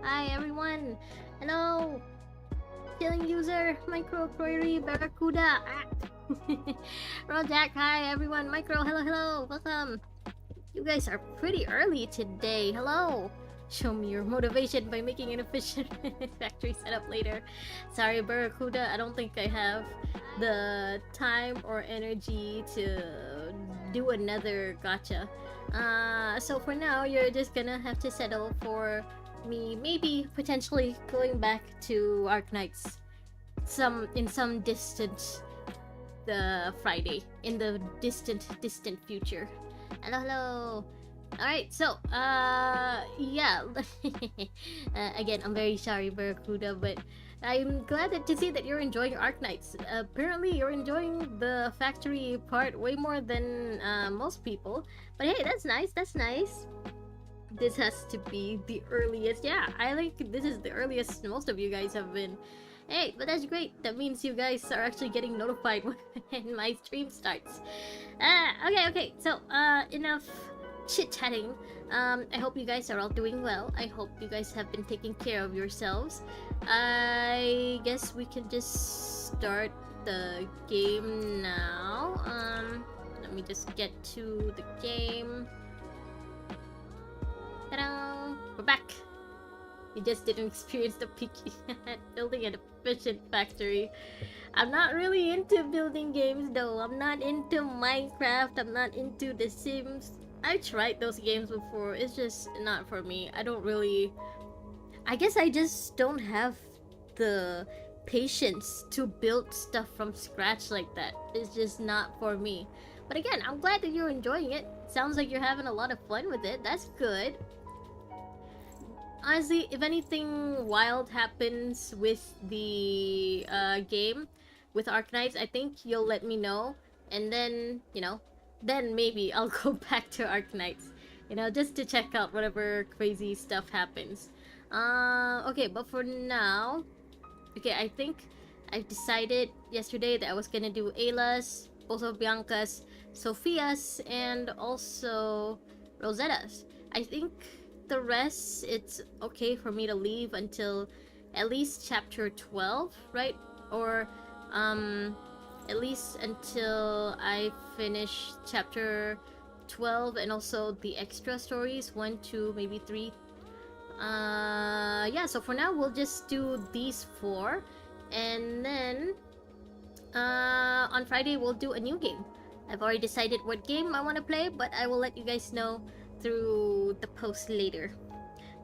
Hi everyone. Hello. Killing user, Micro Query, Barracuda. Rojak, hi everyone. Micro, hello. Welcome. You guys are pretty early today. Hello. Show me your motivation by making an efficient factory setup later. Sorry, Barracuda, I don't think I have the time or energy to do another gacha. So for now, you're just gonna have to settle for me maybe potentially going back to Arknights in some distant Friday in the distant future. Hello. All right, so yeah. Again, I'm very sorry, Barracuda, but I'm glad to see that you're enjoying Arknights. Apparently, you're enjoying the factory part way more than most people. But hey, that's nice. That's nice. This has to be the earliest. Yeah, I think this is the earliest most of you guys have been. Hey, but that's great. That means you guys are actually getting notified when my stream starts. Okay. So, enough chit-chatting. I hope you guys are all doing well. I hope you guys have been taking care of yourselves. I guess we can just start the game now. Let me just get to the game. Ta-da! We're back! You just didn't experience the peak at building an efficient factory. I'm not really into building games though. I'm not into Minecraft. I'm not into The Sims. I tried those games before. It's just not for me. I guess I just don't have the patience to build stuff from scratch like that. It's just not for me. But again, I'm glad that you're enjoying it. Sounds like you're having a lot of fun with it. That's good. Honestly, if anything wild happens with the game, with Arknights, I think you'll let me know. And then, then maybe I'll go back to Arknights. Just to check out whatever crazy stuff happens. Okay, but for now... Okay, I think I've decided yesterday that I was gonna do Ayla's, also Bianca's, Sophia's, and also Rosetta's. I think the rest, it's okay for me to leave until at least chapter 12, right? Or at least until I finish chapter 12 and also the extra stories, 1, 2, maybe 3. Yeah, so for now we'll just do these 4, and then on Friday we'll do a new game. I've already decided what game I want to play, but I will let you guys know through the post later.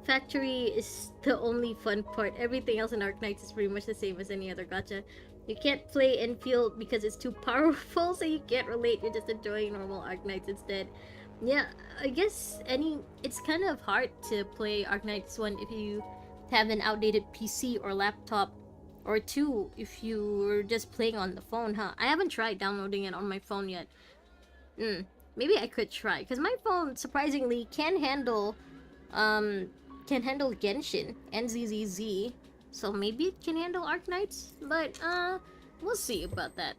Factory is the only fun part. Everything else in Arknights is pretty much the same as any other gacha. You can't play Enfield because it's too powerful, so you can't relate. You're just enjoying normal Arknights instead. Yeah, I guess it's kind of hard to play Arknights 1 if you have an outdated PC or laptop, or 2 if you're just playing on the phone, huh? I haven't tried downloading it on my phone yet. Maybe I could try, because my phone surprisingly can handle Genshin and ZZZ, so maybe it can handle Arknights, but we'll see about that.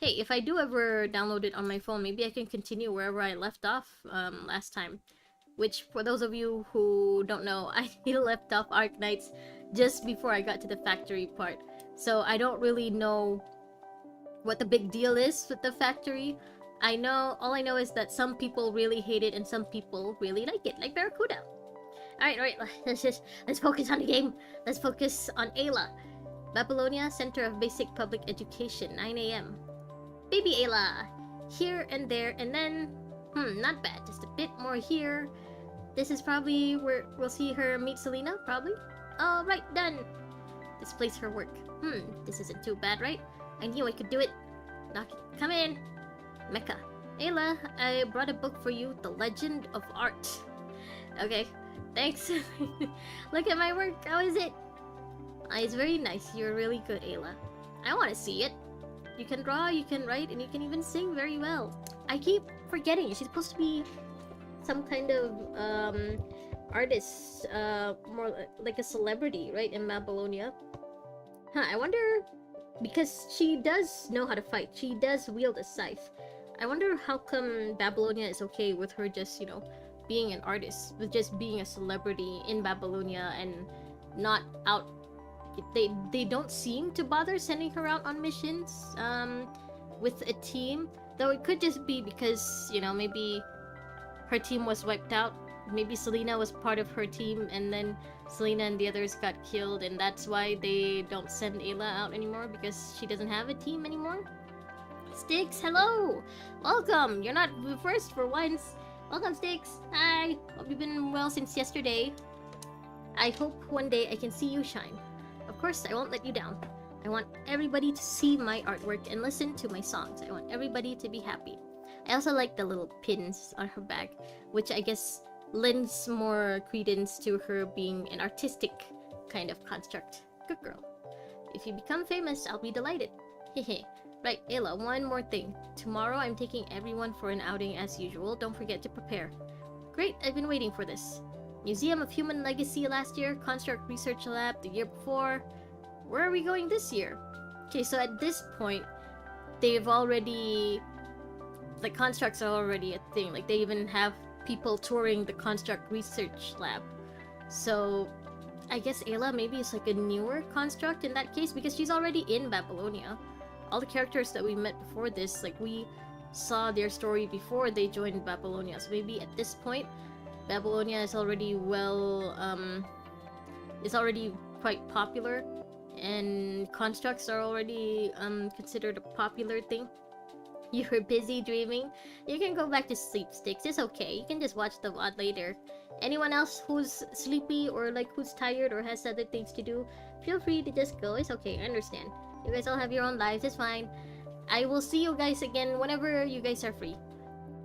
Hey, if I do ever download it on my phone, maybe I can continue wherever I left off last time. Which, for those of you who don't know, I left off Arknights just before I got to the factory part. So I don't really know what the big deal is with the factory. All I know is that some people really hate it and some people really like it, like Barracuda. Alright, let's focus on the game. Let's focus on Ayla. Babylonia, Center of Basic Public Education, 9 AM. Baby Ayla, here and there, and then, not bad, just a bit more here. This is probably where we'll see her meet Selena, probably. Alright, done. Displays her work. This isn't too bad, right? I knew I could do it. Knock it. Come in. Mecca. Ayla, I brought a book for you, The Legend of Art. Okay, thanks. Look at my work, how is it? It's very nice, you're really good, Ayla. I want to see it. You can draw, you can write, and you can even sing very well. I keep forgetting, she's supposed to be some kind of artist, more like a celebrity, right, in Babylonia. I wonder, because she does know how to fight, she does wield a scythe. I wonder how come Babylonia is okay with her just, being an artist, with just being a celebrity in Babylonia and not out. They don't seem to bother sending her out on missions with a team, though it could just be because, you know, maybe her team was wiped out. Maybe Selena was part of her team and then Selena and the others got killed, and that's why they don't send Ayla out anymore, because she doesn't have a team anymore. Sticks, hello! Welcome! You're not first for once. Welcome, Sticks. Hi! Hope you've been well since yesterday. I hope one day I can see you shine. Of course, I won't let you down. I want everybody to see my artwork and listen to my songs. I want everybody to be happy. I also like the little pins on her bag, which I guess lends more credence to her being an artistic kind of construct. Good girl. If you become famous, I'll be delighted. Hehe. Right, Ayla, one more thing. Tomorrow I'm taking everyone for an outing as usual. Don't forget to prepare. Great, I've been waiting for this. Museum of Human Legacy last year, Construct Research Lab the year before. Where are we going this year? Okay, so at this point, they've already... the constructs are already a thing. Like, they even have people touring the Construct Research Lab. So, I guess Ayla maybe is like a newer construct in that case, because she's already in Babylonia. All the characters that we met before this, like, we saw their story before they joined Babylonia. So maybe at this point, Babylonia is already is already quite popular, and constructs are already considered a popular thing. You were busy dreaming? You can go back to sleep, Sticks. It's okay. You can just watch the VOD later. Anyone else who's sleepy or like who's tired or has other things to do, feel free to just go. It's okay. I understand. You guys all have your own lives. It's fine. I will see you guys again whenever you guys are free.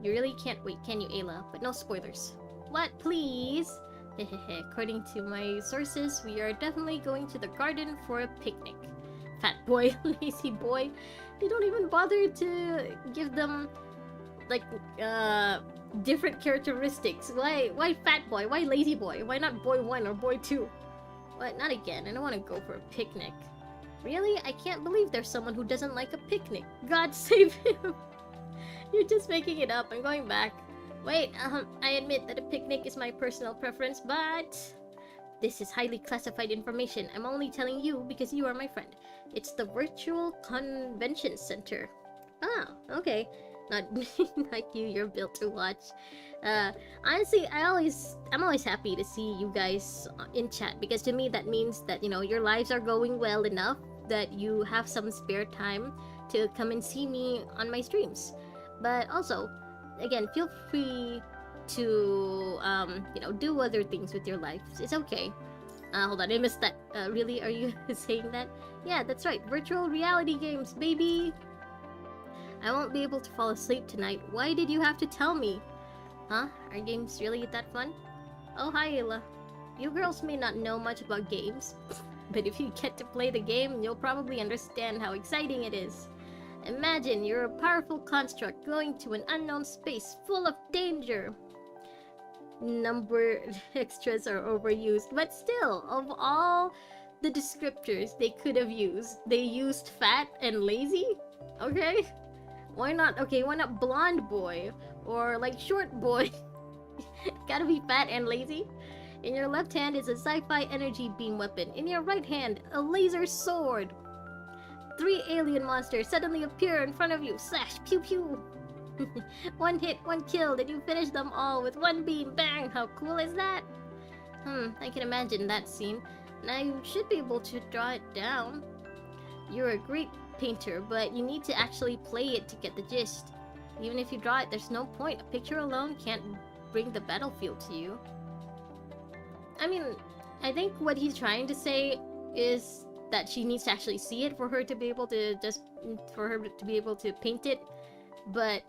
You really can't wait, can you, Ayla? But no spoilers. What, please? According to my sources, we are definitely going to the garden for a picnic. Fat boy, lazy boy. They don't even bother to give them, like, different characteristics. Why fat boy? Why lazy boy? Why not boy 1 or boy 2? What? Not again. I don't want to go for a picnic. Really? I can't believe there's someone who doesn't like a picnic. God save him. You're just making it up. I'm going back. Wait, I admit that a picnic is my personal preference, but... this is highly classified information. I'm only telling you because you are my friend. It's the Virtual Convention Center. Ah, okay. Not like you're built to watch. Honestly, I'm always happy to see you guys in chat, because to me that means that, you know, your lives are going well enough that you have some spare time to come and see me on my streams. But also, again, feel free to you know, do other things with your life. It's okay. Hold on, I missed that. Really? Are you saying that? Yeah, that's right. Virtual reality games, baby! I won't be able to fall asleep tonight. Why did you have to tell me? Huh? Are games really that fun? Oh, hi, Ayla. You girls may not know much about games, but if you get to play the game, you'll probably understand how exciting it is. Imagine you're a powerful construct going to an unknown space full of danger. Number extras are overused, but still, of all the descriptors they could have used, they used fat and lazy? Okay? Why not? Okay, why not blonde boy? Or like short boy? Gotta be fat and lazy? In your left hand is a sci-fi energy beam weapon. In your right hand, a laser sword. 3 alien monsters suddenly appear in front of you. Slash, pew pew. One hit, one kill, then you finish them all with one beam. Bang! How cool is that? I can imagine that scene. Now you should be able to draw it down. You're a great painter, but you need to actually play it to get the gist. Even if you draw it, there's no point. A picture alone can't bring the battlefield to you. I mean, I think what he's trying to say is that she needs to actually see it for her to be able to paint it. But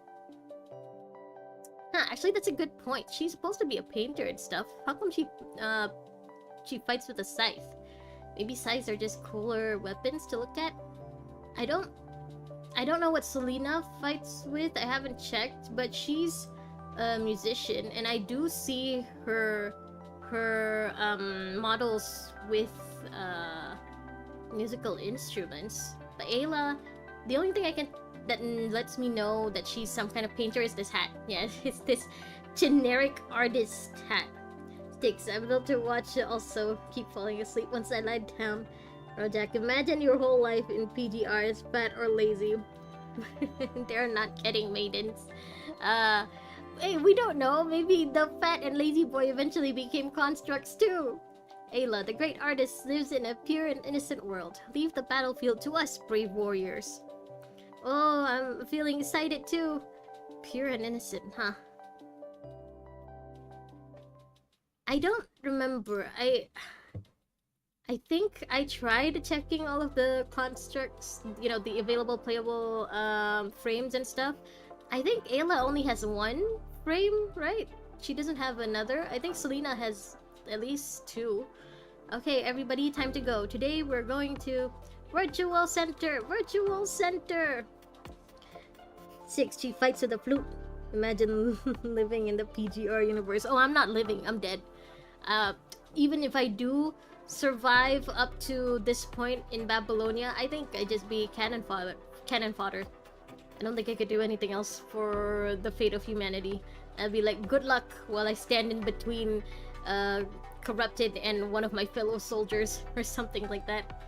actually, that's a good point. She's supposed to be a painter and stuff. How come she fights with a scythe? Maybe scythes are just cooler weapons to look at. I don't know what Selena fights with. I haven't checked, but she's a musician, and I do see her models with musical instruments. But Ayla, the only thing that lets me know that she's some kind of painter is this hat. Yeah, it's this Generic artist hat. Sticks. I'm able to watch it also keep falling asleep once I lie down. Rojak, imagine your whole life in PGR is fat or lazy. They're not getting maidens. Uh, hey, we don't know. Maybe the fat and lazy boy eventually became constructs too. Ayla, the great artist, lives in a pure and innocent world. Leave the battlefield to us, brave warriors. Oh, I'm feeling excited too. Pure and innocent, huh? I don't remember. I think I tried checking all of the constructs, you know, the available playable frames and stuff. I think Ayla only has one frame, right? She doesn't have another. I think Selena has at least two. Okay, everybody, time to go. Today we're going to Virtual Center! Virtual Center! 6. She fights with a flute. Imagine living in the PGR universe. Oh, I'm not living. I'm dead. Even if I do survive up to this point in Babylonia, I think I'd just be cannon fodder. I don't think I could do anything else for the fate of humanity. I'd be like, good luck while I stand in between corrupted and one of my fellow soldiers or something like that.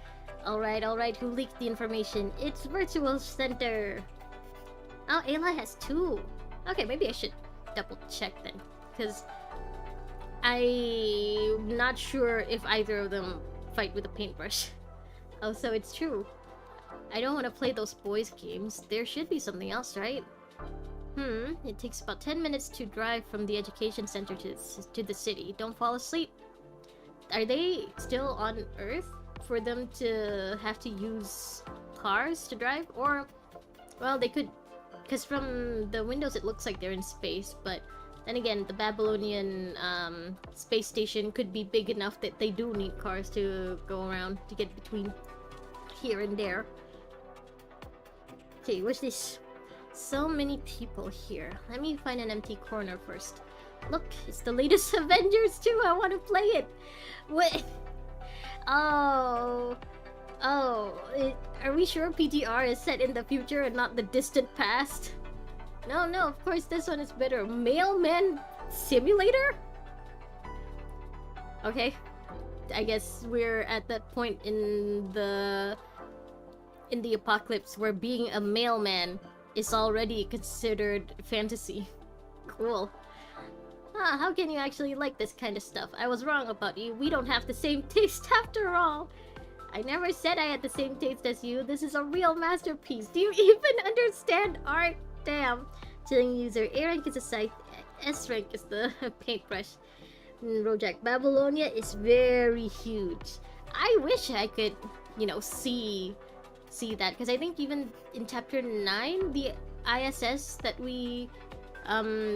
Alright, who leaked the information? It's Virtual Center. Oh, Ayla has two. Okay, maybe I should double check then, because I'm not sure if either of them fight with a paintbrush. Oh, so it's true. I don't want to play those boys' games. There should be something else, right? It takes about 10 minutes to drive from the education center to the city. Don't fall asleep. Are they still on Earth for them to have to use cars to drive? Or, well, they could, because from the windows it looks like they're in space, but then again, the Babylonian space station could be big enough that they do need cars to go around to get between here and there. Okay, what's this? So many people here. Let me find an empty corner first. Look, it's the latest Avengers too. I want to play it. What? Oh, are we sure PTR is set in the future and not the distant past? No, of course this one is better. Mailman Simulator? Okay. I guess we're at that point in the apocalypse where being a mailman is already considered fantasy. Cool. How can you actually like this kind of stuff? I was wrong about you. We don't have the same taste after all. I never said I had the same taste as you. This is a real masterpiece. Do you even understand art? Damn. Chilling user. A rank is a scythe. S rank is the paintbrush. Rojak. Babylonia is very huge. I wish I could, you know, see that, because I think even in chapter 9, the ISS that we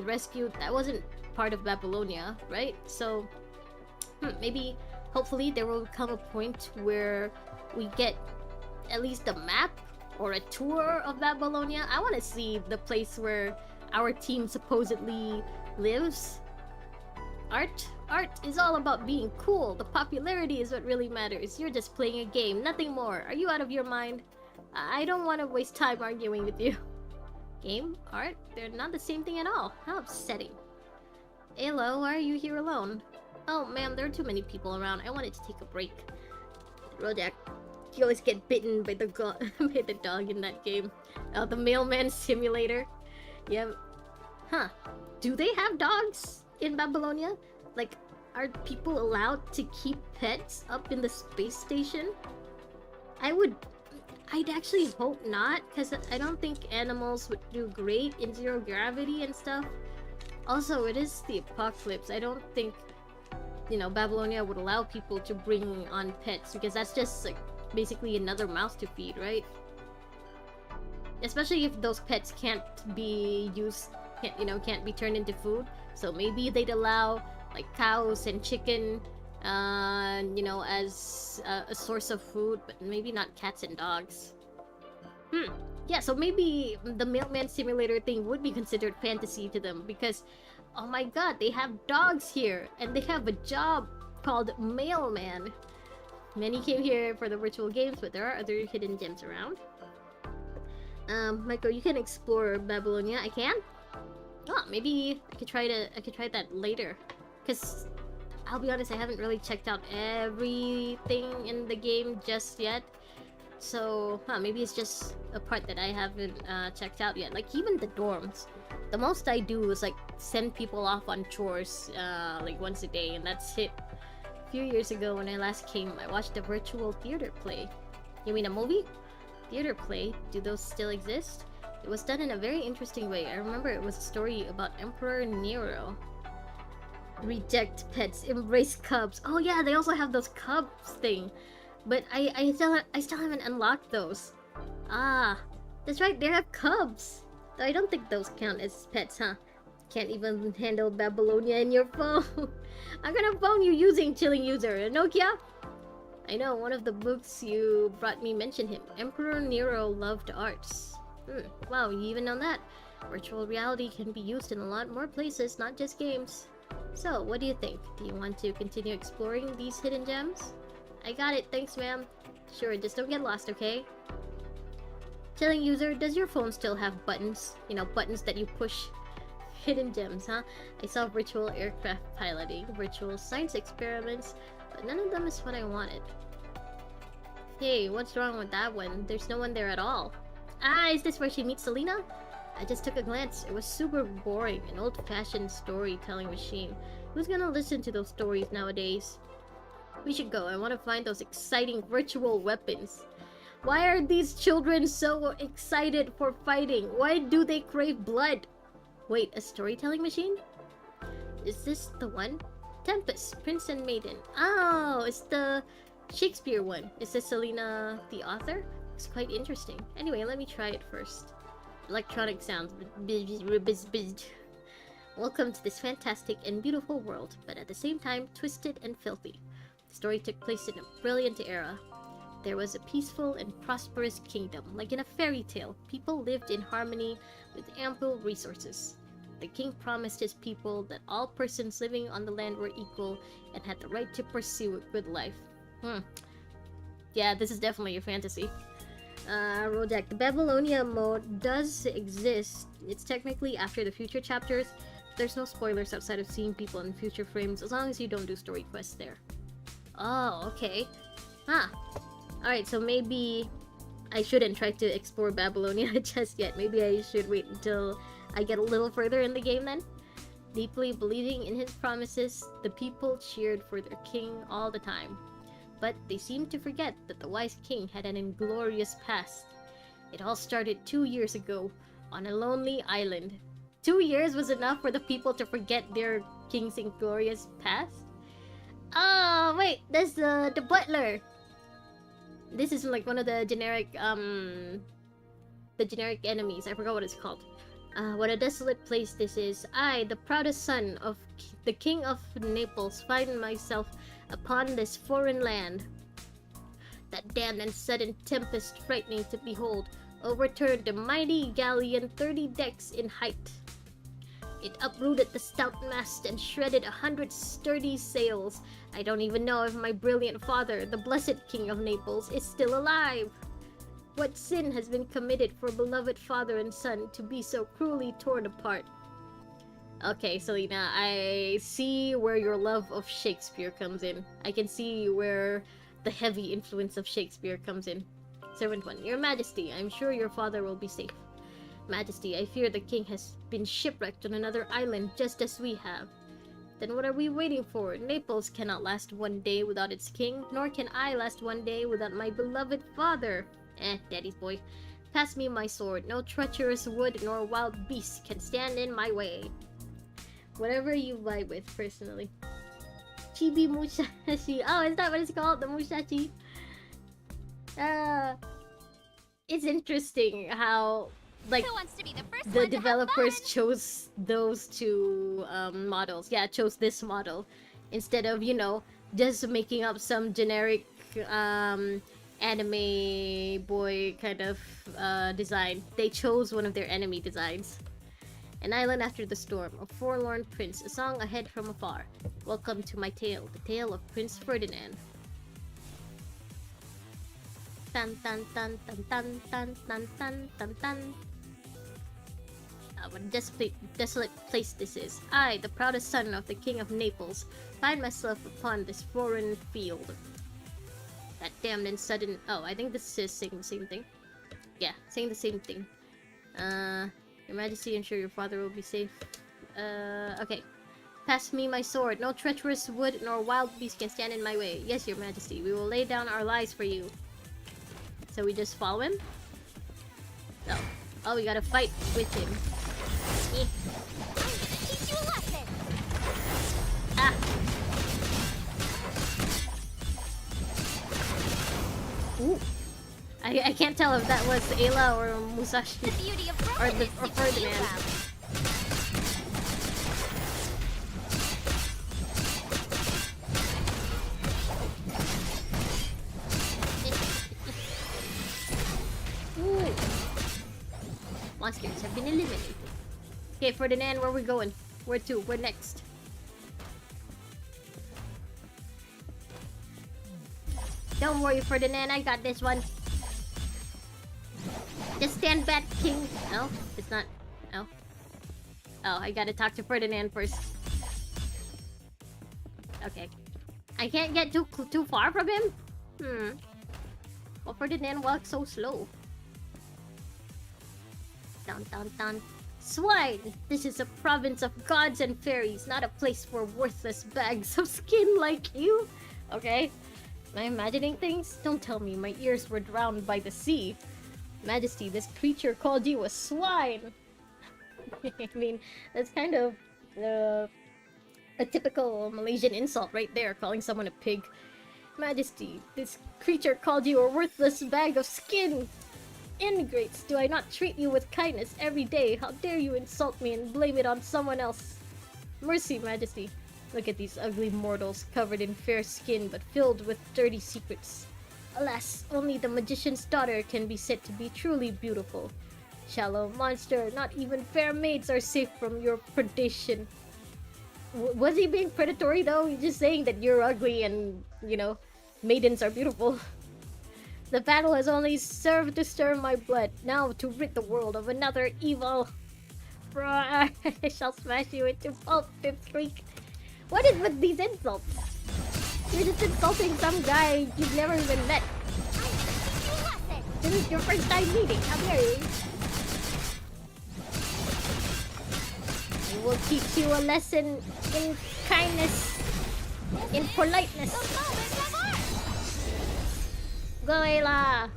rescued, that wasn't part of Babylonia, right? So maybe, hopefully there will come a point where we get at least a map or a tour of Babylonia. I want to see the place where our team supposedly lives. Art is all about being cool. The popularity is what really matters. You're just playing a game, nothing more. Are you out of your mind? I don't want to waste time arguing with you. Game? Art? They're not the same thing at all. How upsetting. Ayla, why are you here alone? Oh, ma'am, there are too many people around. I wanted to take a break. Rojak, you always get bitten by the by the dog in that game. Oh, the mailman simulator. Yeah. Huh. Do they have dogs in Babylonia? Like, are people allowed to keep pets up in the space station? I'd actually hope not, because I don't think animals would do great in zero gravity and stuff. Also, it is the apocalypse. I don't think, you know, Babylonia would allow people to bring on pets, because that's just like basically another mouse to feed, right? Especially if those pets can't be used, can't be turned into food. So maybe they'd allow like cows and chicken, as a source of food, but maybe not cats and dogs. Yeah, so maybe the mailman simulator thing would be considered fantasy to them, because, oh my god, they have dogs here, and they have a job called mailman. Many came here for the virtual games, but there are other hidden gems around. Michael, you can explore Babylonia. I can? Oh, maybe I could try that later. Cause I'll be honest, I haven't really checked out everything in the game just yet. So, maybe it's just a part that I haven't checked out yet. Like even the dorms. The most I do is like send people off on chores like once a day, and that's it. A few years ago when I last came, I watched a virtual theater play. You mean a movie? Theater play? Do those still exist? It was done in a very interesting way. I remember it was a story about Emperor Nero. Reject pets, embrace cubs. Oh yeah, they also have those cubs thing. But I still haven't unlocked those. Ah, that's right, they have cubs. Though I don't think those count as pets, huh? Can't even handle Babylonia in your phone. I'm gonna phone you using Chilling User. Nokia? I know, one of the books you brought me mentioned him. Emperor Nero loved arts. Wow, you even know that? Virtual reality can be used in a lot more places, not just games. So, what do you think? Do you want to continue exploring these hidden gems? I got it, thanks ma'am. Sure, just don't get lost, okay? Chilling User, does your phone still have buttons? You know, buttons that you push? Hidden gems, huh? I saw virtual aircraft piloting, virtual science experiments, but none of them is what I wanted. Hey, what's wrong with that one? There's no one there at all. Ah, is this where she meets Selena? I just took a glance. It was super boring, an old-fashioned storytelling machine. Who's gonna listen to those stories nowadays? We should go. I want to find those exciting virtual weapons. Why are these children so excited for fighting? Why do they crave blood? Wait, a storytelling machine? Is this the one? Tempest, Prince and Maiden. Oh, it's the Shakespeare one. Is this Selena the author? It's quite interesting. Anyway, let me try it first. Electronic sounds. Welcome to this fantastic and beautiful world, but at the same time twisted and filthy. The story took place in a brilliant era. There was a peaceful and prosperous kingdom. Like in a fairy tale, people lived in harmony with ample resources. The king promised his people that all persons living on the land were equal and had the right to pursue a good life. Yeah, this is definitely a fantasy. Rodek, the Babylonia mode does exist. It's technically after the future chapters. There's no spoilers outside of seeing people in future frames, as long as you don't do story quests there. Oh, okay. Alright, so maybe I shouldn't try to explore Babylonia just yet. Maybe I should wait until I get a little further in the game then. Deeply believing in his promises, the people cheered for their king all the time. But they seemed to forget that the wise king had an inglorious past. It all started 2 years ago, on a lonely island. 2 years was enough for the people to forget their king's inglorious past? Oh, wait, that's the butler. This is like one of the generic enemies. I forgot what it's called. What a desolate place this is. I, the proudest son of the king of Naples, find myself upon this foreign land. That damned and sudden tempest, frightening to behold, overturned the mighty galleon 30 decks in height. It uprooted the stout mast and shredded 100 sturdy sails. I don't even know if my brilliant father, the blessed king of Naples, is still alive. What sin has been committed for beloved father and son to be so cruelly torn apart? Okay, Selena, I see where your love of Shakespeare comes in. I can see where the heavy influence of Shakespeare comes in. Servant 1, Your Majesty, I'm sure your father will be safe. Majesty, I fear the king has been shipwrecked on another island just as we have. Then what are we waiting for? Naples cannot last one day without its king, nor can I last one day without my beloved father. Daddy's boy. Pass me my sword. No treacherous wood nor wild beast can stand in my way. Whatever you vibe with, personally. Chibi Mushashi. Oh, is that what it's called? The Mushashi? It's interesting how, like, Who wants to be the first the one to have developers fun? chose those two models. Yeah, chose this model. Instead of, you know, just making up some generic anime boy kind of design. They chose one of their enemy designs. An island after the storm, a forlorn prince, a song ahead from afar. Welcome to my tale, the tale of Prince Ferdinand. Tan tan tan tan tan tan tan tan tan tan. what a desolate place this is. I, the proudest son of the King of Naples, find myself upon this foreign field. That damned and sudden... Oh, I think this is saying the same thing. Yeah, saying the same thing. Your Majesty, ensure your father will be safe. Okay. Pass me my sword. No treacherous wood nor wild beast can stand in my way. Yes, your Majesty. We will lay down our lives for you. So we just follow him? Oh. Oh, we gotta fight with him. Eh. Teach you a lesson. Ah! Ooh. I can't tell if that was Ayla or Musashi. The beauty of Or Roman is to do Ferdinand. well. Ooh. Monsters have been eliminated. Okay, Ferdinand, where are we going? Where to? Where next? Don't worry, Ferdinand, I got this one. Just stand back, King. No, it's not. No. Oh, I gotta talk to Ferdinand first. Okay. I can't get too far from him? Well, Ferdinand walks so slow. Dun dun dun. Swine! This is a province of gods and fairies, not a place for worthless bags of skin like you. Okay. Am I imagining things? Don't tell me my ears were drowned by the sea. Majesty, this creature called you a swine. I mean, that's kind of a typical Malaysian insult right there, calling someone a pig. Majesty, this creature called you a worthless bag of skin. Ingrates, do I not treat you with kindness every day? How dare you insult me and blame it on someone else? Mercy, Majesty. Look at these ugly mortals, covered in fair skin but filled with dirty secrets. Alas, only the magician's daughter can be said to be truly beautiful. Shallow monster, not even fair maids are safe from your predation. Was he being predatory though? He's just saying that you're ugly and, you know, maidens are beautiful. The battle has only served to stir my blood, now to rid the world of another evil. I shall smash you into pulp, Pipsqueak. What is with these insults? You're just insulting some guy you've never even met. This is your first time meeting, how dare you? I will teach you a lesson in kindness, in politeness. Go, Ayla!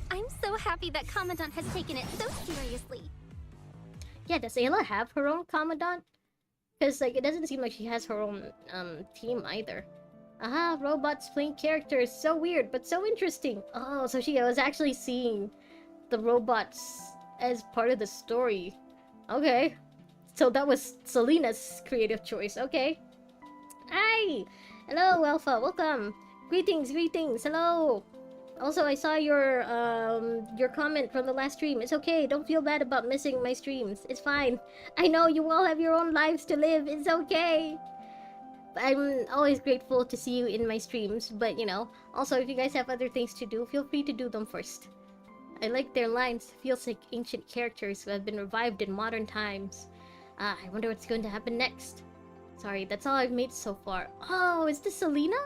I'm so happy that Commandant has taken it so seriously. Yeah, does Ayla have her own Commandant? Because, like, it doesn't seem like she has her own, team either. Aha, robots playing characters. So weird, but so interesting. Oh, so she was actually seeing the robots as part of the story. Okay. So that was Selena's creative choice. Okay. Hi! Hello, Alpha. Welcome. Greetings, greetings. Hello. Also, I saw your comment from the last stream. It's okay. Don't feel bad about missing my streams. It's fine. I know you all have your own lives to live. It's okay. I'm always grateful to see you in my streams, but you know, also if you guys have other things to do, feel free to do them first. I like their lines. Feels like ancient characters who have been revived in modern times. Ah, I wonder what's going to happen next. Sorry, that's all I've made so far. Oh, is this Selena?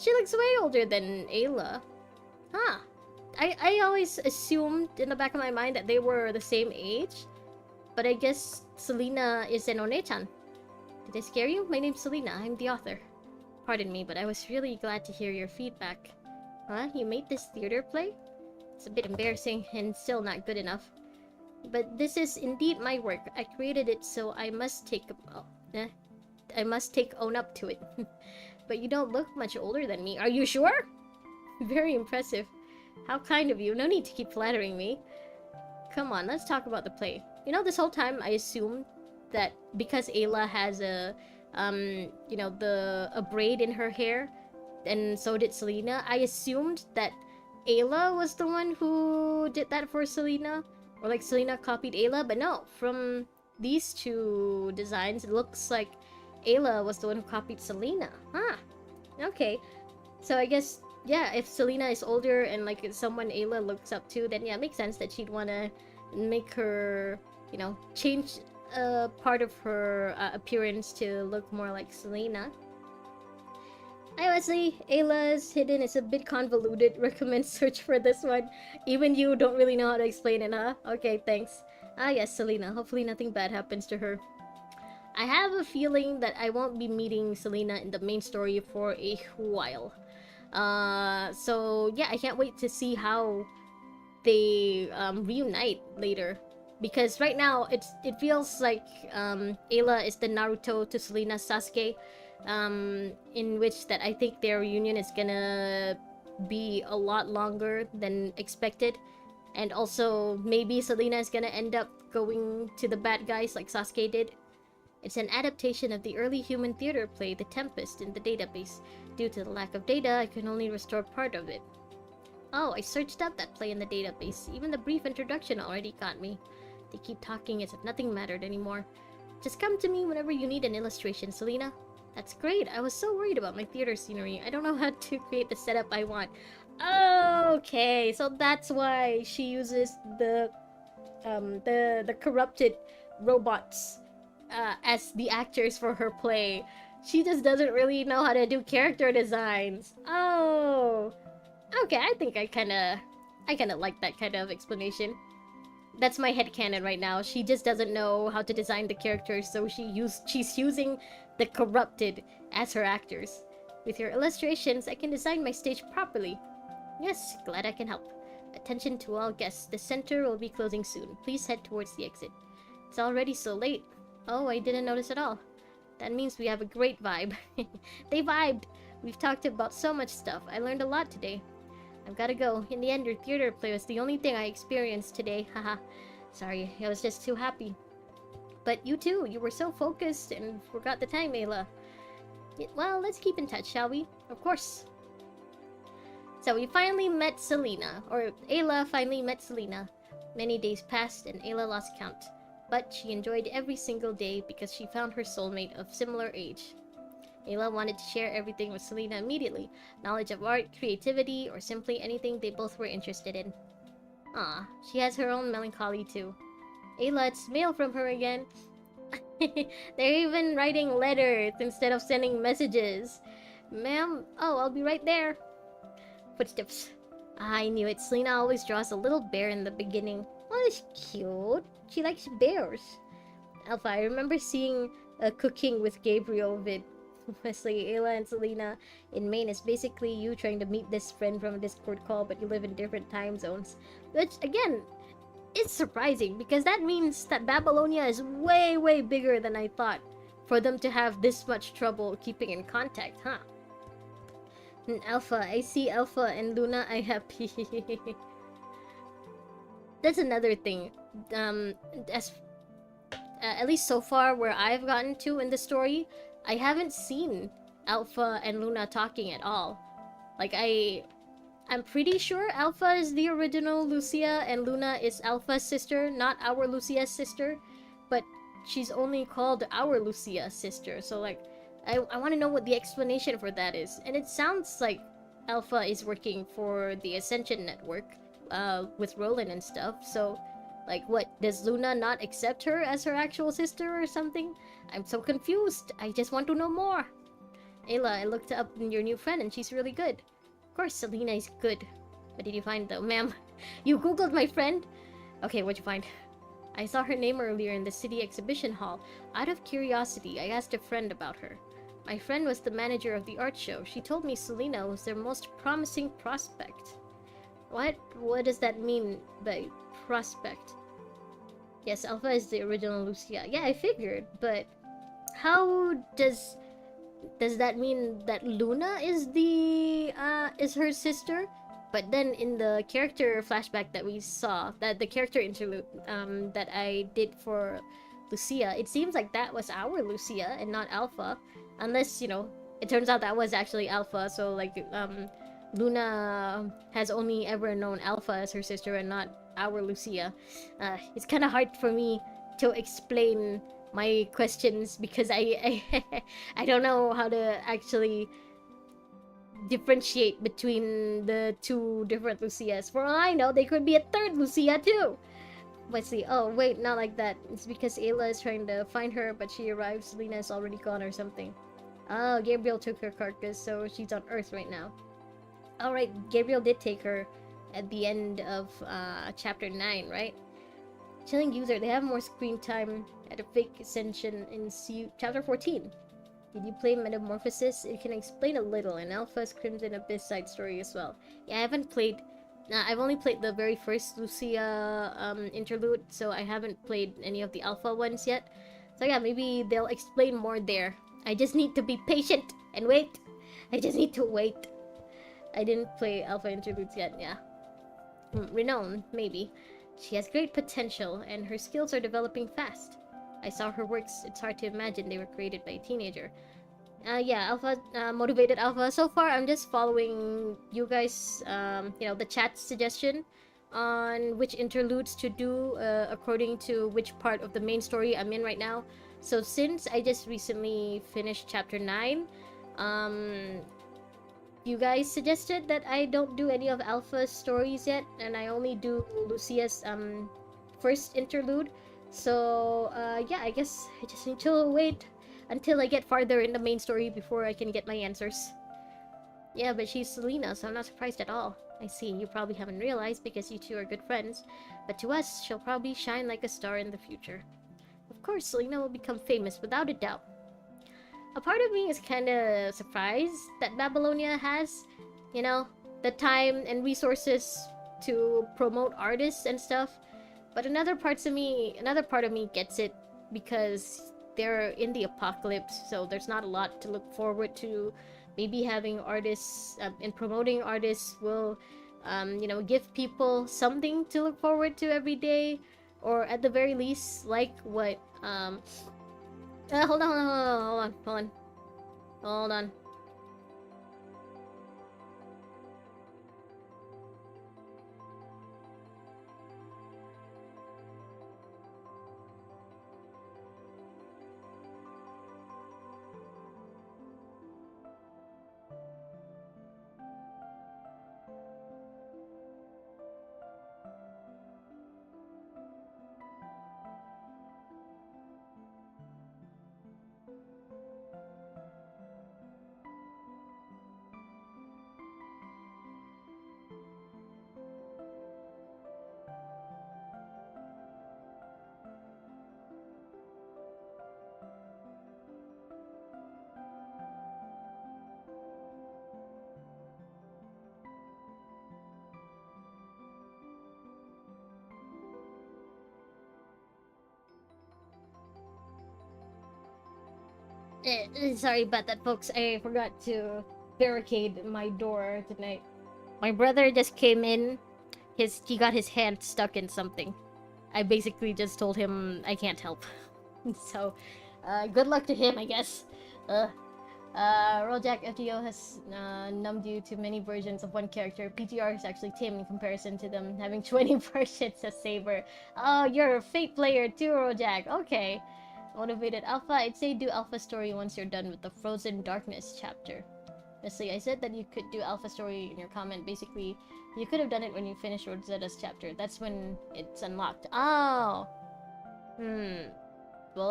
She looks way older than Ayla. Huh. I always assumed in the back of my mind that they were the same age. But I guess Selena is an One-chan. Did I scare you? My name's Selena. I'm the author. Pardon me, but I was really glad to hear your feedback. Huh? You made this theater play? It's a bit embarrassing and still not good enough. But this is indeed my work. I created it, so I must take own up to it. But you don't look much older than me. Are you sure? Very impressive. How kind of you. No need to keep flattering me. Come on, let's talk about the play. You know, this whole time I assumed that because Ayla has a braid in her hair, and so did Selena, I assumed that Ayla was the one who did that for Selena, or like Selena copied Ayla, but no, from these two designs it looks like Ayla was the one who copied Selena. Huh. Okay. So I guess, yeah, if Selena is older and like it's someone Ayla looks up to, then yeah, it makes sense that she'd wanna make her, change part of her appearance to look more like Selena. Hi Wesley, Ayla's hidden is a bit convoluted. Recommend search for this one. Even you don't really know how to explain it, huh? Okay, thanks. Ah yes, Selena. Hopefully nothing bad happens to her. I have a feeling that I won't be meeting Selena in the main story for a while. So yeah, I can't wait to see how they reunite later. Because right now it feels like Ayla is the Naruto to Selena's Sasuke, in which that I think their reunion is gonna be a lot longer than expected, and also maybe Selena is gonna end up going to the bad guys like Sasuke did. It's an adaptation of the early human theater play The Tempest in the database. Due to the lack of data, I can only restore part of it. Oh, I searched up that play in the database. Even the brief introduction already got me. They keep talking as if nothing mattered anymore. Just come to me whenever you need an illustration, Selena. That's great. I was so worried about my theater scenery. I don't know how to create the setup I want. Okay, so that's why she uses the corrupted robots as the actors for her play. She just doesn't really know how to do character designs. Oh, okay. I think I kind of like that kind of explanation. That's my headcanon right now. She just doesn't know how to design the characters, so she's using the corrupted as her actors. With your illustrations, I can design my stage properly. Yes, glad I can help. Attention to all guests. The center will be closing soon. Please head towards the exit. It's already so late. Oh, I didn't notice at all. That means we have a great vibe. They vibed. We've talked about so much stuff. I learned a lot today. I've gotta go. In the end, your theater play was the only thing I experienced today. Haha. Sorry, I was just too happy. But you too. You were so focused and forgot the time, Ayla. Well, let's keep in touch, shall we? Of course. So we finally met Selena. Or Ayla finally met Selena. Many days passed and Ayla lost count. But she enjoyed every single day because she found her soulmate of similar age. Ayla wanted to share everything with Selena immediately. Knowledge of art, creativity, or simply anything they both were interested in. Ah, she has her own melancholy too. Ayla, it's mail from her again. They're even writing letters instead of sending messages. Ma'am, oh, I'll be right there. Footsteps. I knew it. Selena always draws a little bear in the beginning. Oh, it's cute. She likes bears. Alpha, I remember seeing a Cooking with Gabriel vid. Wesley, Ayla, and Selena in Maine is basically you trying to meet this friend from a Discord call, but you live in different time zones. Which, again, is surprising, because that means that Babylonia is way, way bigger than I thought, for them to have this much trouble keeping in contact, huh? And Alpha, I see Alpha and Luna, I happy. That's another thing. As at least so far where I've gotten to in the story, I haven't seen Alpha and Luna talking at all. Like, I'm pretty sure Alpha is the original Lucia and Luna is Alpha's sister, not our Lucia's sister. But she's only called our Lucia's sister, so like, I want to know what the explanation for that is. And it sounds like Alpha is working for the Ascension Network, with Roland and stuff, so like, what, does Luna not accept her as her actual sister or something? I'm so confused. I just want to know more. Ayla, I looked up your new friend and she's really good. Of course, Selena is good. What did you find though? Ma'am, you googled my friend? Okay, what'd you find? I saw her name earlier in the city exhibition hall. Out of curiosity, I asked a friend about her. My friend was the manager of the art show. She told me Selena was their most promising prospect. What does that mean by prospect? Yes, Alpha is the original Lucia. Yeah, I figured, but how does that mean that Luna is is her sister? But then in the character flashback that we saw, that the character interlude that I did for Lucia, it seems like that was our Lucia and not Alpha, unless, you know, it turns out that was actually Alpha. So like Luna has only ever known Alpha as her sister and not our Lucia. It's kind of hard for me to explain my questions because I I don't know how to actually differentiate between the two different Lucias. For all I know, they could be a third Lucia too. Let's see. Oh, wait, not like that. It's because Ayla is trying to find her, but she arrives, Lena is already gone or something. Oh, Gabriel took her carcass, so she's on Earth right now. Alright, Gabriel did take her at the end of chapter 9, right? Chilling user, they have more screen time at a fake ascension in chapter 14. Did you play Metamorphosis? It can explain a little, and Alpha's Crimson Abyss side story as well. Yeah, I haven't played. I've only played the very first Lucia interlude, so I haven't played any of the Alpha ones yet. So yeah, maybe they'll explain more there. I just need to be patient and wait. I just need to wait. I didn't play Alpha interludes yet, yeah. Renown, maybe. She has great potential, and her skills are developing fast. I saw her works, it's hard to imagine they were created by a teenager. Yeah, Alpha, Motivated Alpha. So far, I'm just following you guys, the chat suggestion on which interludes to do according to which part of the main story I'm in right now. So since I just recently finished chapter 9, you guys suggested that I don't do any of Alpha's stories yet, and I only do Lucia's first interlude. So yeah, I guess I just need to wait until I get farther in the main story before I can get my answers. Yeah, but she's Selena, so I'm not surprised at all. I see, you probably haven't realized because you two are good friends, but to us, she'll probably shine like a star in the future. Of course, Selena will become famous without a doubt. A part of me is kinda surprised that Babylonia has, the time and resources to promote artists and stuff. But another part of me gets it because they're in the apocalypse, so there's not a lot to look forward to. Maybe having artists and promoting artists will, give people something to look forward to every day, or at the very least, like what hold on. Sorry about that, folks. I forgot to barricade my door tonight. My brother just came in. He got his hand stuck in something. I basically just told him I can't help. So, good luck to him, I guess. Rolljack FGO has numbed you to many versions of one character. PTR is actually tame in comparison to them having 20 versions of Saber. Oh, you're a Fate player too, Rolljack. Okay. Motivated Alpha, I'd say do Alpha story once you're done with the Frozen Darkness chapter. Honestly, I said that you could do Alpha story in your comment. Basically, you could have done it when you finished Rosetta's chapter. That's when it's unlocked. Oh! Well,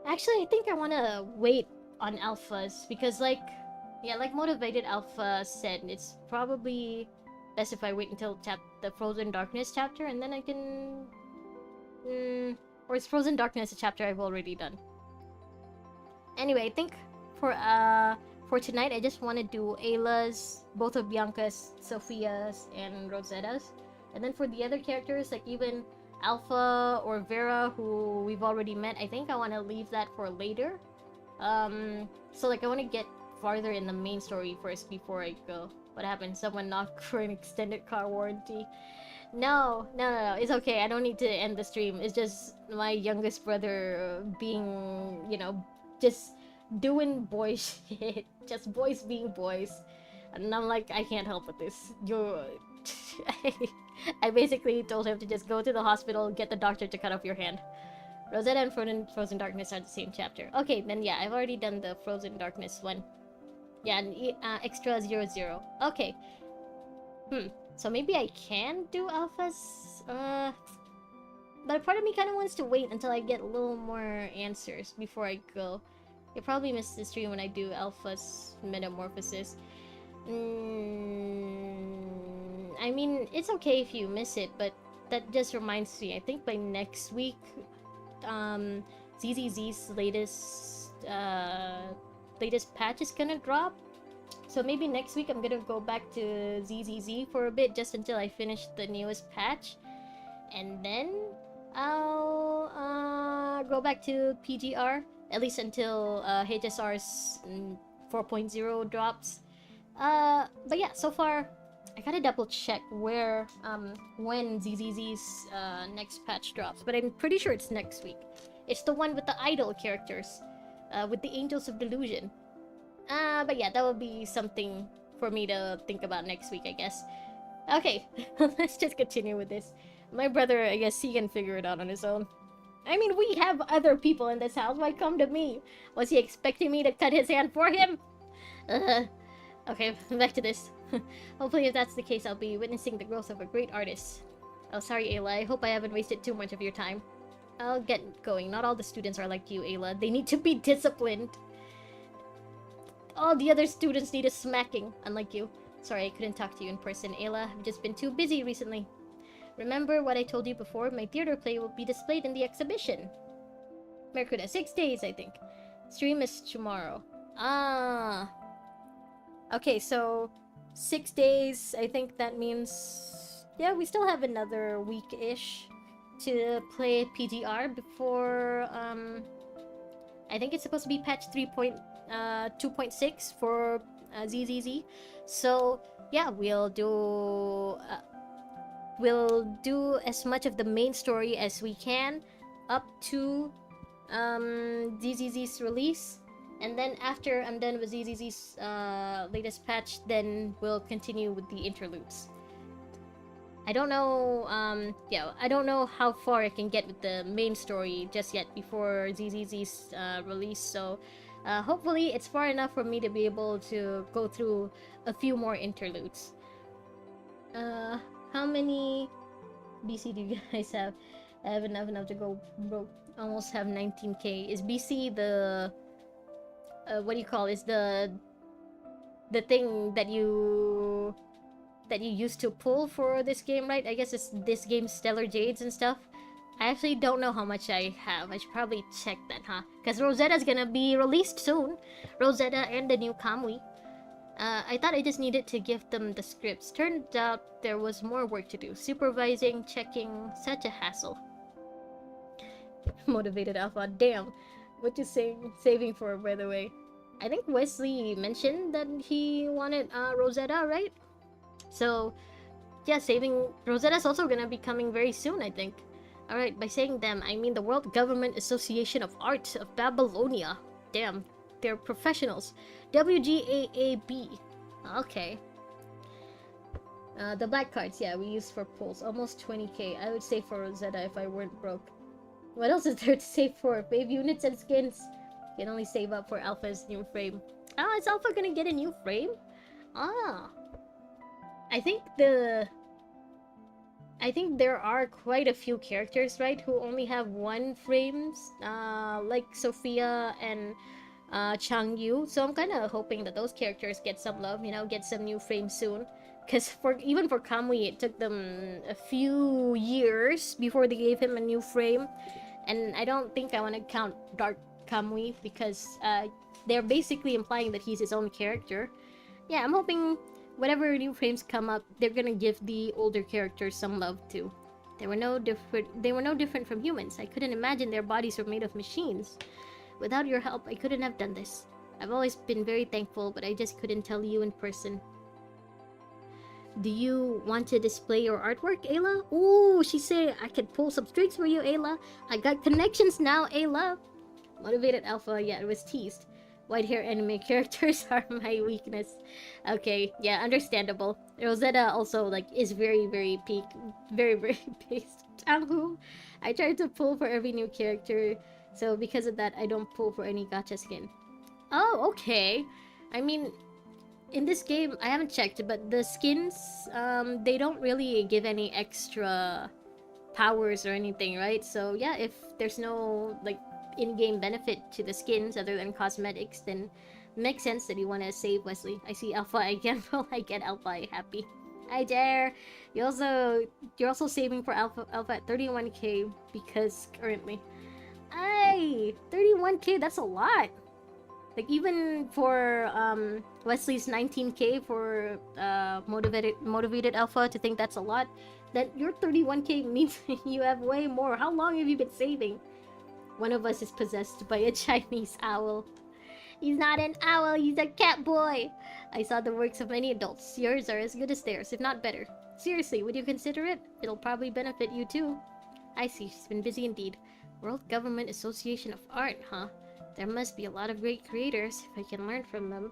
actually, I think I want to wait on Alphas because, like Motivated Alpha said, it's probably best if I wait until the Frozen Darkness chapter, and then I can... or is Frozen Darkness a chapter I've already done? Anyway, I think for tonight, I just want to do Ayla's, both of Bianca's, Sophia's, and Rosetta's. And then for the other characters, like even Alpha or Vera, who we've already met, I think I want to leave that for later. So like I want to get farther in the main story first before I go. What happened? Someone knocked for an extended car warranty. No, it's okay. I don't need to end the stream. It's just my youngest brother being, just doing boy shit. Just boys being boys. And I'm like, I can't help with this. I basically told him to just go to the hospital, get the doctor to cut off your hand. Rosetta and Frozen Darkness are the same chapter. Okay, then yeah, I've already done the Frozen Darkness one. Yeah, and extra 00. Okay. So maybe I can do alphas? But part of me kind of wants to wait until I get a little more answers before I go. You'll probably miss the stream when I do alphas metamorphosis. I mean, it's okay if you miss it, but that just reminds me, I think by next week, ZZZ's latest patch is gonna drop. So maybe next week I'm gonna go back to ZZZ for a bit just until I finish the newest patch. And then I'll go back to PGR, at least until HSR's 4.0 drops. But yeah, so far I gotta double check when ZZZ's next patch drops, but I'm pretty sure it's next week. It's the one with the idol characters, with the Angels of Delusion. But yeah, that will be something for me to think about next week, I guess. Okay, let's just continue with this. My brother, I guess he can figure it out on his own. I mean, we have other people in this house. Why come to me? Was he expecting me to cut his hand for him? Okay, back to this. Hopefully, if that's the case, I'll be witnessing the growth of a great artist. Oh, sorry, Ayla. I hope I haven't wasted too much of your time. I'll get going. Not all the students are like you, Ayla. They need to be disciplined. All the other students need a smacking, unlike you. Sorry, I couldn't talk to you in person, Ayla. I've just been too busy recently. Remember what I told you before? My theater play will be displayed in the exhibition. Mercury, 6 days, I think. Stream is tomorrow. Ah. Okay, so 6 days. I think that means... Yeah, we still have another week-ish to play PGR before... I think it's supposed to be patch 3.2.6 for ZZZ. So, yeah, we'll do as much of the main story as we can up to ZZZ's release, and then after I'm done with ZZZ's latest patch, then we'll continue with the interludes. I don't know, I don't know how far I can get with the main story just yet before ZZZ's release, so hopefully it's far enough for me to be able to go through a few more interludes. How many BC do you guys have? I have enough to go broke. Almost have 19k. Is BC the what do you call? Is the thing that you used to pull for this game, right? I guess it's this game's Stellar Jades and stuff. I actually don't know how much I have. I should probably check that, huh? Because Rosetta's gonna be released soon. Rosetta and the new Kamui. I thought I just needed to give them the scripts. Turned out there was more work to do. Supervising, checking, such a hassle. Motivated Alpha, damn. What you saving for, by the way? I think Wesley mentioned that he wanted Rosetta, right? So, yeah, saving... Rosetta's also gonna be coming very soon, I think. Alright, by saying them, I mean the World Government Association of Art of Babylonia. Damn, they're professionals. WGAAB. Okay. The black cards, yeah, we use for pulls. Almost 20k. I would save for Rosetta if I weren't broke. What else is there to save for? Wave units and skins. You can only save up for Alpha's new frame. Ah, is Alpha gonna get a new frame? Ah. I think there are quite a few characters, right, who only have one frames. Like Sophia and Changyu. So I'm kind of hoping that those characters get some love, you know, get some new frames soon. Because even for Kamui, it took them a few years before they gave him a new frame. And I don't think I want to count Dark Kamui because they're basically implying that he's his own character. Yeah, I'm hoping whatever new frames come up, they're gonna give the older characters some love too. They were no different from humans. I couldn't imagine their bodies were made of machines. Without your help, I couldn't have done this. I've always been very thankful, but I just couldn't tell you in person. Do you want to display your artwork, Ayla? Ooh, she said I could pull some strings for you, Ayla. I got connections now, Ayla. Motivated Alpha, yeah, it was teased. White hair anime characters are my weakness. Okay, yeah, understandable. Rosetta also, like, is very, very very based. Tanghu, I tried to pull for every new character, so because of that, I don't pull for any gacha skin. Oh, okay. I mean, in this game, I haven't checked, but the skins, they don't really give any extra powers or anything, right? So yeah, if there's no like in-game benefit to the skins other than cosmetics, then it makes sense that you want to save Wesley. I see Alpha again. Will I get Alpha? I happy. Hi Dare. You're also saving for Alpha at 31k because currently. Ay, 31k. That's a lot. Like even for Wesley's 19k for motivated Alpha to think that's a lot, that your 31k means you have way more. How long have you been saving? One of us is possessed by a Chinese owl. He's not an owl, he's a cat boy. I saw the works of many adults. Yours are as good as theirs, if not better. Seriously, would you consider it? It'll probably benefit you too. I see, she's been busy indeed. World Government Association of Art, huh? There must be a lot of great creators if I can learn from them.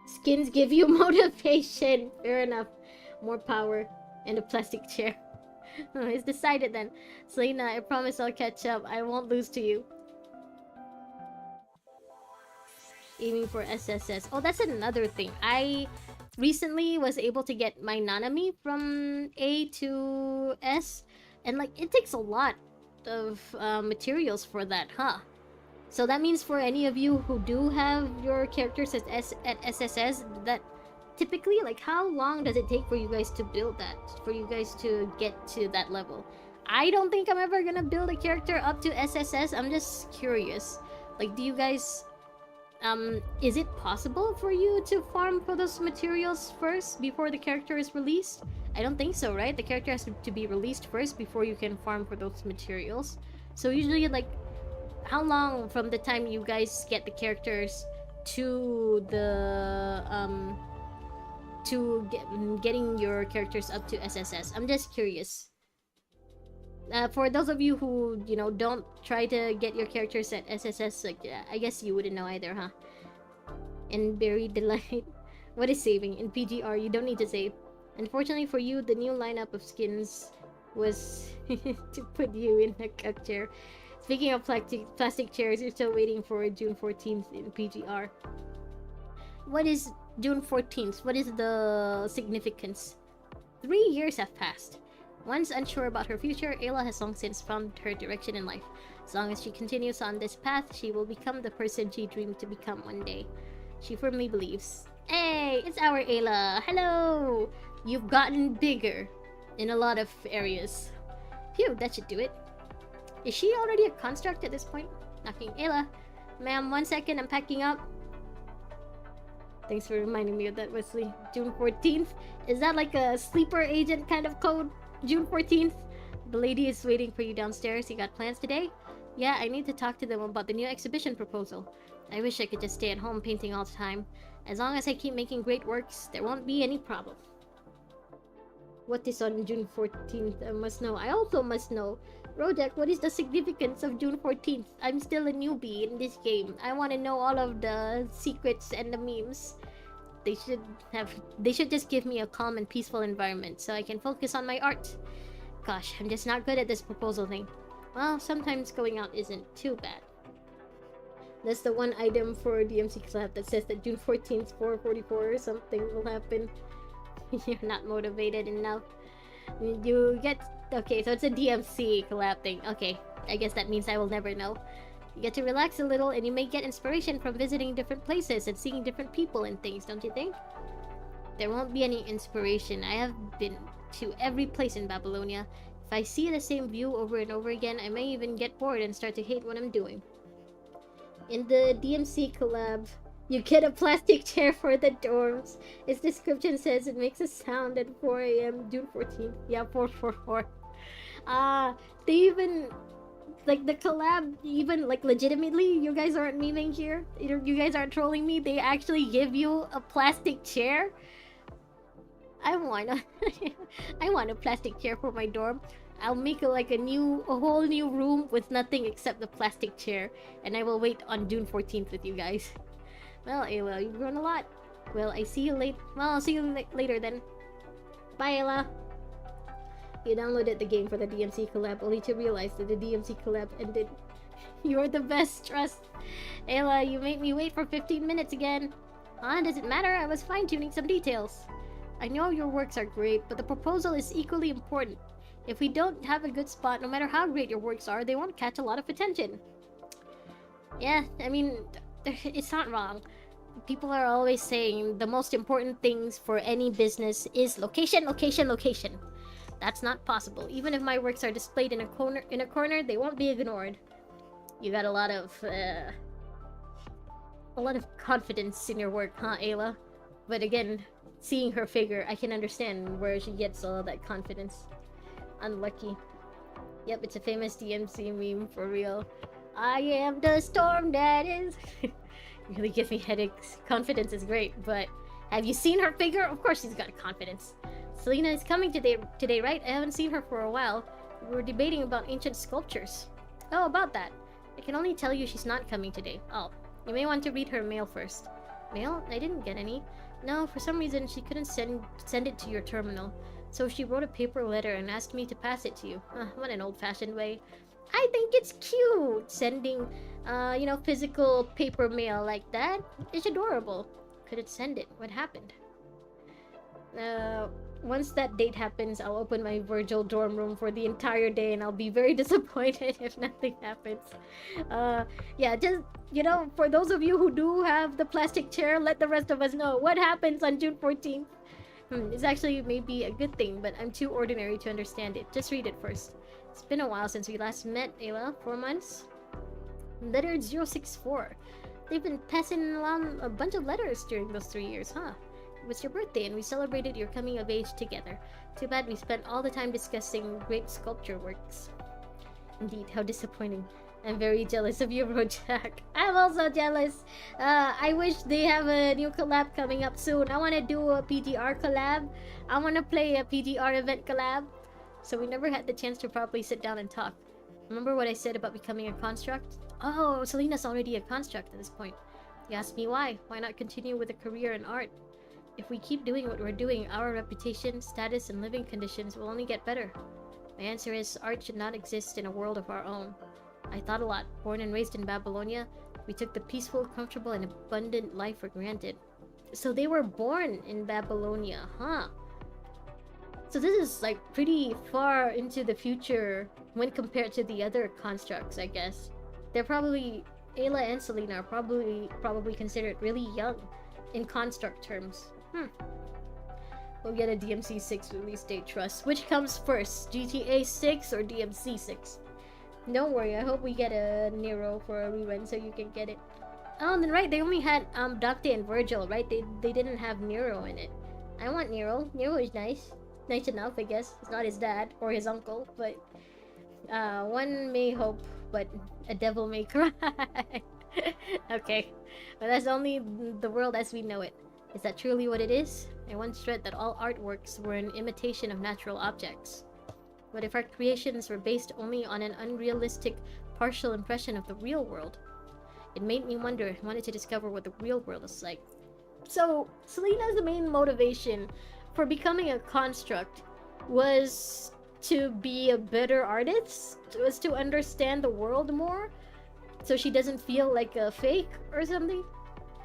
Skins give you motivation. Fair enough. More power. And a plastic chair. It's decided then. Selena, I promise I'll catch up. I won't lose to you. Aiming for SSS. Oh, that's another thing. I recently was able to get my Nanami from A to S. And like, it takes a lot of materials for that, huh? So that means for any of you who do have your characters at SSS, that typically, like, how long does it take for you guys to build that? For you guys to get to that level? I don't think I'm ever gonna build a character up to SSS. I'm just curious. Like, do you guys... is it possible for you to farm for those materials first before the character is released? I don't think so, right? The character has to be released first before you can farm for those materials. So usually, like, how long from the time you guys get the characters to the getting your characters up to SSS? I'm just curious. For those of you who, you know, don't try to get your characters at SSS, like, I guess you wouldn't know either, huh? And Buried Delight. What is saving? In PGR, you don't need to save. Unfortunately for you, the new lineup of skins was to put you in a cup chair. Speaking of plastic chairs, you're still waiting for June 14th in PGR. What is June 14th? What is the significance? 3 years have passed. Once unsure about her future, Ayla has long since found her direction in life. As long as she continues on this path, she will become the person she dreamed to become one day. She firmly believes. Hey, it's our Ayla. Hello! You've gotten bigger in a lot of areas. Phew, that should do it. Is she already a construct at this point? Knocking. Ayla. Ma'am, 1 second, I'm packing up. Thanks for reminding me of that, Wesley. June 14th? Is that like a sleeper agent kind of code? June 14th? The lady is waiting for you downstairs. You got plans today? Yeah, I need to talk to them about the new exhibition proposal. I wish I could just stay at home painting all the time. As long as I keep making great works, there won't be any problem. What is on June 14th? I must know. I also must know. Rojak, what is the significance of June 14th? I'm still a newbie in this game. I want to know all of the secrets and the memes. They should just give me a calm and peaceful environment so I can focus on my art. Gosh, I'm just not good at this proposal thing. Well, sometimes going out isn't too bad. That's the one item for DMC Club that says that June 14th, 4:44 or something will happen. You're not motivated enough. You get... Okay, so it's a DMC collab thing. Okay, I guess that means I will never know. You get to relax a little and you may get inspiration from visiting different places and seeing different people and things, don't you think? There won't be any inspiration. I have been to every place in Babylonia. If I see the same view over and over again, I may even get bored and start to hate what I'm doing. In the DMC collab, you get a plastic chair for the dorms. Its description says it makes a sound at 4 AM, June 14th. Yeah, 444. They even... Like, the collab, even, like, legitimately, you guys aren't memeing here? You guys aren't trolling me? They actually give you a plastic chair? I want a plastic chair for my dorm. I'll make a whole new room with nothing except the plastic chair. And I will wait on June 14th with you guys. Well, Ayla, you've grown a lot. Well, I'll see you later then. Bye, Ayla. You downloaded the game for the DMC collab only to realize that the DMC collab ended. You're the best, trust. Ayla, you made me wait for 15 minutes again. Does it matter? I was fine-tuning some details. I know your works are great, but the proposal is equally important. If we don't have a good spot, no matter how great your works are, they won't catch a lot of attention. Yeah, I mean, it's not wrong. People are always saying the most important things for any business is location, location, location. That's not possible. Even if my works are displayed in a corner, they won't be ignored. You got a lot of confidence in your work, huh, Ayla? But again, seeing her figure, I can understand where she gets all that confidence. Unlucky. Yep, it's a famous DMC meme for real. I am the storm that is. Really gives me headaches. Confidence is great, but have you seen her figure? Of course she's got confidence. Selena is coming today, right? I haven't seen her for a while. We were debating about ancient sculptures. Oh, about that. I can only tell you she's not coming today. Oh, you may want to read her mail first. Mail? I didn't get any. No, for some reason she couldn't send it to your terminal. So she wrote a paper letter and asked me to pass it to you. What an old-fashioned way. I think it's cute sending, physical paper mail like that. It's adorable. Couldn't send it. What happened? Once that date happens, I'll open my Virgil dorm room for the entire day and I'll be very disappointed if nothing happens. Yeah, just, for those of you who do have the plastic chair, let the rest of us know what happens on June 14th. It's actually maybe a good thing, but I'm too ordinary to understand it. Just read it first. It's been a while since we last met, Ayla. 4 months? Letter 064. They've been passing along a bunch of letters during those 3 years, huh? It was your birthday and we celebrated your coming of age together. Too bad we spent all the time discussing great sculpture works. Indeed, how disappointing. I'm very jealous of you, Rojak. I'm also jealous. I wish they have a new collab coming up soon. I want to do a PDR collab. I want to play a PDR event collab. So we never had the chance to properly sit down and talk. Remember what I said about becoming a construct? Oh, Selena's already a construct at this point. You asked me why. Why not continue with a career in art? If we keep doing what we're doing, our reputation, status, and living conditions will only get better. My answer is art should not exist in a world of our own. I thought a lot. Born and raised in Babylonia, we took the peaceful, comfortable, and abundant life for granted. So they were born in Babylonia, huh? So this is like pretty far into the future when compared to the other constructs, I guess. They're probably... Ayla and Selena are probably considered really young in construct terms. We'll get a DMC 6 release date, trust. Which comes first, GTA 6 or DMC 6? Don't worry, I hope we get a Nero for a rerun so you can get it. Oh, then right, they only had Dante and Virgil, right? They didn't have Nero in it. I want Nero. Nero is nice. Nice enough, I guess. It's not his dad or his uncle, but one may hope, but a devil may cry. Okay, but that's only the world as we know it. Is that truly what it is? I once read that all artworks were an imitation of natural objects. What if our creations were based only on an unrealistic, partial impression of the real world? It made me wonder. I wanted to discover what the real world is like. So, Selena's main motivation for becoming a construct was to be a better artist? Was to understand the world more? So she doesn't feel like a fake or something?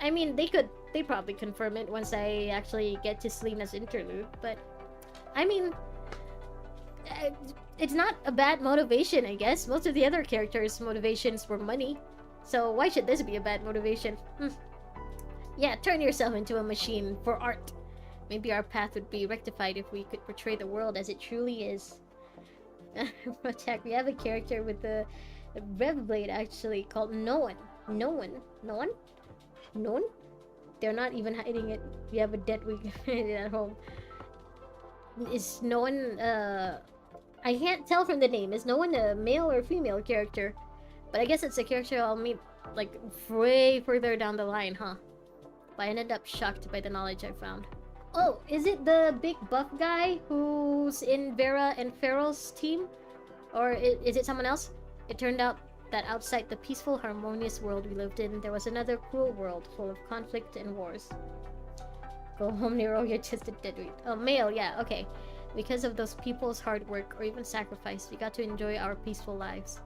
I mean, they'd probably confirm it once I actually get to Selena's interlude, but... I mean... it's not a bad motivation, I guess. Most of the other characters' motivations were money. So why should this be a bad motivation? Yeah, turn yourself into a machine for art. Maybe our path would be rectified if we could portray the world as it truly is. Protect. We have a character with a Rev Blade actually called No One. No One? No One? No One? They're not even hiding it. We have a dead week at home. Is No One, I can't tell from the name. Is No One a male or female character? But I guess it's a character I'll meet, like, way further down the line, huh? But I ended up shocked by the knowledge I found. Oh, is it the big buff guy who's in Vera and Farrell's team? Or is it someone else? It turned out that outside the peaceful, harmonious world we lived in, there was another cruel world full of conflict and wars. Go home, Nero, you're just a deadbeat. Oh, male, yeah, okay. Because of those people's hard work or even sacrifice, we got to enjoy our peaceful lives.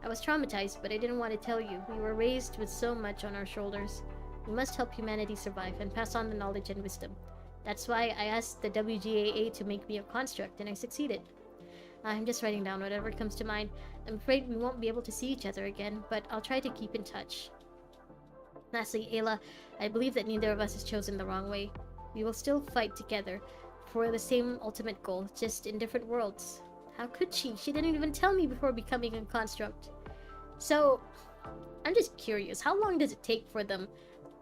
I was traumatized, but I didn't want to tell you. We were raised with so much on our shoulders. We must help humanity survive and pass on the knowledge and wisdom. That's why I asked the WGAA to make me a construct, and I succeeded. I'm just writing down whatever comes to mind. I'm afraid we won't be able to see each other again, but I'll try to keep in touch. Lastly, Ayla, I believe that neither of us has chosen the wrong way. We will still fight together for the same ultimate goal, just in different worlds. How could she? She didn't even tell me before becoming a construct. So, I'm just curious, how long does it take for them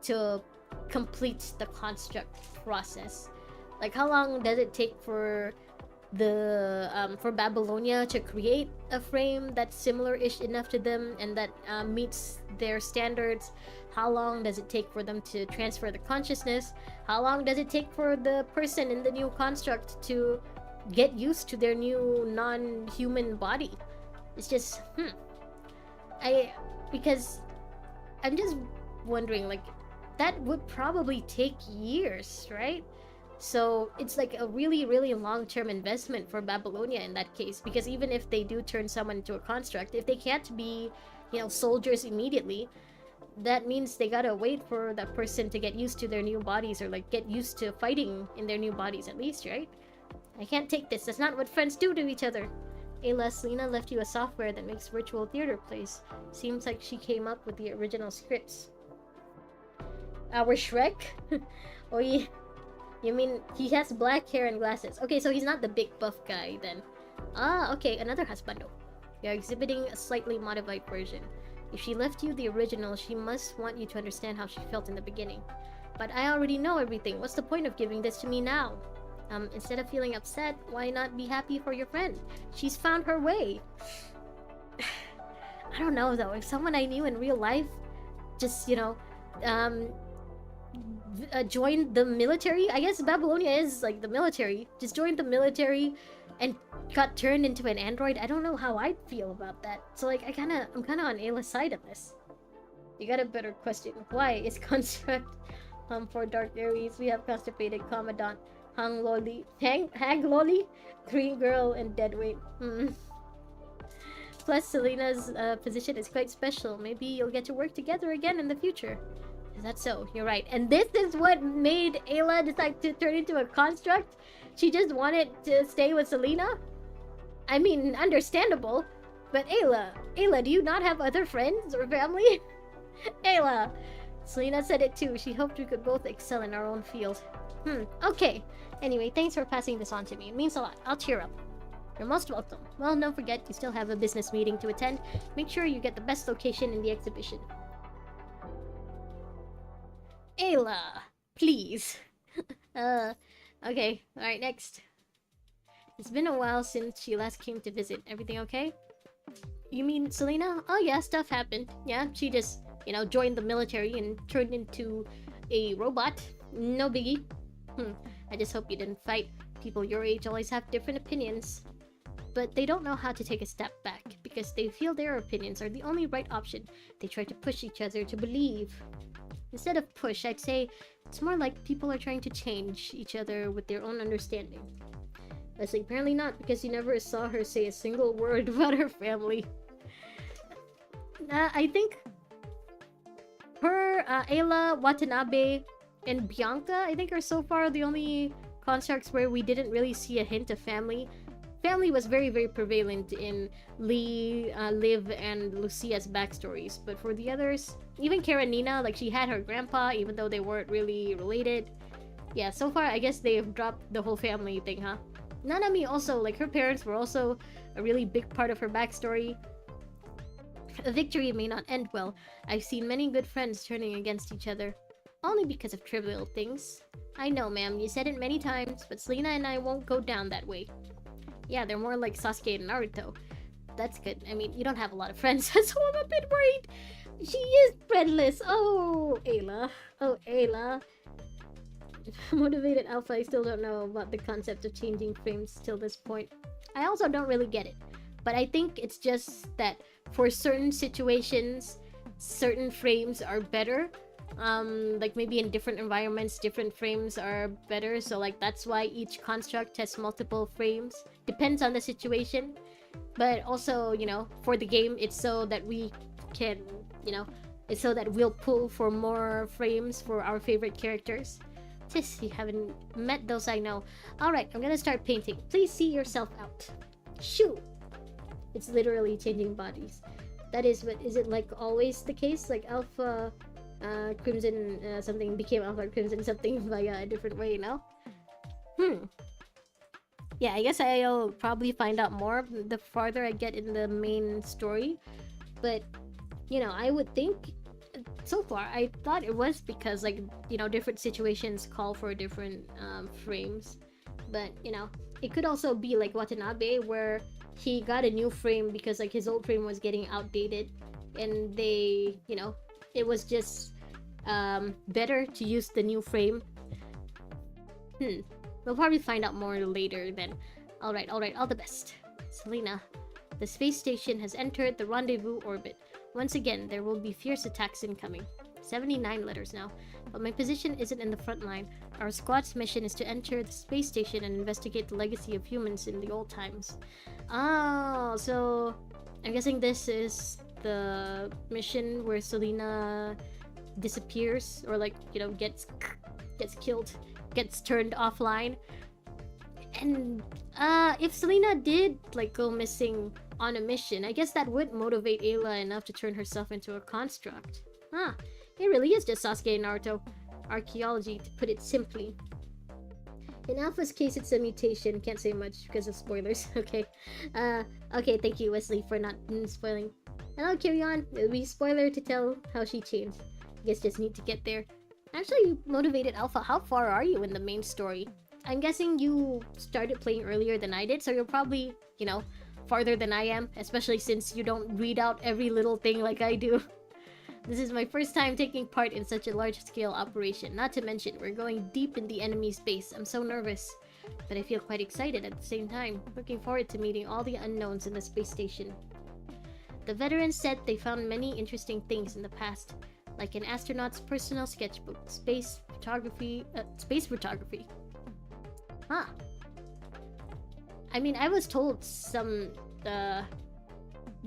to complete the construct process? Like, how long does it take for for Babylonia to create a frame that's similar-ish enough to them and that meets their standards? How long does it take for them to transfer the consciousness? How long does it take for the person in the new construct to get used to their new non-human body? It's just because I'm just wondering, like, that would probably take years, right? So it's like a really, really long-term investment for Babylonia in that case, because even if they do turn someone into a construct, if they can't be, soldiers immediately, that means they gotta wait for that person to get used to their new bodies, or like get used to fighting in their new bodies at least, right? I can't take this. That's not what friends do to each other. Ayla, Selena left you a software that makes virtual theater plays. Seems like she came up with the original scripts. Our Shrek? Oh yeah. You mean he has black hair and glasses? Okay, so he's not the big buff guy then. Ah, okay, another husbando. You're exhibiting a slightly modified version. If she left you the original, she must want you to understand how she felt in the beginning. But I already know everything. What's the point of giving this to me now? Instead of feeling upset, why not be happy for your friend? She's found her way. I don't know though, if someone I knew in real life just, joined the military. I guess Babylonia is like the military. Just joined the military and got turned into an android. I don't know how I'd feel about that. So like I'm kinda on Ayla's side of this. You got a better question. Why is construct for Dark Aries? We have constipated Commandant Hang Loli, Green Girl, and Deadweight. Plus Selena's position is quite special. Maybe you'll get to work together again in the future. Is that so? You're right. And this is what made Ayla decide to turn into a construct? She just wanted to stay with Selena? I mean, understandable. But Ayla, do you not have other friends or family? Ayla! Selena said it too. She hoped we could both excel in our own field. Okay. Anyway, thanks for passing this on to me. It means a lot. I'll cheer up. You're most welcome. Well, don't forget, you still have a business meeting to attend. Make sure you get the best location in the exhibition. Ayla, please. Okay. Alright, next. It's been a while since she last came to visit. Everything okay? You mean Selena? Oh yeah, stuff happened. Yeah, she just, joined the military and turned into a robot. No biggie. I just hope you didn't fight. People your age always have different opinions. But they don't know how to take a step back, because they feel their opinions are the only right option. They try to push each other to believe. Instead of push, I'd say it's more like people are trying to change each other with their own understanding. Leslie, apparently not, because you never saw her say a single word about her family. I think her, Ayla, Watanabe, and Bianca, I think, are so far the only constructs where we didn't really see a hint of family. Family was very, very prevalent in Lee, Liv, and Lucia's backstories. But for the others, even Karenina, like, she had her grandpa, even though they weren't really related. Yeah, so far, I guess they've dropped the whole family thing, huh? Nanami also, like, her parents were also a really big part of her backstory. A victory may not end well. I've seen many good friends turning against each other. Only because of trivial things. I know, ma'am, you said it many times, but Selena and I won't go down that way. Yeah, they're more like Sasuke and Naruto. That's good. I mean, you don't have a lot of friends, so I'm a bit worried. She is friendless. Oh, Ayla. Oh, Ayla. Motivated Alpha, I still don't know about the concept of changing frames till this point. I also don't really get it. But I think it's just that for certain situations, certain frames are better. Like maybe in different environments, different frames are better. So like that's why each construct has multiple frames. Depends on the situation. But also, for the game, it's so that we can, It's so that we'll pull for more frames for our favorite characters. Tis, you haven't met those, I know. Alright, I'm gonna start painting. Please see yourself out. Shoo! It's literally changing bodies. That is, but is it like always the case? Like Alpha Crimson something became Alpha Crimson something via a different way now? Yeah, I guess I'll probably find out more the farther I get in the main story. But, you know, I would think so far I thought it was because, like, you know, different situations call for different frames. But, you know, it could also be like Watanabe, where he got a new frame because, like, his old frame was getting outdated, and they, you know, it was just better to use the new frame. We'll probably find out more later then. Alright, all the best. Selena, the space station has entered the rendezvous orbit. Once again, there will be fierce attacks incoming. 79 letters now, but my position isn't in the front line. Our squad's mission is to enter the space station and investigate the legacy of humans in the old times. Oh, so I'm guessing this is the mission where Selena disappears, or, like, you know, gets killed, gets turned offline. And if Selena did, like, go missing on a mission, I guess that would motivate Ayla enough to turn herself into a construct. It really is just Sasuke and Naruto archaeology, to put it simply. In Alpha's case, it's a mutation. Can't say much because of spoilers. Okay. Okay, thank you, Wesley, for not spoiling. And I'll carry on. It'll be spoiler to tell how she changed. I guess just need to get there. Actually, you motivated Alpha. How far are you in the main story? I'm guessing you started playing earlier than I did, so you're probably, you know, farther than I am, especially since you don't read out every little thing like I do. This is my first time taking part in such a large-scale operation. Not to mention, we're going deep in the enemy's base. I'm so nervous, but I feel quite excited at the same time. Looking forward to meeting all the unknowns in the space station. The veterans said they found many interesting things in the past, like an astronaut's personal sketchbook, space photography. I mean, I was told some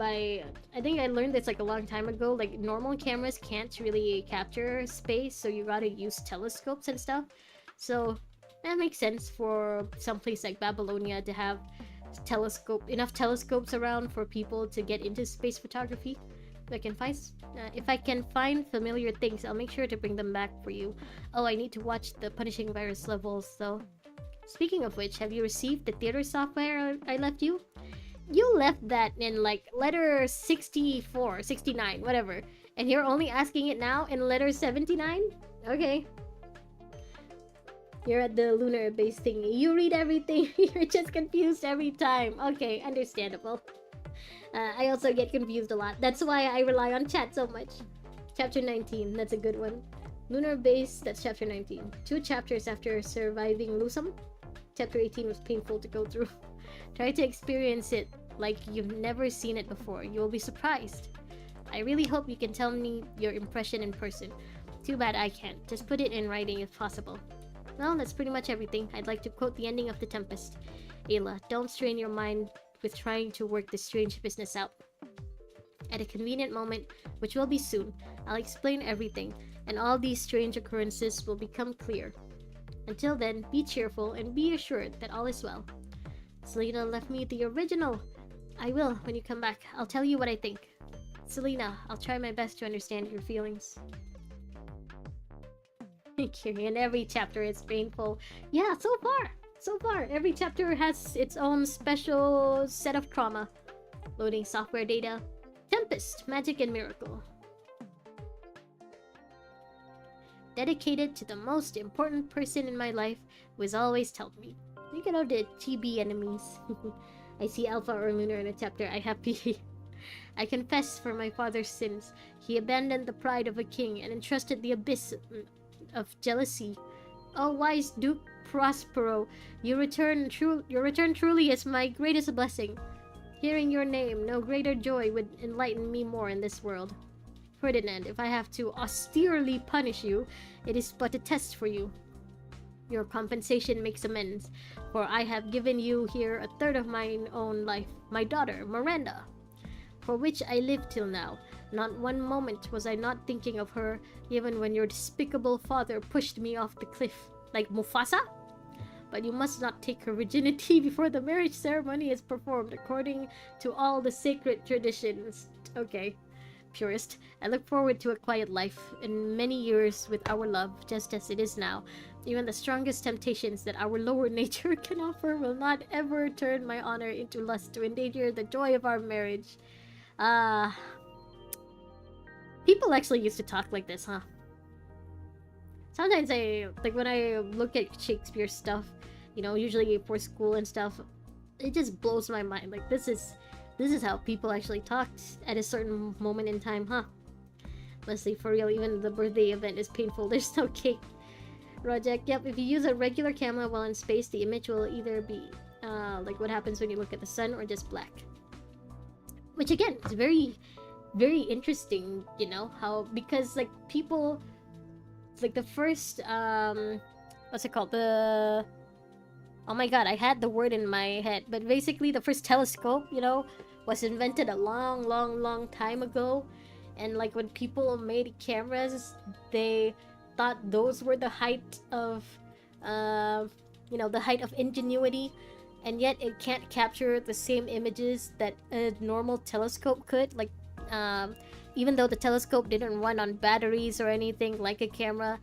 I think I learned this like a long time ago, like normal cameras can't really capture space, so you gotta use telescopes and stuff. So that makes sense for some place like Babylonia to have enough telescopes around for people to get into space photography. If I can find familiar things, I'll make sure to bring them back for you. Oh, I need to watch the punishing virus levels though. Speaking of which, have you received the theater software I left you? You left that in like letter 64, 69, whatever. And you're only asking it now in letter 79? Okay. You're at the lunar base thingy. You read everything. You're just confused every time. Okay, understandable. I also get confused a lot. That's why I rely on chat so much. Chapter 19, that's a good one. Lunar base, that's chapter 19. 2 chapters after surviving Lusum. Chapter 18 was painful to go through. Try to experience it like you've never seen it before. You will be surprised. I really hope you can tell me your impression in person. Too bad I can't. Just put it in writing if possible. Well, that's pretty much everything. I'd like to quote the ending of The Tempest. Ayla, don't strain your mind with trying to work this strange business out. At a convenient moment, which will be soon, I'll explain everything, and all these strange occurrences will become clear. Until then, be cheerful and be assured that all is well. Selena left me the original. I will when you come back. I'll tell you what I think. Selena, I'll try my best to understand your feelings. In every chapter it's painful. Yeah, so far, every chapter has its own special set of trauma. Loading software data. Tempest, magic and miracle. Dedicated to the most important person in my life who has always told me. Look at all the chibi enemies. I see Alpha or Lunar in a chapter. I happy. I confess for my father's sins. He abandoned the pride of a king and entrusted the abyss of jealousy. Oh, wise Duke Prospero, your return truly is my greatest blessing. Hearing your name, no greater joy would enlighten me more in this world. Ferdinand, if I have to austerely punish you, it is but a test for you. Your compensation makes amends, for I have given you here a third of my own life, my daughter, Miranda. for which I live till now. Not one moment was I not thinking of her, even when your despicable father pushed me off the cliff. Like Mufasa? But you must not take her virginity before the marriage ceremony is performed according to all the sacred traditions. Okay, purist. I look forward to a quiet life and many years with our love, just as it is now. Even the strongest temptations that our lower nature can offer will not ever turn my honor into lust to endanger the joy of our marriage. Ah. People actually used to talk like this, huh? Sometimes like when I look at Shakespeare stuff, you know, usually for school and stuff, it just blows my mind. Like this is how people actually talked at a certain moment in time, huh? Honestly, for real, even the birthday event is painful. There's no cake. Project, yep, if you use a regular camera while in space, the image will either be like what happens when you look at the sun or just black. Which again, is very, very interesting, you know, how, because like people, like the first, what's it called? Oh my god, I had the word in my head, but basically the first telescope, you know, was invented a long, long, long time ago. And like when people made cameras, they thought those were the height of, you know, the height of ingenuity, and yet it can't capture the same images that a normal telescope could. Like, even though the telescope didn't run on batteries or anything like a camera,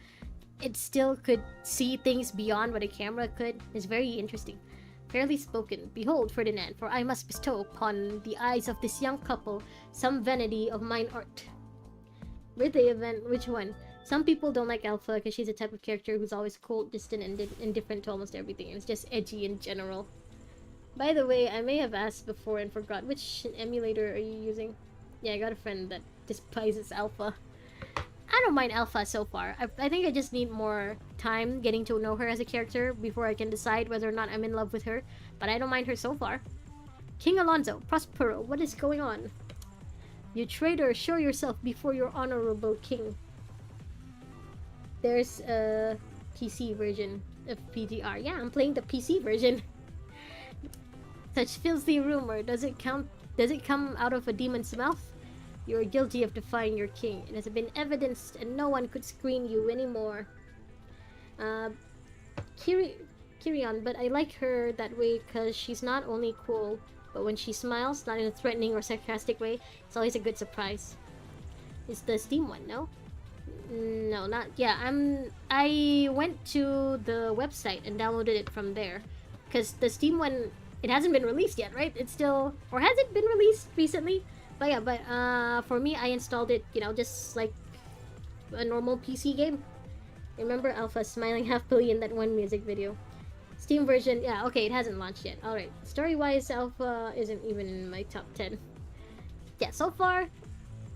it still could see things beyond what a camera could. It's very interesting. Fairly spoken, behold, Ferdinand, for I must bestow upon the eyes of this young couple some vanity of mine art. Birthday event, which one? Some people don't like Alpha because she's a type of character who's always cold, distant, and indifferent to almost everything. And it's just edgy in general. By the way, I may have asked before and forgot. Which emulator are you using? Yeah, I got a friend that despises Alpha. I don't mind Alpha so far. I think I just need more time getting to know her as a character before I can decide whether or not I'm in love with her. But I don't mind her so far. King Alonso, Prospero, what is going on? You traitor, show yourself before your honorable king. There's a PC version of PTR. Yeah, I'm playing the PC version. Such filthy rumor, does it come out of a demon's mouth? You are guilty of defying your king. It has been evidenced and no one could screen you anymore. Kirion, but I like her that way because she's not only cool, but when she smiles, not in a threatening or sarcastic way, it's always a good surprise. It's the Steam one, no? No, not... Yeah, I went to the website and downloaded it from there. Because the Steam one, it hasn't been released yet, right? It's still... Or has it been released recently? But yeah, for me, I installed it, you know, just like a normal PC game. Remember Alpha smiling happily in that one music video. Steam version, yeah, okay, it hasn't launched yet. Alright, story-wise, Alpha isn't even in my top 10. Yeah, so far,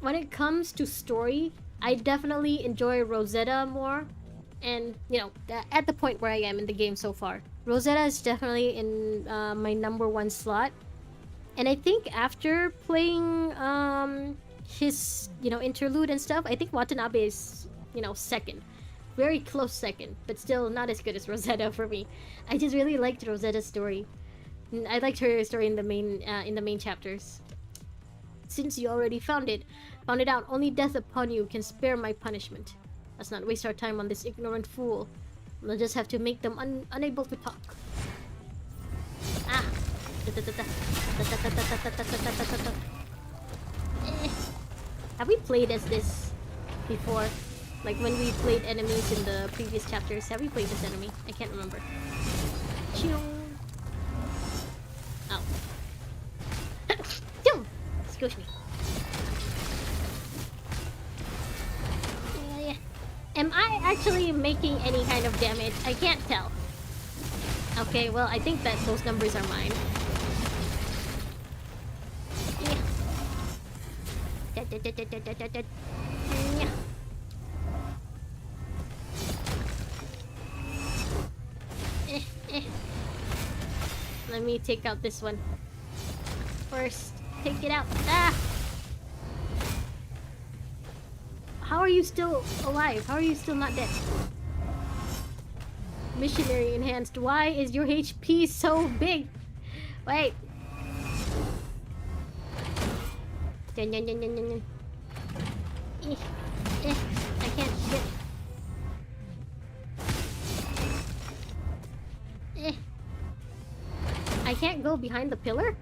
when it comes to story, I definitely enjoy Rosetta more. And, you know, at the point where I am in the game so far, Rosetta is definitely in my #1 slot. And I think after playing his, you know, interlude and stuff, I think Watanabe is, you know, second. Very close second, but still not as good as Rosetta for me. I just really liked Rosetta's story. I liked her story in the main chapters. Since you already found it out, only death upon you can spare my punishment. Let's not waste our time on this ignorant fool. We'll just have to make them unable to talk. Ah! Have we played as this before? Like when we played enemies in the previous chapters, have we played this enemy? I can't remember. Ow. Excuse me. Yeah. Am I actually making any kind of damage? I can't tell. Okay, well, I think that those numbers are mine. Yeah. Let me take out this one. First, take it out. Ah! How are you still alive? How are you still not dead? Missionary enhanced. Why is your HP so big? Wait. Dun, dun, dun, dun, dun, dun. Eh, I can't get. I can't go behind the pillar?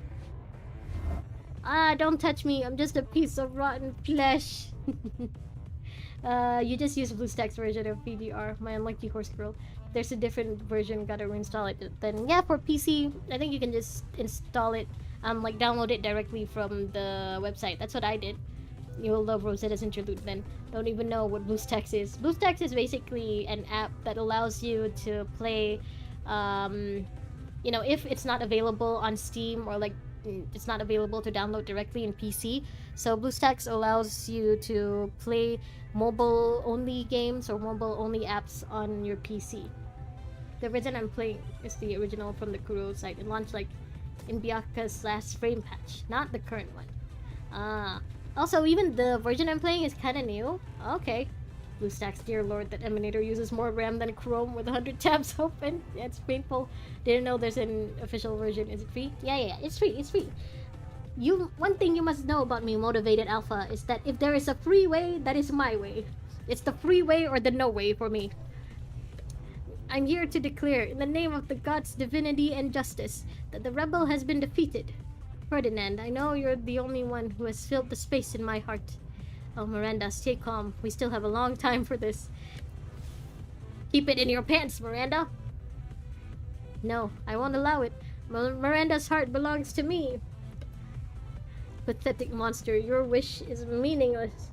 Ah, don't touch me. I'm just a piece of rotten flesh. You just use BlueStacks version of PDR. My unlucky horse girl. There's a different version. Gotta reinstall it. Then yeah, for PC, I think you can just install it. Like download it directly from the website. That's what I did. You'll love Rosetta's Interlude then. Don't even know what BlueStacks is. BlueStacks is basically an app that allows you to play, you know, if it's not available on Steam or like it's not available to download directly in PC. So BlueStacks allows you to play mobile-only games or mobile-only apps on your PC. The version I'm playing is the original from the Kuro site. It launched like in Byaku's last frame patch, not the current one. Also, even the version I'm playing is kind of new. Okay. BlueStacks, dear lord, that emulator uses more RAM than Chrome with 100 tabs open. Yeah, it's painful. Didn't know there's an official version. Is it free? Yeah, it's free. It's free. One thing you must know about me, Motivated Alpha, is that if there is a free way, that is my way. It's the free way or the no way for me. I'm here to declare, in the name of the gods' divinity and justice, that the rebel has been defeated. Ferdinand, I know you're the only one who has filled the space in my heart. Oh, Miranda, stay calm. We still have a long time for this. Keep it in your pants, Miranda. No, I won't allow it. Miranda's heart belongs to me. Pathetic monster, your wish is meaningless.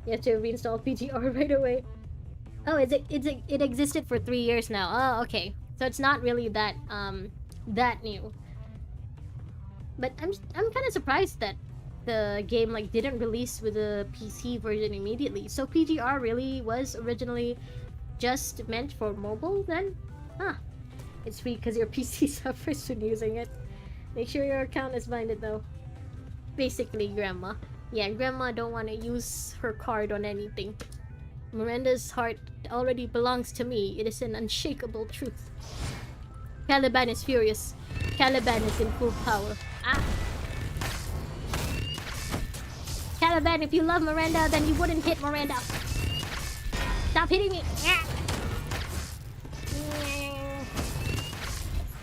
You have to reinstall PTR right away. Oh, it existed for 3 years now. Oh, okay. So it's not really that that new. But I'm kind of surprised that the game like didn't release with a PC version immediately. So PGR really was originally just meant for mobile then? Huh. It's free because your PC suffers when using it. Make sure your account is binded though. Basically, Grandma. Yeah, Grandma don't want to use her card on anything. Miranda's heart already belongs to me. It is an unshakable truth. Caliban is furious. Caliban is in full power. Ah! Caliban, if you love Miranda, then you wouldn't hit Miranda. Stop hitting me!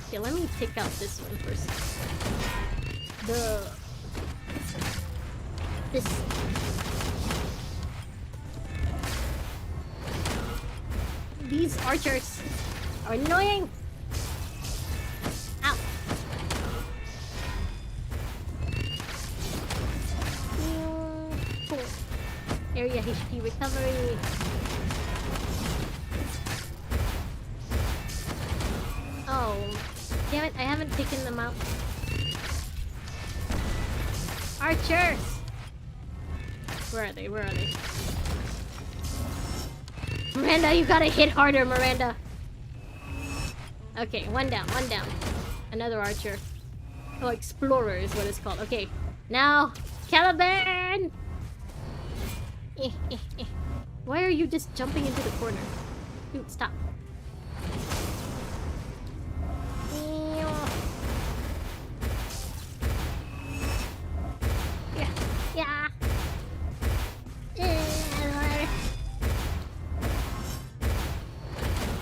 Okay, let me take out this one first. These archers are annoying! Ow! Cool. Area HP recovery. Oh, damn it, I haven't taken them out. Archers! Where are they? Where are they? Miranda, you gotta hit harder, Miranda. Okay, one down, one down. Another archer. Oh, explorer is what it's called. Okay, now, Caliban! Why are you just jumping into the corner? Dude, stop. Yeah.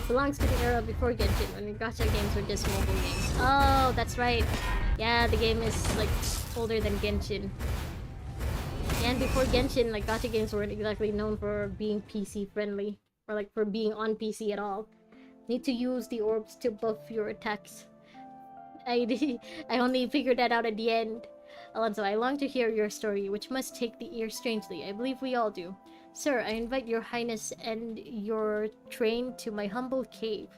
Belongs to the era before Genshin, when gacha games were just mobile games. Oh, that's right. Yeah, the game is like older than Genshin. And before Genshin, like gacha games weren't exactly known for being PC friendly, or like for being on PC at all. Need to use the orbs to buff your attacks. I only figured that out at the end. Alonso, I long to hear your story, which must take the ear strangely. I believe we all do. Sir, I invite your highness and your train to my humble cave.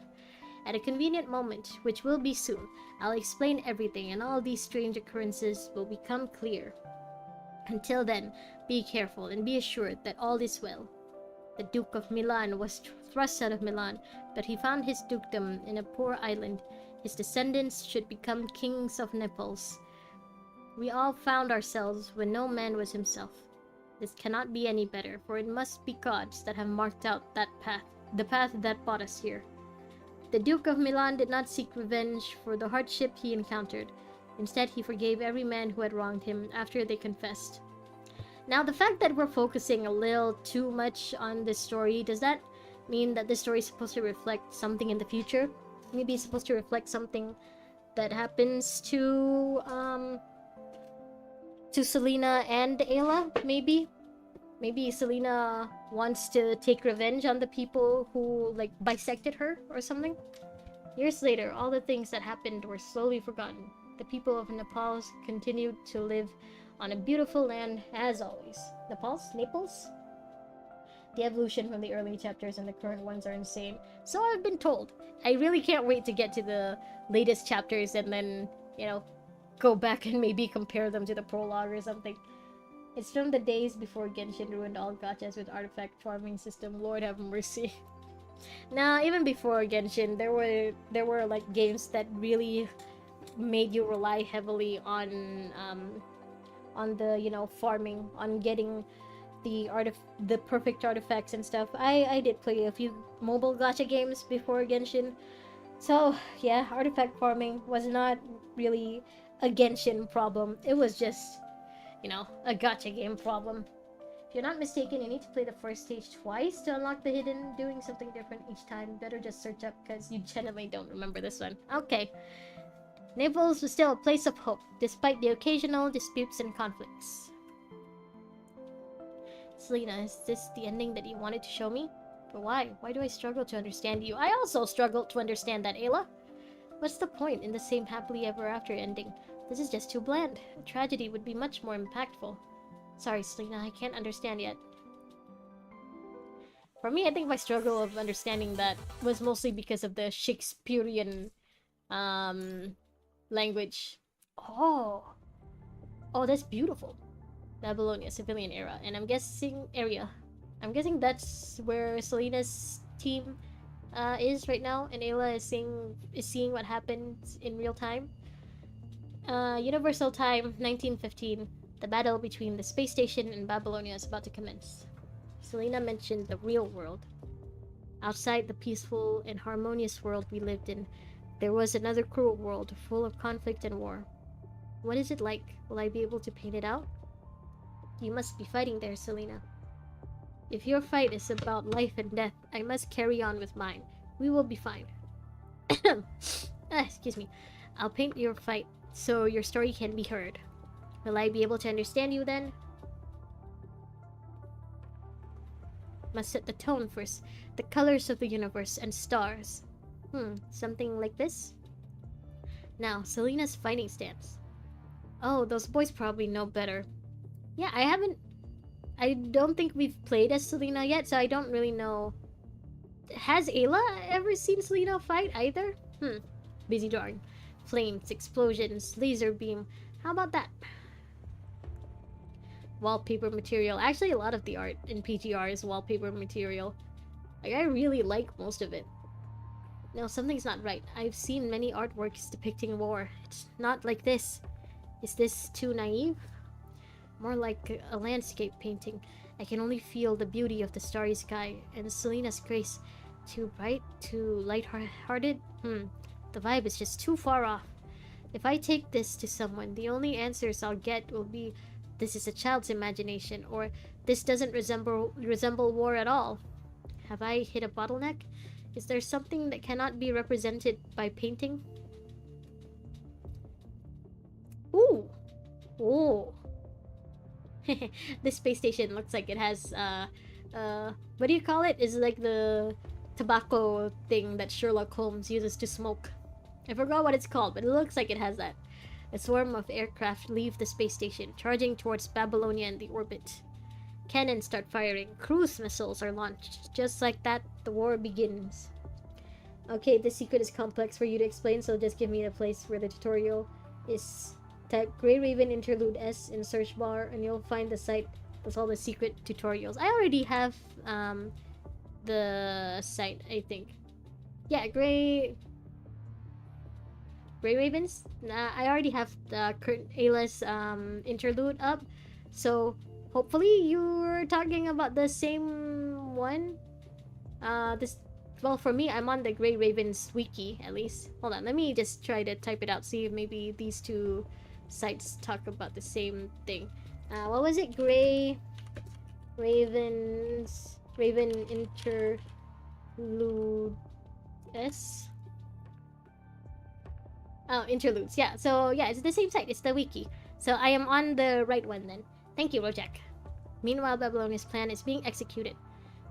At a convenient moment, which will be soon, I'll explain everything and all these strange occurrences will become clear. Until then, be careful and be assured that all is well. The Duke of Milan was thrust out of Milan, but he found his dukedom in a poor island. His descendants should become kings of Naples. We all found ourselves when no man was himself. This cannot be any better, for it must be gods that have marked out that path, the path that brought us here. The Duke of Milan did not seek revenge for the hardship he encountered. Instead, he forgave every man who had wronged him after they confessed. Now, the fact that we're focusing a little too much on this story, does that mean that this story is supposed to reflect something in the future? Maybe it's supposed to reflect something that happens to Selena and Ayla, maybe? Maybe Selena wants to take revenge on the people who, like, bisected her or something? Years later, all the things that happened were slowly forgotten. The people of Nepal continued to live on a beautiful land as always. Naples? The evolution from the early chapters and the current ones are insane. So I've been told. I really can't wait to get to the latest chapters and then, go back and maybe compare them to the prologue or something. It's from the days before Genshin ruined all gachas with artifact farming system. Lord have mercy. Now, even before Genshin, there were like games that really made you rely heavily on the farming, on getting the perfect artifacts and stuff. I did play a few mobile gacha games before Genshin. So, yeah, artifact farming was not really a Genshin problem. It was just, a gacha game problem. If you're not mistaken, you need to play the first stage twice to unlock the hidden, doing something different each time. Better just search up, because you genuinely don't remember this one. Okay. Naples was still a place of hope, despite the occasional disputes and conflicts. Selena, is this the ending that you wanted to show me? But why? Why do I struggle to understand you? I also struggle to understand that, Ayla. What's the point in the same happily ever after ending? This is just too bland. A tragedy would be much more impactful. Sorry, Selena, I can't understand yet. For me, I think my struggle of understanding that was mostly because of the Shakespearean language. Oh, that's beautiful. Babylonia, civilian era, and I'm guessing that's where Selena's team is right now, and Ayla is seeing what happens in real time. Universal time, 1915. The battle between the space station and Babylonia is about to commence. Selena mentioned the real world. Outside the peaceful and harmonious world we lived in, there was another cruel world full of conflict and war. What is it like? Will I be able to paint it out? You must be fighting there, Selena. If your fight is about life and death, I must carry on with mine. We will be fine. Excuse me. I'll paint your fight so your story can be heard. Will I be able to understand you then? Must set the tone first. The colors of the universe and stars. Something like this? Now, Selena's fighting stance. Oh, those boys probably know better. Yeah, I don't think we've played as Selena yet, so I don't really know. Has Ayla ever seen Selena fight either? Busy drawing. Flames, explosions, laser beam. How about that? Wallpaper material. Actually, a lot of the art in PTR is wallpaper material. Like, I really like most of it. No, something's not right. I've seen many artworks depicting war. It's not like this. Is this too naive? More like a landscape painting. I can only feel the beauty of the starry sky and Selena's grace. Too bright, too light-hearted? The vibe is just too far off. If I take this to someone, the only answers I'll get will be, this is a child's imagination, or this doesn't resemble war at all. Have I hit a bottleneck? Is there something that cannot be represented by painting? Ooh! Ooh! This space station looks like it has, what do you call it? Is like the tobacco thing that Sherlock Holmes uses to smoke. I forgot what it's called, but it looks like it has that. A swarm of aircraft leave the space station, charging towards Babylonia and the orbit. Cannons start firing. Cruise missiles are launched. Just like that, the war begins. Okay, this secret is complex for you to explain, so just give me a place where the tutorial is. Type Grey Raven Interlude S in search bar, and you'll find the site with all the secret tutorials. I already have the site, I think. Yeah, Grey Ravens. I already have the Ayla's interlude up, so hopefully you're talking about the same one. Well, for me, I'm on the Grey Ravens wiki at least. Hold on, let me just try to type it out. See if maybe these two sites talk about the same thing. What was it? Gray... Raven Interludes. Oh, Interludes. Yeah, so yeah, it's the same site. It's the wiki. So I am on the right one then. Thank you, Rojak. Meanwhile, Babylonia's plan is being executed.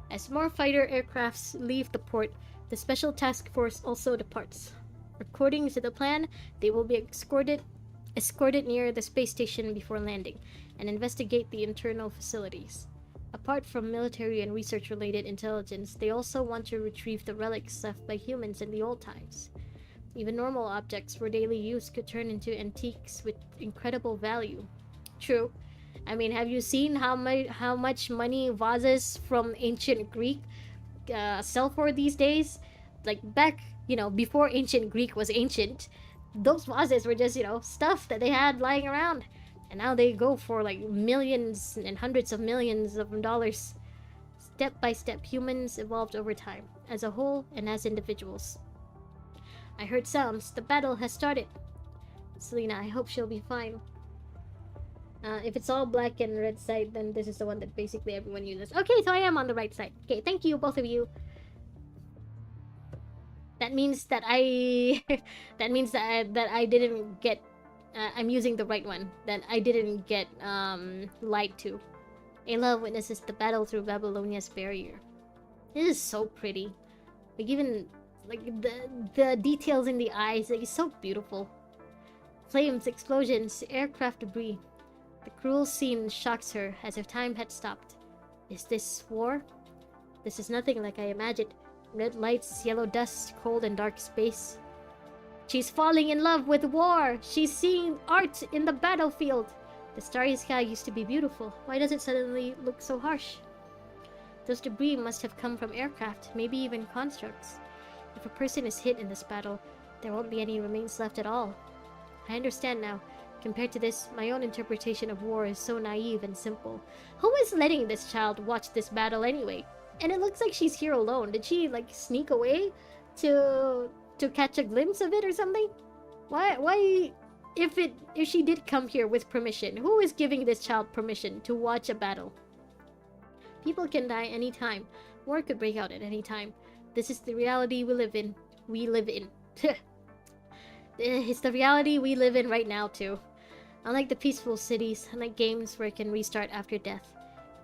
As more fighter aircrafts leave the port, the special task force also departs. According to the plan, they will be escorted near the space station before landing and investigate the internal facilities. Apart from military and research related intelligence, they also want to retrieve the relics left by humans in the old times. Even normal objects for daily use could turn into antiques with incredible value. True. I mean, have you seen how much money vases from ancient Greek sell for these days? Like back, before ancient Greek was ancient, those vases were just, stuff that they had lying around. And now they go for like millions and hundreds of millions of dollars. Step by step, humans evolved over time, as a whole and as individuals. I heard sounds. The battle has started. Selena, I hope she'll be fine. If it's all black and red side, then this is the one that basically everyone uses. Okay, so I am on the right side. Okay, thank you, both of you. That means that I... that means that I didn't get... I'm using the right one. That I didn't get lied to. Ayla witnesses the battle through Babylonia's barrier. This is so pretty. Like even... like the details in the eyes, like it's so beautiful. Flames, explosions, aircraft debris. The cruel scene shocks her as if time had stopped. Is this war? This is nothing like I imagined. Red lights, yellow dust, cold and dark space. She's falling in love with war! She's seeing art in the battlefield! The starry sky used to be beautiful. Why does it suddenly look so harsh? Those debris must have come from aircraft, maybe even constructs. If a person is hit in this battle, there won't be any remains left at all. I understand now. Compared to this, my own interpretation of war is so naive and simple. Who is letting this child watch this battle anyway? And it looks like she's here alone. Did she, like, sneak away to catch a glimpse of it or something? Why... If she did come here with permission, who is giving this child permission to watch a battle? People can die anytime. War could break out at any time. This is the reality we live in. It's the reality we live in right now, too. Unlike the peaceful cities, unlike games where it can restart after death.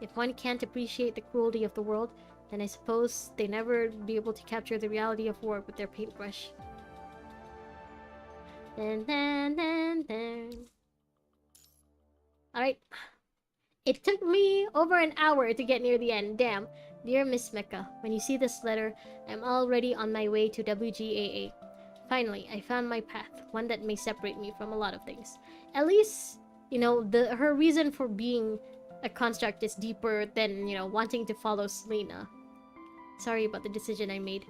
If one can't appreciate the cruelty of the world, then I suppose they never be able to capture the reality of war with their paintbrush. Alright. It took me over an hour to get near the end. Damn. Dear Miss Mecca, when you see this letter, I'm already on my way to WGAA. Finally, I found my path, one that may separate me from a lot of things. At least, her reason for being a construct is deeper than, wanting to follow Selena. Sorry about the decision I made,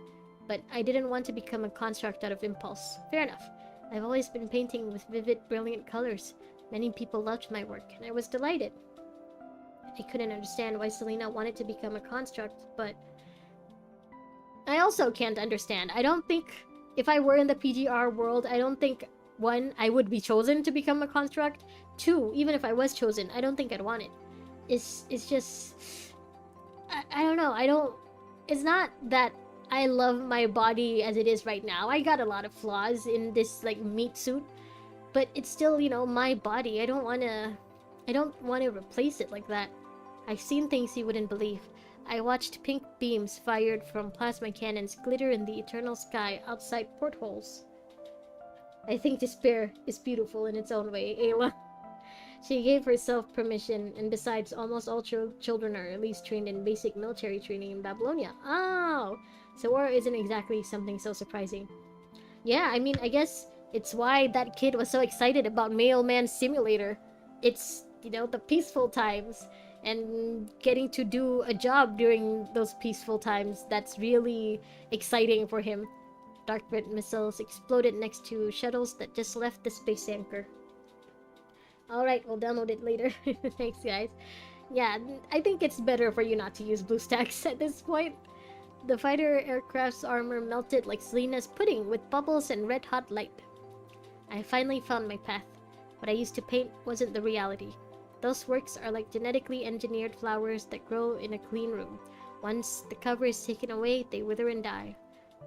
but I didn't want to become a construct out of impulse. Fair enough. I've always been painting with vivid, brilliant colors. Many people loved my work, and I was delighted. I couldn't understand why Selena wanted to become a construct, but... I also can't understand. I don't think... If I were in the PGR world, I don't think, 1, I would be chosen to become a construct. 2, even if I was chosen, I don't think I'd want it. It's just... I don't know. It's not that I love my body as it is right now. I got a lot of flaws in this, like, meat suit. But it's still, my body. I don't want to replace it like that. I've seen things you wouldn't believe. I watched pink beams fired from plasma cannons glitter in the eternal sky outside portholes. I think despair is beautiful in its own way, Ayla. She gave herself permission, and besides, almost all children are at least trained in basic military training in Babylonia. Oh! So war isn't exactly something so surprising. Yeah, I mean, I guess it's why that kid was so excited about Mailman Simulator. It's, the peaceful times. And getting to do a job during those peaceful times, that's really exciting for him. Dark red missiles exploded next to shuttles that just left the space anchor. Alright, we'll download it later. Thanks, guys. Yeah, I think it's better for you not to use BlueStacks at this point. The fighter aircraft's armor melted like Selena's pudding with bubbles and red-hot light. I finally found my path. What I used to paint wasn't the reality. Those works are like genetically engineered flowers that grow in a clean room. Once the cover is taken away, they wither and die.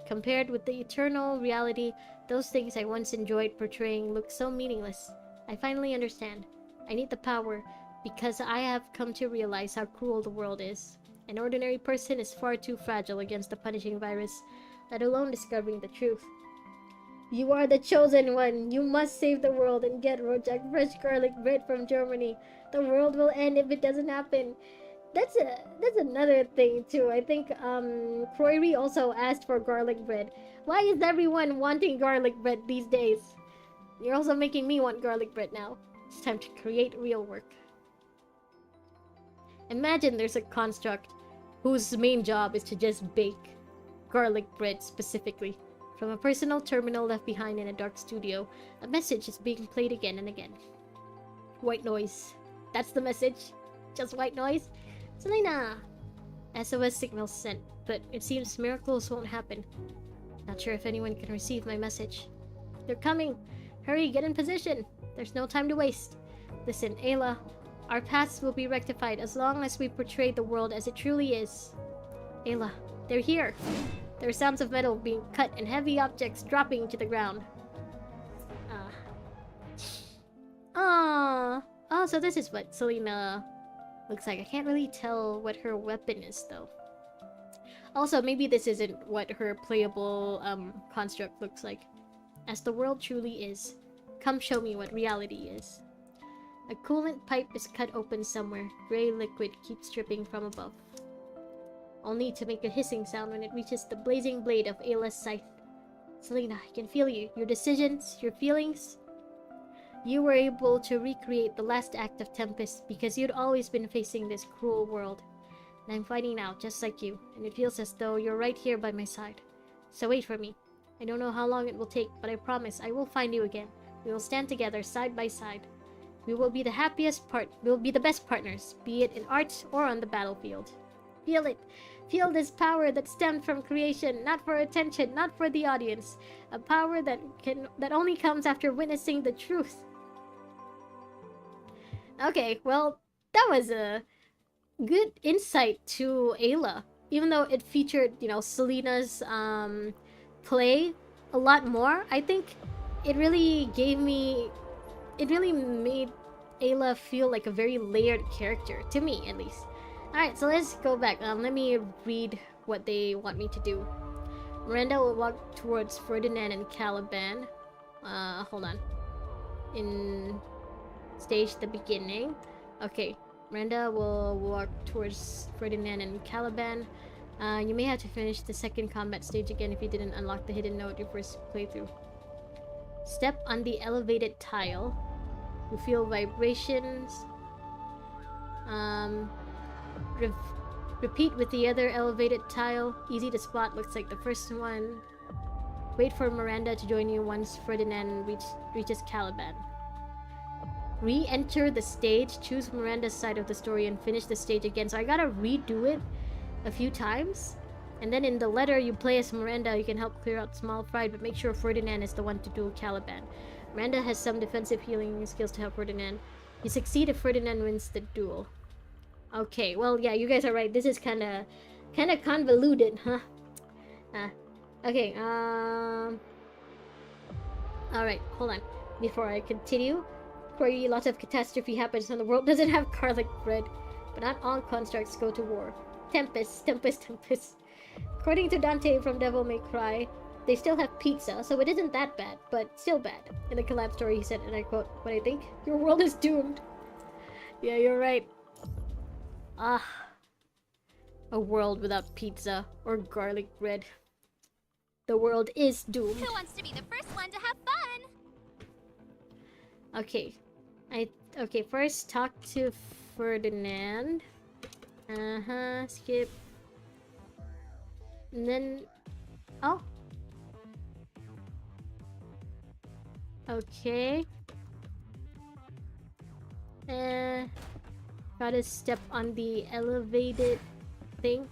Compared with the eternal reality, those things I once enjoyed portraying look so meaningless. I finally understand. I need the power because I have come to realize how cruel the world is. An ordinary person is far too fragile against the punishing virus, let alone discovering the truth. You are the chosen one. You must save the world and get Rojak fresh garlic bread from Germany. The world will end if it doesn't happen. That's another thing too. I think Croiri also asked for garlic bread. Why is everyone wanting garlic bread these days? You're also making me want garlic bread now. It's time to create real work. Imagine there's a construct whose main job is to just bake garlic bread specifically. From a personal terminal left behind in a dark studio, a message is being played again and again. White noise. That's the message. Just white noise. Selena! SOS signal sent, but it seems miracles won't happen. Not sure if anyone can receive my message. They're coming! Hurry, get in position! There's no time to waste. Listen, Ayla, our paths will be rectified as long as we portray the world as it truly is. Ayla, they're here! There are sounds of metal being cut and heavy objects dropping to the ground. Oh, so this is what Selena looks like. I can't really tell what her weapon is, though. Also, maybe this isn't what her playable construct looks like. As the world truly is, come show me what reality is. A coolant pipe is cut open somewhere. Gray liquid keeps dripping from above. Only to make a hissing sound when it reaches the blazing blade of Ayla's scythe. Selena, I can feel you. Your decisions, your feelings. You were able to recreate the last act of Tempest because you'd always been facing this cruel world. And I'm fighting now, just like you, and it feels as though you're right here by my side. So wait for me. I don't know how long it will take, but I promise I will find you again. We will stand together side by side. We will be the best partners, be it in art or on the battlefield. Feel it. Feel this power that stemmed from creation, not for attention, not for the audience. A power that only comes after witnessing the truth. Okay, well, that was a good insight to Ayla. Even though it featured, Selena's play a lot more, I think it really made Ayla feel like a very layered character, to me at least. Alright, so let's go back. Let me read what they want me to do. Miranda will walk towards Ferdinand and Caliban. Hold on. In stage the beginning. Okay, Miranda will walk towards Ferdinand and Caliban. You may have to finish the second combat stage again if you didn't unlock the hidden note your first playthrough. Step on the elevated tile. You feel vibrations. Repeat with the other elevated tile. Easy to spot, looks like the first one. Wait for Miranda to join you once Ferdinand reaches Caliban. Re-enter the stage, choose Miranda's side of the story, and finish the stage again. So I gotta redo it a few times. And then in the letter you play as Miranda, you can help clear out small pride, but make sure Ferdinand is the one to duel Caliban. Miranda has some defensive healing skills to help Ferdinand. You succeed if Ferdinand wins the duel. Okay, well, yeah, you guys are right. This is kinda convoluted, huh? Okay, alright, hold on. Before I continue, lots of catastrophe happens when the world doesn't have garlic bread. But not all constructs go to war. Tempest. According to Dante from Devil May Cry, they still have pizza, so it isn't that bad, but still bad. In the collab story, he said, and I quote, "What I think? Your world is doomed." Yeah, you're right. A world without pizza or garlic bread. The world is doomed. Who wants to be the first one to have fun? Okay. Okay, first talk to Ferdinand. Skip. And then... Oh. Okay. Gotta step on the elevated thing.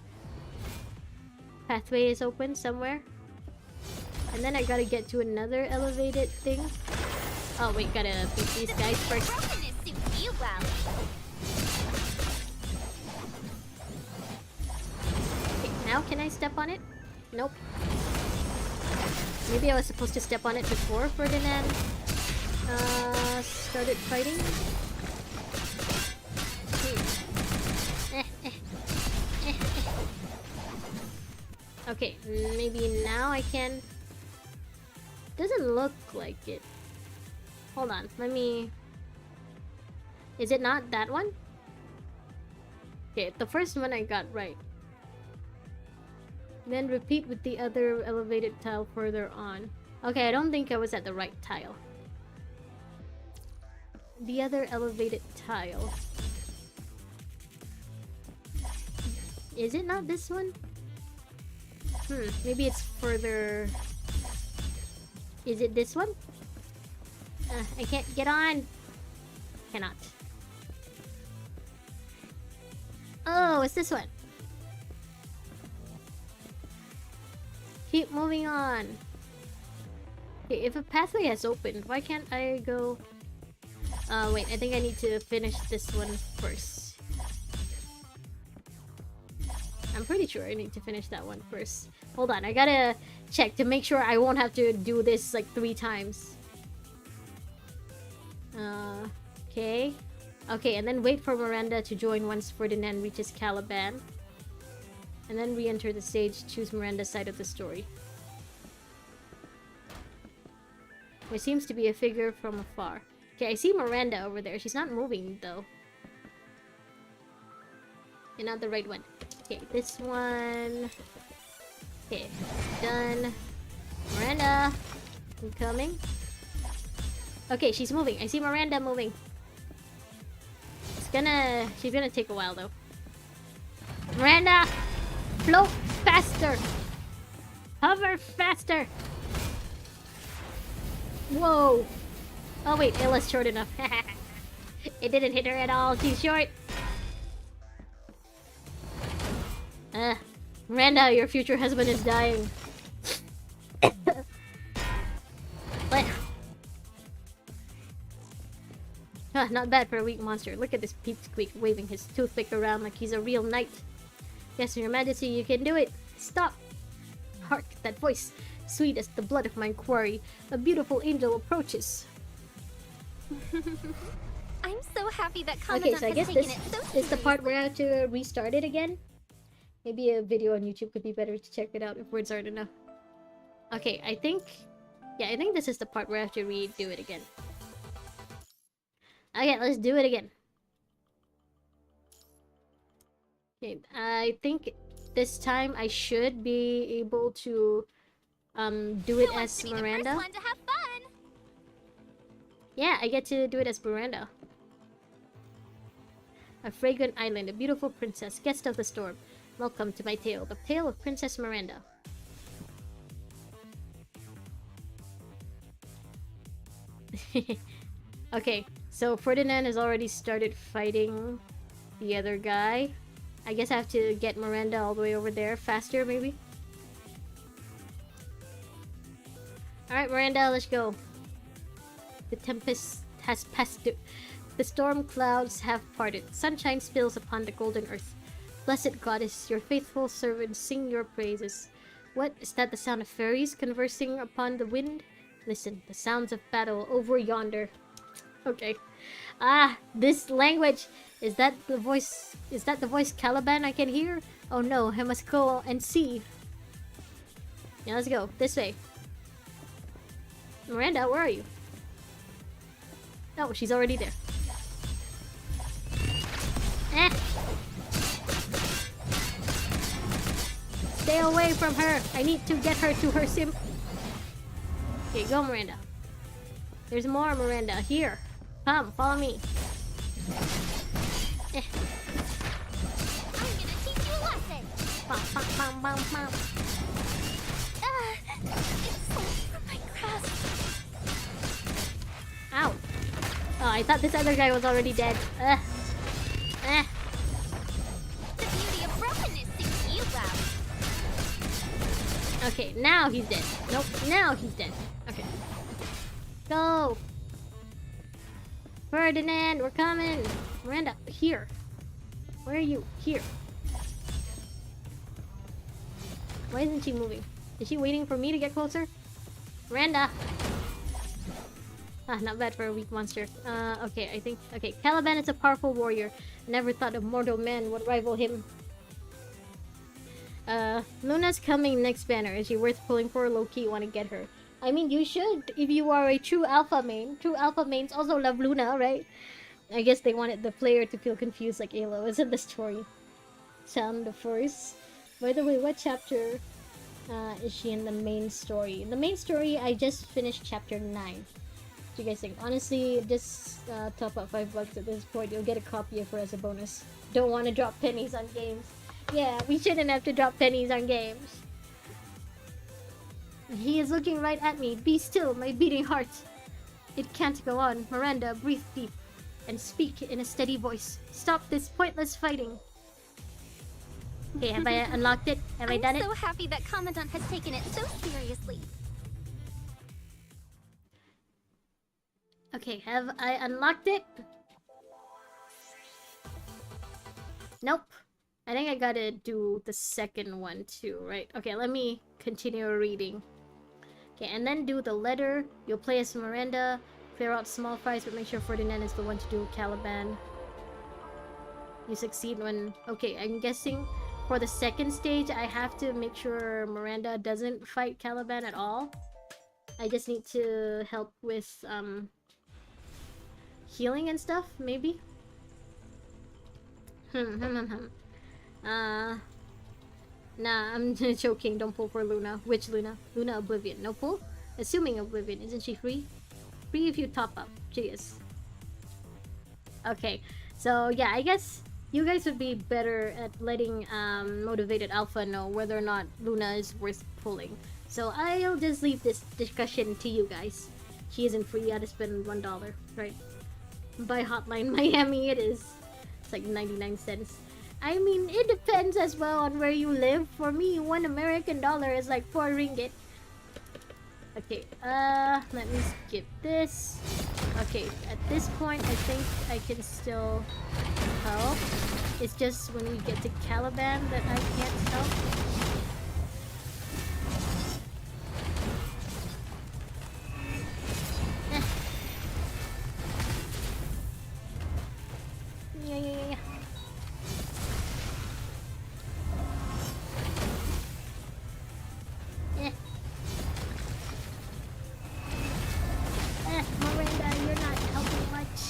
Pathway is open somewhere. And then I gotta get to another elevated thing. Oh wait, gotta beat these guys first. Brokenness suits you well. Okay, now can I step on it? Nope. Maybe I was supposed to step on it before Ferdinand started fighting? Okay, maybe now I can... Doesn't look like it. Hold on, let me... Is it not that one? Okay, the first one I got right. Then repeat with the other elevated tile further on. Okay, I don't think I was at the right tile. The other elevated tile. Is it not this one? Maybe it's further... Is it this one? I can't get on! Cannot. Oh, it's this one! Keep moving on. Okay, if a pathway has opened, why can't I go... wait, I think I need to finish this one first. I'm pretty sure I need to finish that one first. Hold on, I gotta check to make sure I won't have to do this like 3 times. Okay. Okay, and then wait for Miranda to join once Ferdinand reaches Caliban. And then re-enter the stage, choose Miranda's side of the story. There seems to be a figure from afar. Okay, I see Miranda over there. She's not moving, though. You're not the right one. Okay, this one... Okay, done. Miranda! I'm coming. Okay, she's moving. I see Miranda moving. She's gonna take a while, though. Miranda! Float faster! Hover faster! Whoa! Oh wait, Ayla's short enough. It didn't hit her at all. She's short. Miranda, your future husband is dying. What? Not bad for a weak monster. Look at this peepsqueak waving his toothpick around like he's a real knight. Yes, your majesty, you can do it. Stop! Hark, that voice. Sweet as the blood of my quarry. A beautiful angel approaches. I'm so happy that Okay, Commandant so I has guess taken this it so is the seriously. part where I have to restart it again. Maybe a video on YouTube could be better to check it out if words aren't enough. Okay, I think... Yeah, I think this is the part where I have to redo it again. Okay, let's do it again. Okay, I think this time I should be able to do it Who wants as to be the Miranda. first one to have fun? Yeah, I get to do it as Miranda. A fragrant island, a beautiful princess, guest of the storm. Welcome to my tale, the tale of Princess Miranda. Okay, so Ferdinand has already started fighting the other guy. I guess I have to get Miranda all the way over there faster, maybe? Alright, Miranda, let's go. The tempest has passed. The storm clouds have parted. Sunshine spills upon the golden earth. Blessed goddess, your faithful servants sing your praises. What? Is that the sound of fairies conversing upon the wind? Listen, the sounds of battle over yonder. Okay. Ah, this language. Is that the voice Caliban I can hear? Oh no, I must go and see. Yeah, let's go. This way. Miranda, where are you? Oh, she's already there. Eh! Stay away from her! I need to get her to her sim... Okay, go Miranda. There's more Miranda. Here. Come, follow me. Eh. I'm gonna teach you a lesson. Bum, bum, bum, bum, bum. It's slipped from my grasp. Ow! Oh, I thought this other guy was already dead. Eh. The beauty of brokenness suits you well. Okay, now he's dead. Nope, now he's dead. Okay. Go! Ferdinand, we're coming! Miranda, here. Where are you? Here. Why isn't she moving? Is she waiting for me to get closer? Miranda! Ah, not bad for a weak monster. Okay, I think... Okay, Caliban is a powerful warrior. Never thought a mortal man would rival him. Luna's coming next banner. Is she worth pulling for? Low-key want to get her. I mean, you should, if you are a true alpha main. True alpha mains also love Luna, right? I guess they wanted the player to feel confused like Ayla was in the story. Sound the first. By the way, what chapter is she in the main story? In the main story, I just finished chapter 9. What do you guys think? Honestly, just top up $5 at this point. You'll get a copy of her as a bonus. Don't want to drop pennies on games. Yeah, we shouldn't have to drop pennies on games. He is looking right at me. Be still, my beating heart. It can't go on. Miranda, breathe deep and speak in a steady voice. Stop this pointless fighting. Okay, have I unlocked it? Have I done it? I'm so happy that Commandant has taken it so seriously. Okay, have I unlocked it? Nope. I think I gotta do the second one too, right? Okay, let me continue reading. Okay, and then do the letter. You'll play as Miranda. Clear out small fights, but make sure Ferdinand is the one to do Caliban. You succeed when... Okay, I'm guessing for the second stage, I have to make sure Miranda doesn't fight Caliban at all. I just need to help with, healing and stuff, maybe? Nah, I'm joking. Don't pull for Luna. Which Luna? Luna Oblivion. No pull? Assuming Oblivion. Isn't she free? Free if you top up. She is. Okay. So, yeah, I guess you guys would be better at letting motivated alpha know whether or not Luna is worth pulling. So, I'll just leave this discussion to you guys. She isn't free. I had to spend $1, right? By Hotline Miami, it is. It's like 99 cents. I mean, it depends as well on where you live. For me, $1 American is like 4 ringgit. Okay, let me skip this. Okay, at this point, I think I can still help. It's just when we get to Caliban that I can't help. Yeah. Miranda, you're not helping much.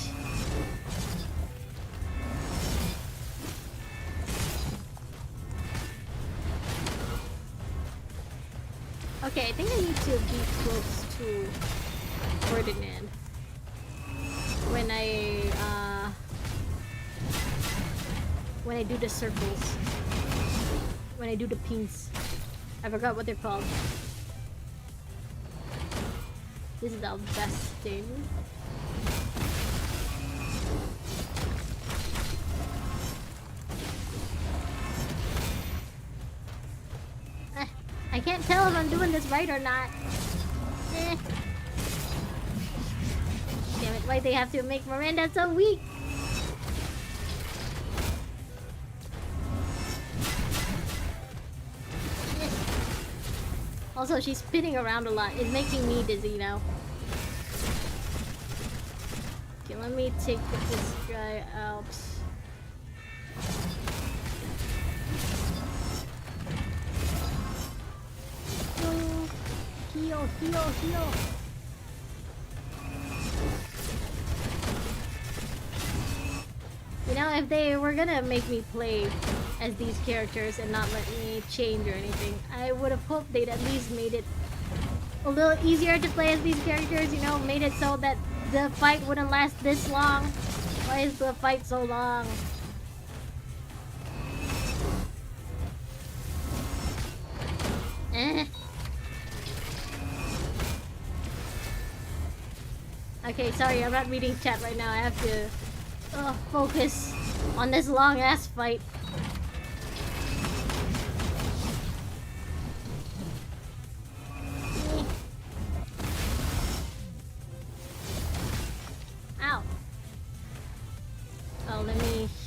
Okay, I think I need to be close to Ferdinand when I do the circles. When I do the pings. I forgot what they're called. This is the best thing. I can't tell if I'm doing this right or not. Damn it, why they have to make Miranda so weak? Also, she's spinning around a lot. It's making me dizzy now. Okay, let me take this guy out. Heal. You know, if they were gonna make me play as these characters and not let me change or anything, I would have hoped they'd at least made it a little easier to play as these characters, you know, made it so that the fight wouldn't last this long. Why is the fight so long? Okay, sorry, I'm not reading chat right now. I have to focus on this long ass fight. Ow.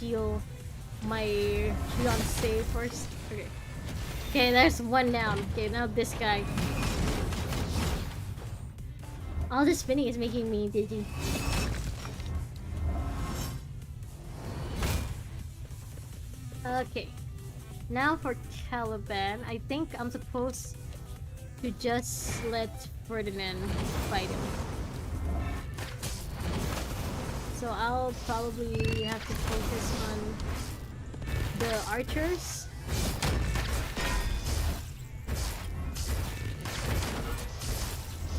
heal my fiance first. Okay. Okay, there's one down. Okay, now this guy. All this spinning is making me dizzy. Okay. Now for Caliban, I think I'm supposed to just let Ferdinand fight him. So I'll probably have to focus on the archers.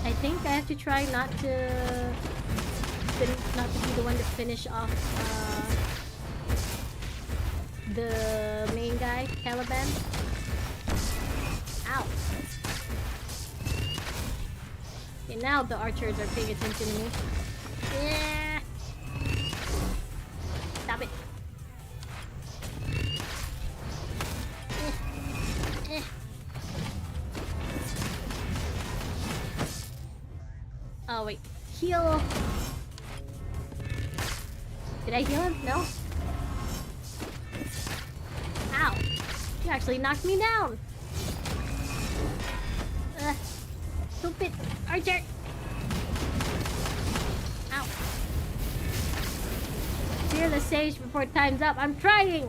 I think I have to try not to be the one to finish off the main guy, Caliban. Ow. Okay, now the archers are paying attention to me. Yeah. Stop it. Eh. Oh wait, heal. Did I heal him? No? Ow. You actually knocked me down. Stupid archer. Ow. Clear the stage before time's up. I'm trying.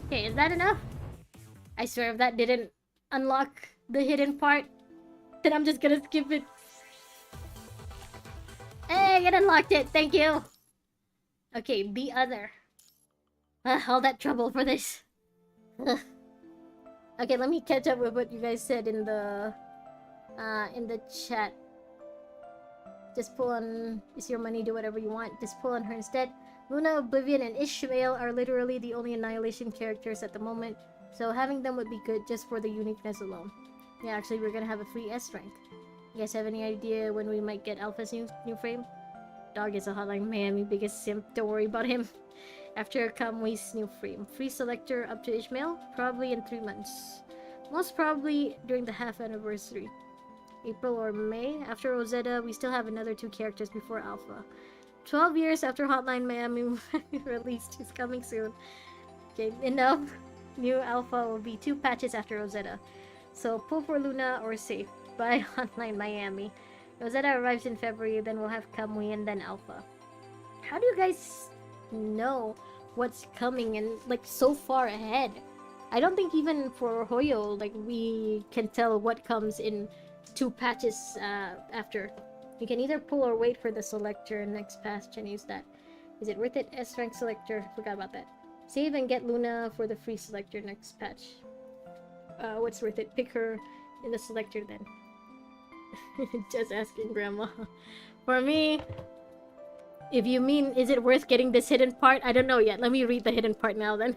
Okay, is that enough? I swear if that didn't unlock the hidden part, then I'm just gonna skip it. Hey, it unlocked it. Thank you. Okay, the other. All that trouble for this. Ugh. Okay, let me catch up with what you guys said in the chat. Just pull on. Is your money? Do whatever you want. Just pull on her instead. Luna, Oblivion, and Ishmael are literally the only Annihilation characters at the moment, so having them would be good just for the uniqueness alone. Yeah, actually, we're gonna have a free S rank. You guys have any idea when we might get Alpha's new frame? Dog is a hotline Miami biggest simp. Don't worry about him. After Kamwi's new frame. Free selector up to Ishmael? Probably in 3 months. Most probably during the half anniversary. April or May. After Rosetta, we still have another 2 characters before Alpha. 12 years after Hotline Miami released is coming soon. Okay, enough. New Alpha will be 2 patches after Rosetta. So pull for Luna or safe. Bye Hotline Miami. Rosetta arrives in February, then we'll have Kamui and then Alpha. How do you guys know what's coming and like so far ahead? I don't think even for Hoyo like we can tell what comes in 2 patches after. You can either pull or wait for the selector next patch and use that. Is it worth it? S rank selector. Forgot about that. Save and get Luna for the free selector next patch. What's worth it? Pick her in the selector then. Just asking Grandma. For me, if you mean is it worth getting this hidden part, I don't know yet. Let me read the hidden part now then.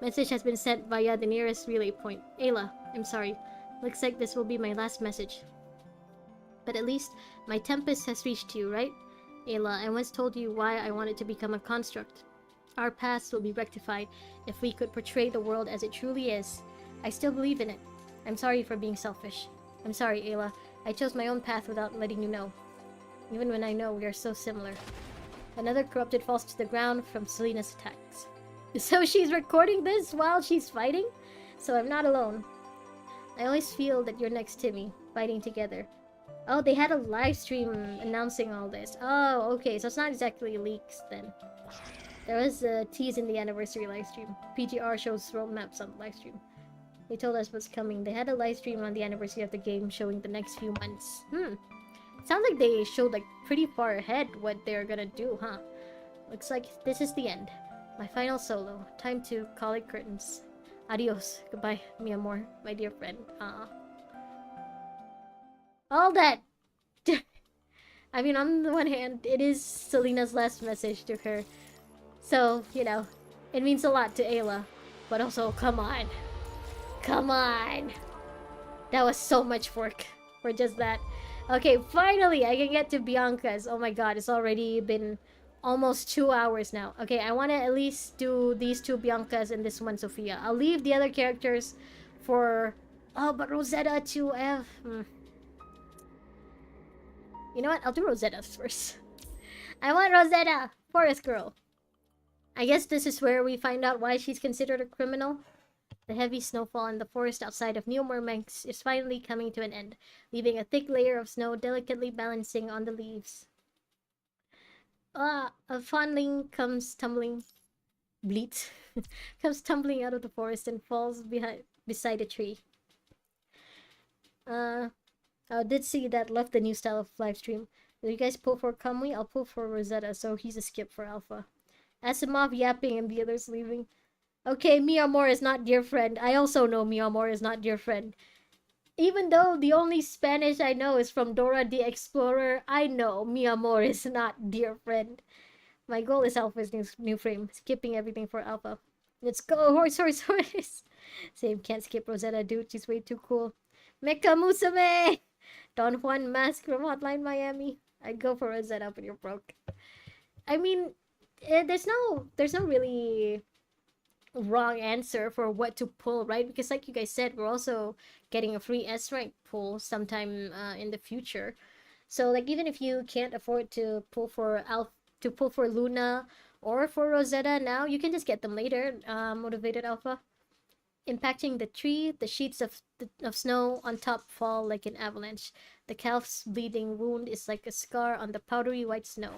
Message has been sent via the nearest relay point. Ayla, I'm sorry. Looks like this will be my last message. But at least my tempest has reached you, right? Ayla, I once told you why I wanted to become a construct. Our past will be rectified if we could portray the world as it truly is. I still believe in it. I'm sorry for being selfish. I'm sorry, Ayla. I chose my own path without letting you know. Even when I know we are so similar. Another corrupted falls to the ground from Selena's attacks. So she's recording this while she's fighting? So I'm not alone. I always feel that you're next to me, fighting together. Oh, they had a live stream announcing all this. Oh, okay, so it's not exactly leaks then. There was a tease in the anniversary live stream. PGR shows roadmaps on the live stream. They told us what's coming. They had a live stream on the anniversary of the game showing the next few months. Sounds like they showed like pretty far ahead what they're gonna do, huh? Looks like this is the end. My final solo. Time to call it curtains. Adios. Goodbye, mi amor, my dear friend. All that! I mean, on the one hand, it is Selena's last message to her. So, you know, it means a lot to Ayla. But also, come on. Come on! That was so much work for just that. Okay, finally, I can get to Bianca's. Oh my god, it's already been almost 2 hours now. Okay, I want to at least do these 2 Biancas and this one Sophia. I'll leave the other characters for... Oh, but Rosetta too, You know what? I'll do Rosetta's first. I want Rosetta! Forest girl. I guess this is where we find out why she's considered a criminal. The heavy snowfall in the forest outside of New Mermanx is finally coming to an end, leaving a thick layer of snow delicately balancing on the leaves. A fondling comes tumbling... Bleat. comes tumbling out of the forest and falls beside a tree. I did see that left the new style of live stream. Will you guys pull for Kamui? I'll pull for Rosetta, so he's a skip for Alpha. Asimov yapping and the others leaving. Okay, Miyamor is not dear friend. I also know Miyamor is not dear friend. Even though the only Spanish I know is from Dora the Explorer, I know Miyamor is not dear friend. My goal is Alpha's new frame. Skipping everything for Alpha. Let's go, horse, horse, horse. Same, can't skip Rosetta, dude. She's way too cool. Mecha Musume! Don Juan Mask from Hotline Miami. I'd go for Rosetta, but you're broke. I mean, there's no really wrong answer for what to pull, right? Because like you guys said, we're also getting a free S rank pull sometime in the future. So like even if you can't afford to pull for Luna or for Rosetta now, you can just get them later. Motivated Alpha. Impacting the tree, the sheets of snow on top fall like an avalanche. The calf's bleeding wound is like a scar on the powdery white snow.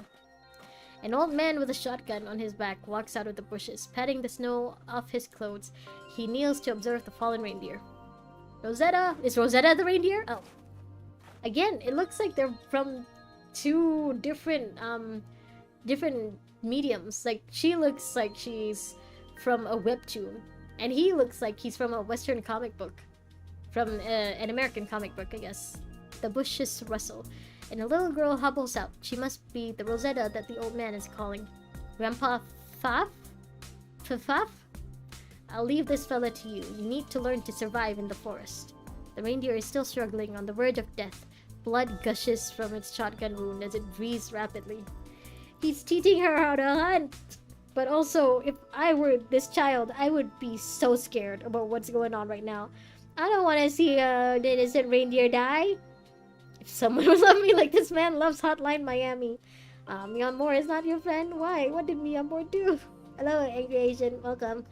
An old man with a shotgun on his back walks out of the bushes, patting the snow off his clothes. He kneels to observe the fallen reindeer. Rosetta? Is Rosetta the reindeer? Oh. Again, it looks like they're from two different mediums. Like, she looks like she's from a webtoon. And he looks like he's from a Western comic book. From an American comic book, I guess. The bushes rustle, and a little girl hobbles out. She must be the Rosetta that the old man is calling. Grandpa Faf? Faf? I'll leave this fella to you. You need to learn to survive in the forest. The reindeer is still struggling on the verge of death. Blood gushes from its shotgun wound as it breathes rapidly. He's teaching her how to hunt! But also, if I were this child, I would be so scared about what's going on right now. I don't want to see an innocent reindeer die. If someone would love me like this man loves Hotline Miami. Miyamor is not your friend? Why? What did Miyamor do? Hello, Angry Asian. Welcome.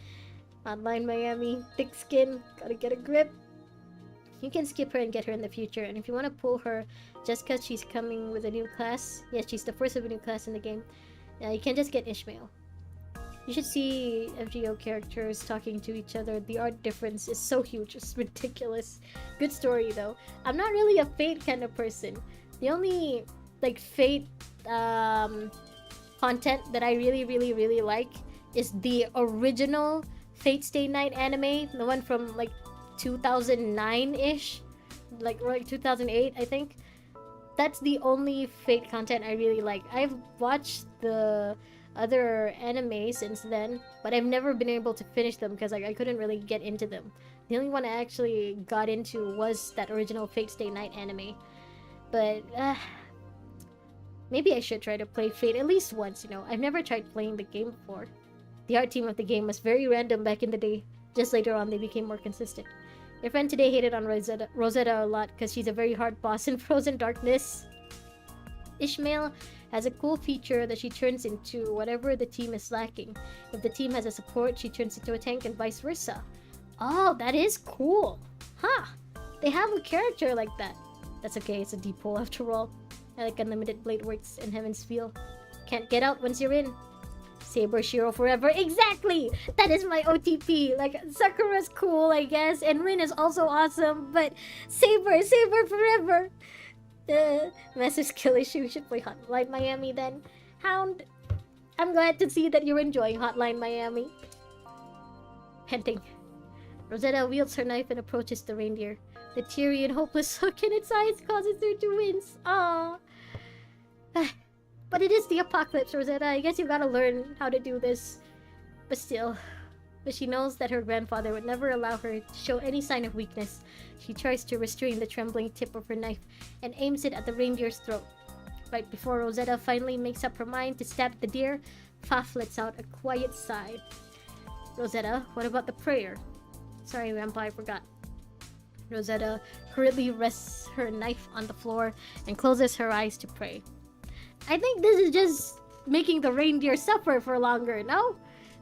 Hotline Miami. Thick skin. Gotta get a grip. You can skip her and get her in the future. And if you want to pull her just because she's coming with a new class. Yes, she's the first of a new class in the game. You can just get Ishmael. You should see FGO characters talking to each other. The art difference is so huge. It's ridiculous. Good story, though. I'm not really a Fate kind of person. The only, like, Fate content that I really like is the original Fate Stay Night anime. The one from, like, 2009-ish. Like 2008, I think. That's the only Fate content I really like. I've watched the other anime since then, but I've never been able to finish them because I couldn't really get into them. The only one I actually got into was that original Fate Stay Night anime. But maybe I should try to play Fate at least once, you know. I've never tried playing the game before. The art team of the game was very random back in the day. Just later on they became more consistent. Your friend today hated on Rosetta a lot because she's a very hard boss in Frozen Darkness. Ishmael has a cool feature that she turns into whatever the team is lacking. If the team has a support, she turns into a tank and vice versa. Oh, that is cool. Huh. They have a character like that. That's okay, it's a deep hole after all. I like unlimited blade works and Heaven's Feel. Can't get out once you're in. Saber Shiro forever. Exactly! That is my OTP. Like, Sakura's cool, I guess, and Rin is also awesome, but Saber forever. Massive skill issue. We should play Hotline Miami then. Hound, I'm glad to see that you're enjoying Hotline Miami. Panting. Rosetta wields her knife and approaches the reindeer. The teary and hopeless look in its eyes causes her to wince. Aww. But it is the apocalypse, Rosetta. I guess you gotta learn how to do this. But still. But she knows that her grandfather would never allow her to show any sign of weakness. She tries to restrain the trembling tip of her knife and aims it at the reindeer's throat. Right before Rosetta finally makes up her mind to stab the deer, Faf lets out a quiet sigh. Rosetta, what about the prayer? Sorry, Grandpa, I forgot. Rosetta hurriedly rests her knife on the floor and closes her eyes to pray. I think this is just making the reindeer suffer for longer, no?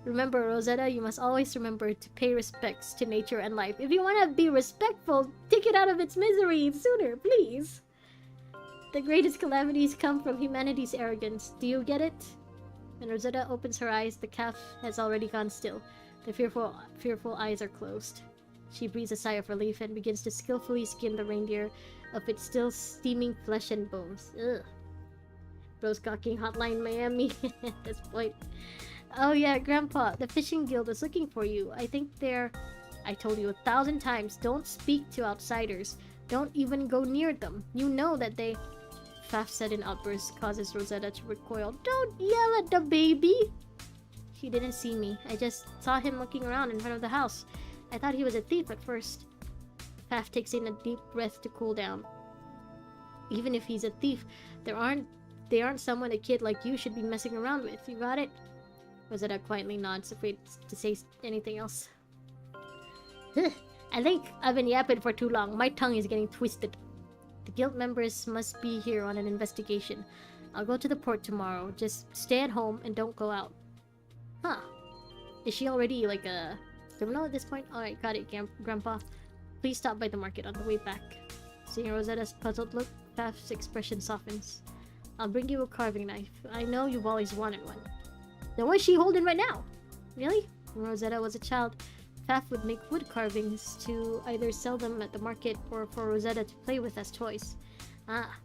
Remember, Rosetta, you must always remember to pay respects to nature and life. If you want to be respectful, take it out of its misery sooner, please. The greatest calamities come from humanity's arrogance. Do you get it? When Rosetta opens her eyes, the calf has already gone still. The fearful eyes are closed. She breathes a sigh of relief and begins to skillfully skin the reindeer of its still steaming flesh and bones. Ugh. Bro's gawking Hotline Miami at this point. Oh yeah, Grandpa, the fishing guild is looking for you. I think they're... I told you 1,000 times, don't speak to outsiders. Don't even go near them. You know that they... Faf's sudden outburst causes Rosetta to recoil. Don't yell at the baby! He didn't see me. I just saw him looking around in front of the house. I thought he was a thief at first. Faf takes in a deep breath to cool down. Even if he's a thief, they aren't someone a kid like you should be messing around with. You got it? Rosetta quietly nods, afraid to say anything else. I think I've been yapping for too long. My tongue is getting twisted. The guild members must be here on an investigation. I'll go to the port tomorrow. Just stay at home and don't go out. Huh. Is she already like a criminal at this point? Alright, got it, Grandpa. Please stop by the market on the way back. Seeing Rosetta's puzzled look, Faf's expression softens. I'll bring you a carving knife. I know you've always wanted one. Then what's she holding right now? Really? When Rosetta was a child, Faf would make wood carvings to either sell them at the market or for Rosetta to play with as toys. Ah,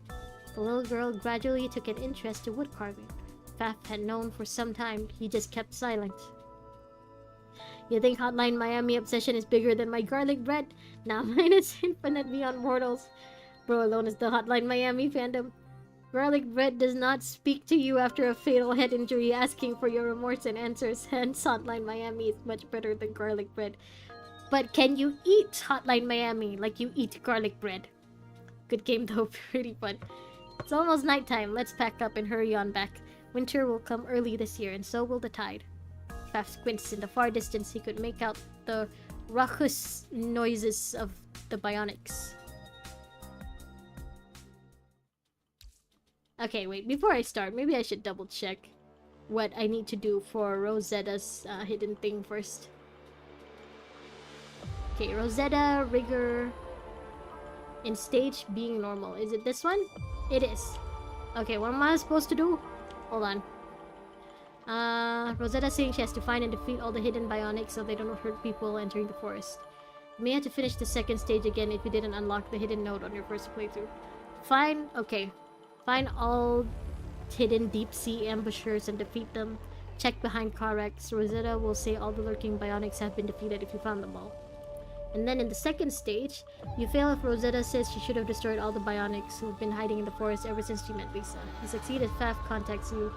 the little girl gradually took an interest to wood carving. Faf had known for some time, he just kept silent. You think Hotline Miami obsession is bigger than my garlic bread? Nah, mine is infinite beyond mortals. Bro alone is the Hotline Miami fandom. Garlic bread does not speak to you after a fatal head injury asking for your remorse and answers, hence Hotline Miami is much better than garlic bread. But can you eat Hotline Miami like you eat garlic bread? Good game though, pretty fun. It's almost nighttime, let's pack up and hurry on back. Winter will come early this year and so will the tide. Faf squints. In the far distance he could make out the raucous noises of the bionics. Okay, wait, before I start, maybe I should double check what I need to do for Rosetta's hidden thing first. Okay, Rosetta, Rigor, in stage being normal. Is it this one? It is. Okay, what am I supposed to do? Hold on. Rosetta saying she has to find and defeat all the hidden bionics so they don't hurt people entering the forest. You may have to finish the second stage again if you didn't unlock the hidden node on your first playthrough. Fine, okay. Find all hidden deep sea ambushers and defeat them. Check behind car wrecks. Rosetta will say all the lurking bionics have been defeated if you found them all. And then in the second stage, you fail if Rosetta says she should have destroyed all the bionics who've been hiding in the forest ever since she met Lisa. You succeed if Faf contacts you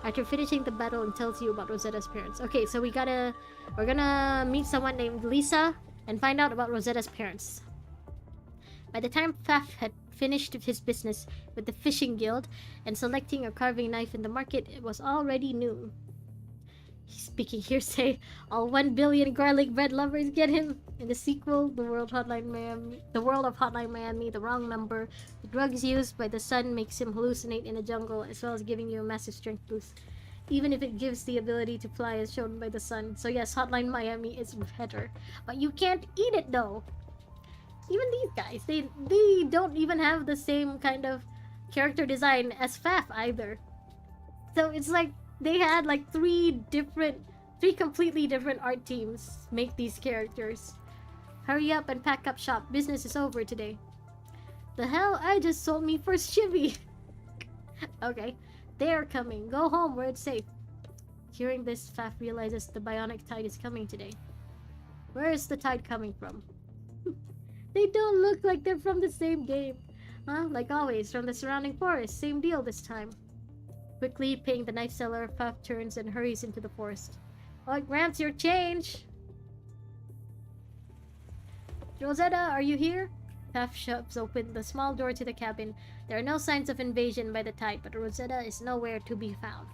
after finishing the battle and tells you about Rosetta's parents. Okay, so we're gonna meet someone named Lisa and find out about Rosetta's parents. By the time Faf had finished his business with the fishing guild and selecting a carving knife in the market, it was already noon. Speaking hearsay, all 1 billion garlic bread lovers get him. In the sequel, the world of Hotline Miami, the wrong number. The drugs used by the sun makes him hallucinate in the jungle, as well as giving you a massive strength boost, even if it gives the ability to fly as shown by the sun. So yes, Hotline Miami is better, but you can't eat it though. Even these guys, they don't even have the same kind of character design as Faf either. So it's like they had like three completely different art teams make these characters. Hurry up and pack up shop. Business is over today. The hell? I just sold me first chivy. Okay, they're coming. Go home where it's safe. Hearing this, Faf realizes the bionic tide is coming today. Where is the tide coming from? They don't look like they're from the same game. Huh? Like always, from the surrounding forest. Same deal this time. Quickly paying the knife seller, Faf turns and hurries into the forest. Oh, Gramps, your change! Rosetta, are you here? Faf shoves open the small door to the cabin. There are no signs of invasion by the tide, but Rosetta is nowhere to be found.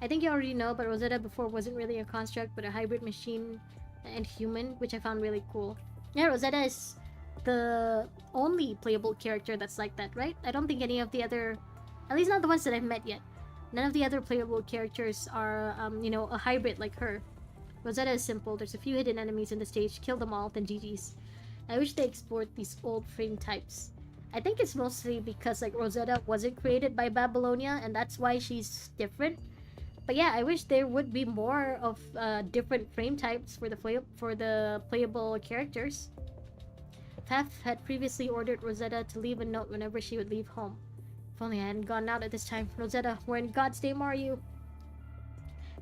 I think you already know, but Rosetta before wasn't really a construct, but a hybrid machine and human, which I found really cool. Yeah, Rosetta is the only playable character that's like that, right? I don't think any of the other, at least not the ones that I've met yet. None of the other playable characters are, a hybrid like her. Rosetta is simple. There's a few hidden enemies in the stage. Kill them all, then GG's. I wish they explored these old frame types. I think it's mostly because like Rosetta wasn't created by Babylonia, and that's why she's different. But yeah, I wish there would be more of different frame types for the playable characters. Faf had previously ordered Rosetta to leave a note whenever she would leave home. If only I hadn't gone out at this time. Rosetta, where in God's name are you?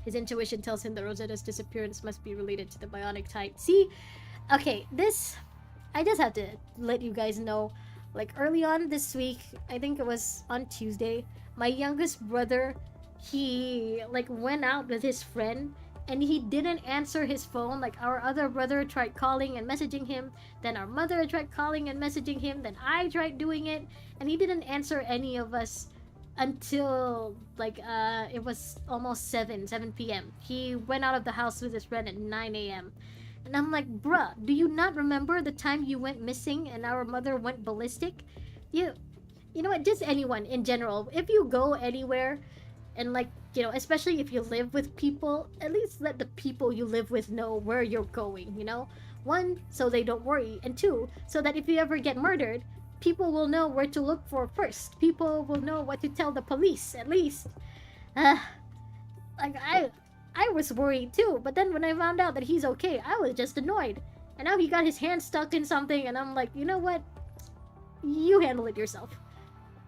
His intuition tells him that Rosetta's disappearance must be related to the bionic type. See? Okay, this... I just have to let you guys know. Like, early on this week, I think it was on Tuesday, my youngest brother, he, like, went out with his friend, and he didn't answer his phone. Like, our other brother tried calling and messaging him, then our mother tried calling and messaging him, then I tried doing it, and he didn't answer any of us until like it was almost 7 p.m. He went out of the house with his friend at 9 a.m. And I'm like, bruh, do you not remember the time you went missing and our mother went ballistic? You know what, just anyone in general, if you go anywhere and like, especially if you live with people, at least let the people you live with know where you're going, one, so they don't worry, and two, so that if you ever get murdered, people will know where to look for first. People will know what to tell the police, at least. Like, I was worried too, but then when I found out that he's okay, I was just annoyed. And now he got his hand stuck in something, and I'm like, you know what? You handle it yourself.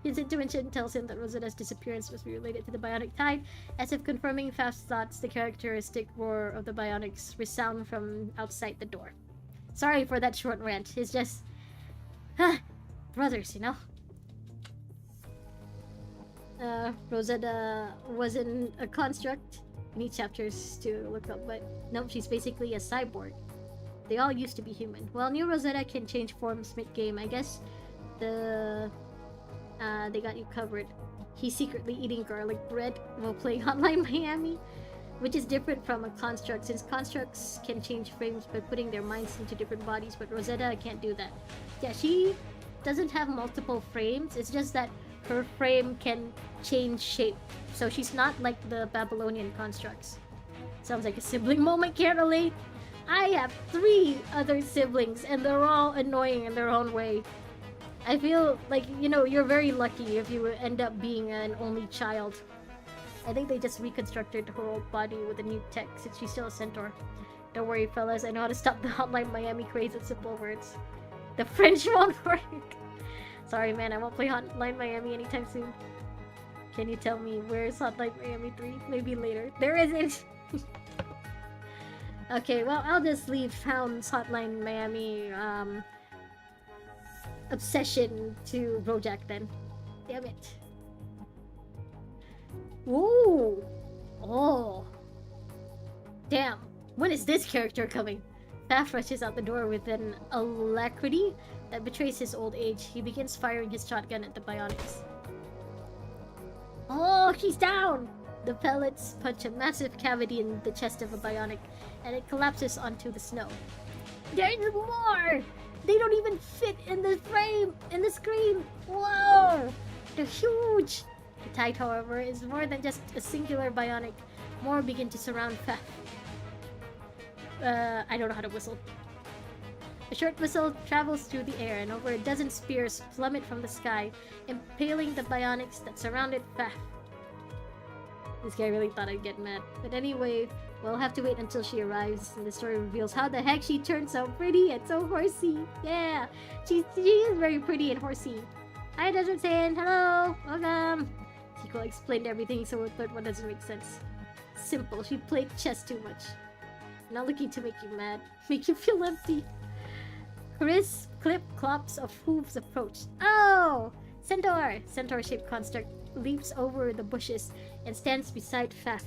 His intuition tells him that Rosetta's disappearance must be related to the bionic type, as if confirming Faf's thoughts. The characteristic roar of the bionics resound from outside the door. Sorry for that short rant. It's just... brothers, Rosetta wasn't a construct. I need chapters to look up, but nope, she's basically a cyborg. They all used to be human. Well, new Rosetta can change forms mid-game. I guess they got you covered. He's secretly eating garlic bread while playing Hotline Miami, which is different from a construct, since constructs can change frames by putting their minds into different bodies, but Rosetta can't do that. Yeah, she doesn't have multiple frames. It's just that her frame can change shape. So she's not like the Babylonian constructs. Sounds like a sibling moment, can't relate. I have 3 other siblings and they're all annoying in their own way. I feel like, you're very lucky if you end up being an only child. I think they just reconstructed her old body with a new tech since she's still a centaur. Don't worry, fellas, I know how to stop the Hotline Miami craze with simple words. The French won't work. Sorry, man, I won't play Hotline Miami anytime soon. Can you tell me where's Hotline Miami 3? Maybe later. There isn't! Okay, well, I'll just leave Hound's Hotline Miami, obsession to Bojack then. Damn it. Ooh! Oh! Damn, when is this character coming? Faf rushes out the door with an alacrity that betrays his old age. He begins firing his shotgun at the bionics. Oh, she's down! The pellets punch a massive cavity in the chest of a bionic, and it collapses onto the snow. There's more! They don't even fit in the frame, in the screen! Whoa! They're huge! The tide, however, is more than just a singular bionic. More begin to surround Faf. I don't know how to whistle. A short whistle travels through the air, and over a dozen spears plummet from the sky, impaling the bionics that surrounded Faf. This guy really thought I'd get mad. But anyway, we'll have to wait until she arrives, and the story reveals how the heck she turned so pretty and so horsey. Yeah, she is very pretty and horsey. Hi, Desert Sand. Hello, welcome. Chico explained everything, so the third one doesn't make sense. Simple. She played chess too much. Not looking to make you mad, make you feel empty. Crisp clip-clops of hooves approach. Oh! Centaur! Centaur-shaped construct leaps over the bushes and stands beside Faf.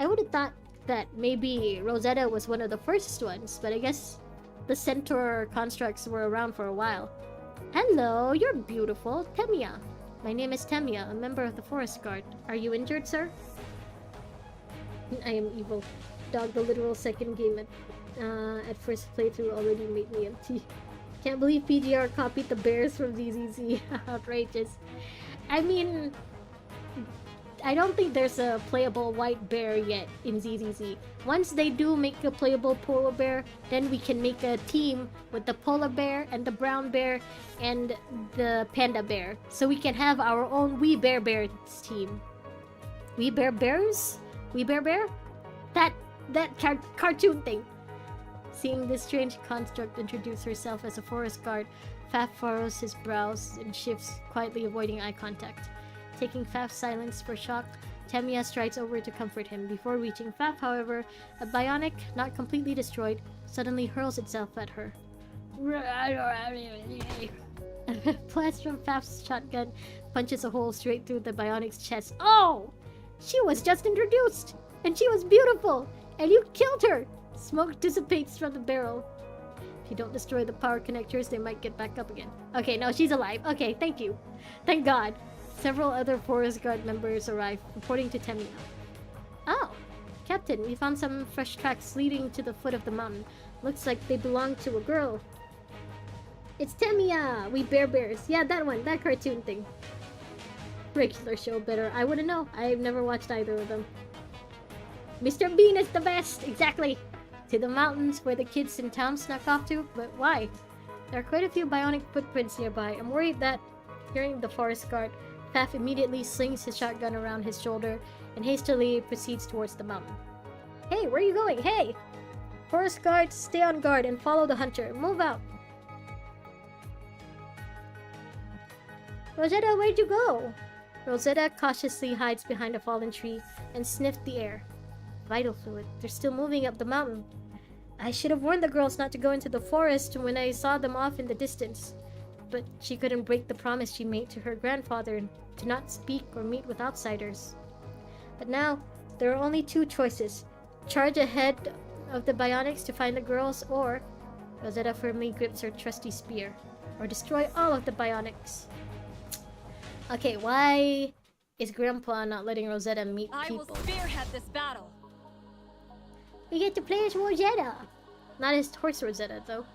I would have thought that maybe Rosetta was one of the first ones, but I guess the centaur constructs were around for a while. Hello, you're beautiful. Temia. My name is Temia, a member of the Forest Guard. Are you injured, sir? I am evil. Dog, the literal second game at first playthrough already made me empty. Can't believe PGR copied the bears from ZZZ. Outrageous. I mean, I don't think there's a playable white bear yet in ZZZ. Once they do make a playable polar bear, then we can make a team with the polar bear and the brown bear and the panda bear. So we can have our own We Bear Bears team. We Bear Bears? We Bear Bear? That cartoon thing. Seeing this strange construct introduce herself as a forest guard, Faf furrows his brows and shifts, quietly avoiding eye contact. Taking Faf's silence for shock, Tamiya strides over to comfort him. Before reaching Faf, however, a bionic, not completely destroyed, suddenly hurls itself at her. A blast from Faf's shotgun punches a hole straight through the bionic's chest. Oh! She was just introduced! And she was beautiful! And you killed her! Smoke dissipates from the barrel. If you don't destroy the power connectors, they might get back up again. Okay, no, she's alive. Okay, thank you. Thank God. Several other Forest Guard members arrive, reporting to Tamiya. Oh, Captain, we found some fresh tracks leading to the foot of the mountain. Looks like they belong to a girl. It's Tamiya! We Bear Bears. Yeah, that one. That cartoon thing. Regular show better. I wouldn't know. I've never watched either of them. Mr. Bean is the best! Exactly! To the mountains where the kids in town snuck off to? But why? There are quite a few bionic footprints nearby. I'm worried that, hearing the Forest Guard, Faf immediately slings his shotgun around his shoulder and hastily proceeds towards the mountain. Hey, where are you going? Hey! Forest Guards, stay on guard and follow the hunter. Move out! Rosetta, where'd you go? Rosetta cautiously hides behind a fallen tree and sniffed the air. Vital fluid. They're still moving up the mountain. I should have warned the girls not to go into the forest when I saw them off in the distance. But she couldn't break the promise she made to her grandfather to not speak or meet with outsiders. But now, there are only two choices. Charge ahead of the bionics to find the girls, or Rosetta firmly grips her trusty spear, or destroy all of the bionics. Okay, why is Grandpa not letting Rosetta meet people? I will spearhead this battle. We get to play as Rosetta! Not as horse Rosetta, though.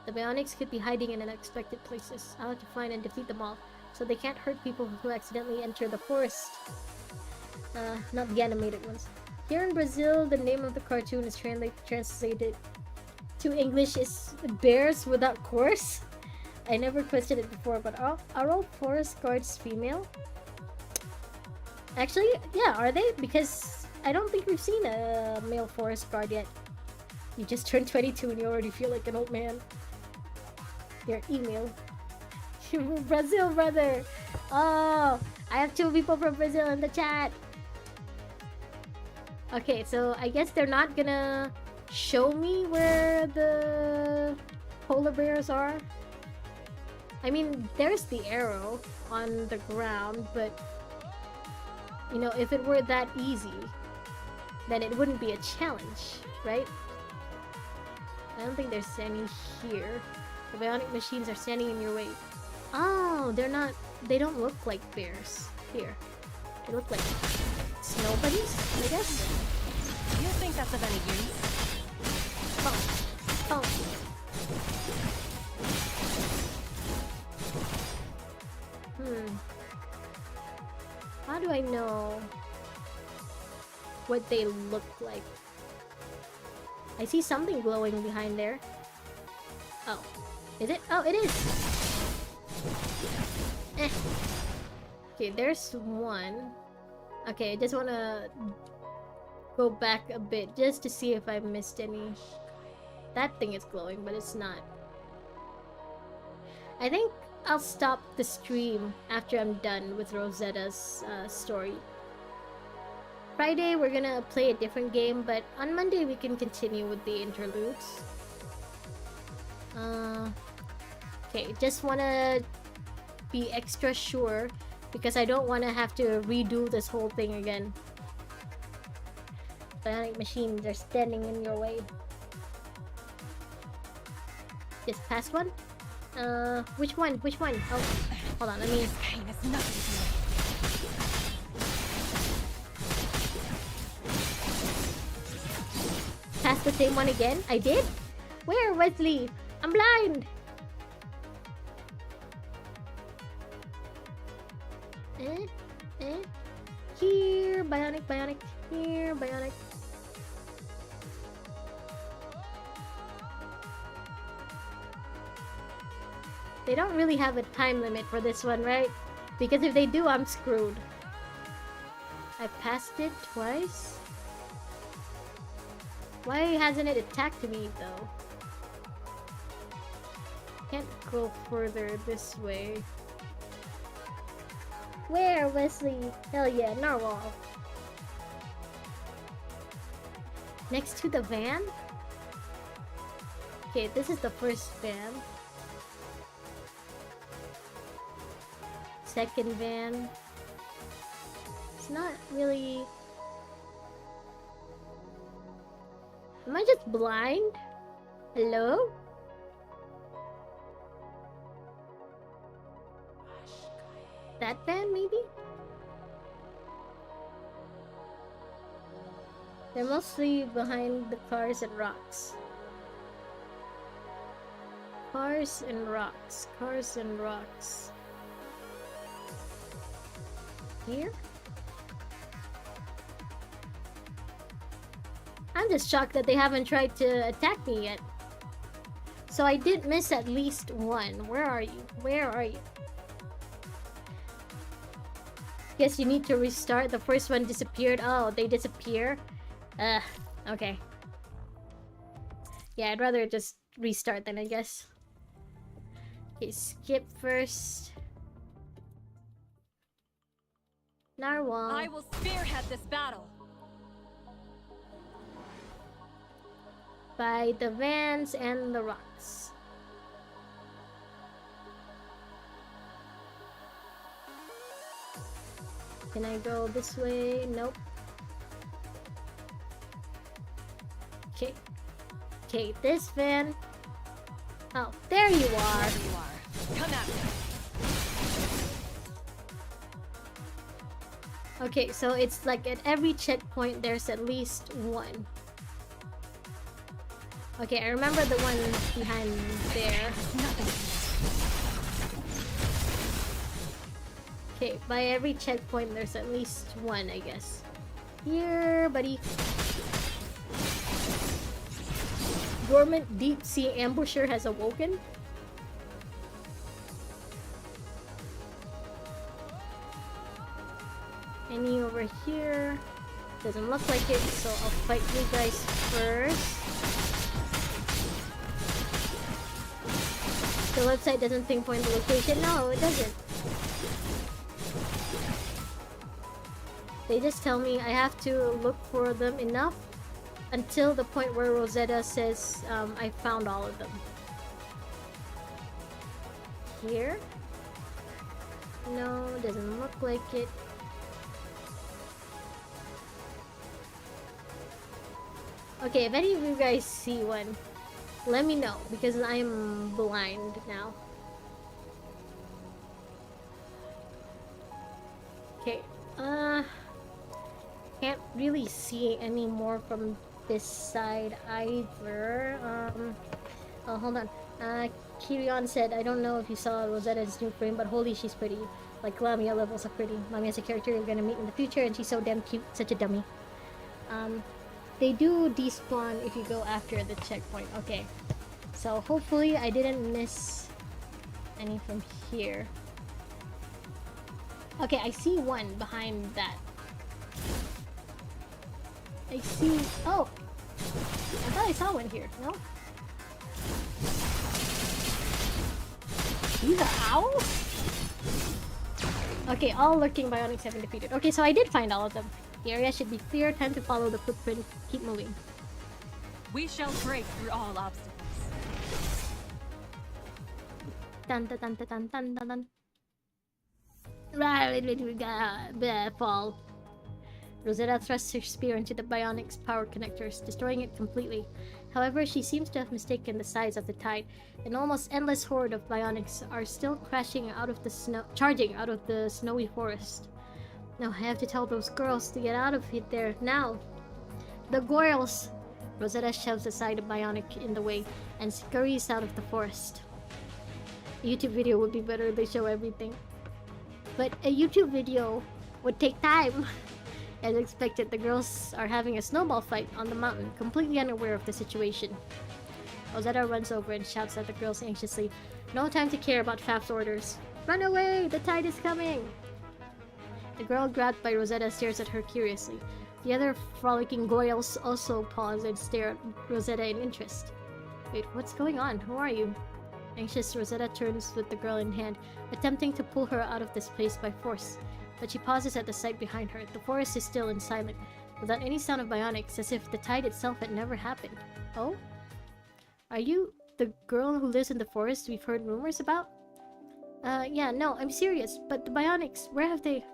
The bionics could be hiding in unexpected places. I'll have to find and defeat them all, so they can't hurt people who accidentally enter the forest. Not the animated ones. Here in Brazil, the name of the cartoon is translated to English is Bears Without Course. I never questioned it before, but are all forest guards female? Actually, yeah, are they? Because I don't think we've seen a male forest guard yet. You just turned 22 and you already feel like an old man. Your email. Brazil, brother! Oh, I have 2 people from Brazil in the chat. Okay, so I guess they're not gonna show me where the polar bears are. I mean, there's the arrow on the ground, but you know, if it were that easy, then it wouldn't be a challenge, right? I don't think there's any here. The bionic machines are standing in your way. Oh, they don't look like bears. Here. They look like snow bunnies, I guess? You think that's of any use? Oh. How do I know what they look like? I see something glowing behind there. Oh. Is it? Oh, it is! Eh. Okay, there's one. Okay, I just wanna go back a bit just to see if I missed any. That thing is glowing, but it's not. I think I'll stop the stream after I'm done with Rosetta's story. Friday we're gonna play a different game, but on Monday we can continue with the interludes. Okay, just wanna be extra sure because I don't wanna have to redo this whole thing again. Bionic machines are standing in your way. Just past one? Which one? Which one? Oh, hold on, let me... Pain is nothing to me. Pass the same one again? I did? Where, Wesley? I'm blind! Eh. Here, bionic, bionic. Here, bionic. They don't really have a time limit for this one, right? Because if they do, I'm screwed. I passed it twice? Why hasn't it attacked me, though? Can't go further this way. Where, Wesley? Hell yeah, narwhal. Next to the van? Okay, this is the first van. Second van. It's not really... Am I just blind? Hello? That van, maybe? They're mostly behind the cars and rocks. Cars and rocks. Cars and rocks. Here? I'm just shocked that they haven't tried to attack me yet. So I did miss at least one. Where are you? Where are you? Guess you need to restart. The first one disappeared. Oh, they disappear? Okay. Yeah, I'd rather just restart then, I guess. Okay, skip first. Narwhal. I will spearhead this battle. By the vans and the rocks. Can I go this way? Nope. Okay. Okay, this van. Oh, there you are. There you are. Come at me. Okay, so it's like at every checkpoint there's at least one. Okay, I remember the one behind there. Okay, by every checkpoint there's at least one, I guess. Here, buddy. Dormant deep sea ambusher has awoken. Any over here? Doesn't look like it, so I'll fight you guys first. The website doesn't pinpoint the location. No, it doesn't. They just tell me I have to look for them enough until the point where Rosetta says I found all of them. Here? No, doesn't look like it. Okay, if any of you guys see one, let me know because I'm blind now. Okay, can't really see any more from this side either. Oh, hold on. Kirion said, I don't know if you saw Rosetta's new frame, but holy, she's pretty. Like, Lamia levels are pretty. Lamia's a character you're gonna meet in the future, and she's so damn cute. Such a dummy. They do despawn if you go after the checkpoint. Okay. So, hopefully, I didn't miss any from here. Okay, I see one behind that. I see... Oh! I thought I saw one here. No? These are owls? Okay, all lurking bionics have been defeated. Okay, so I did find all of them. The area should be clear. Time to follow the footprint. Keep moving. We shall break through all obstacles. Dun dun dun dun dun dun dun. Fall. Rosetta thrusts her spear into the bionic's power connectors, destroying it completely. However, she seems to have mistaken the size of the tide. An almost endless horde of bionics are still crashing out of the charging out of the snowy forest. No, I have to tell those girls to get out of it there now. The girls! Rosetta shoves aside a bionic in the way and scurries out of the forest. A YouTube video would be better, they show everything. But a YouTube video would take time. As expected, the girls are having a snowball fight on the mountain, completely unaware of the situation. Rosetta runs over and shouts at the girls anxiously. No time to care about Faf's orders. Run away! The tide is coming! The girl grabbed by Rosetta stares at her curiously. The other frolicking goyles also pause and stare at Rosetta in interest. Wait, what's going on? Who are you? Anxious, Rosetta turns with the girl in hand, attempting to pull her out of this place by force. But she pauses at the sight behind her. The forest is still and silent, without any sound of bionics, as if the tide itself had never happened. Oh? Are you the girl who lives in the forest we've heard rumors about? Yeah, no, I'm serious, but the bionics, where have they...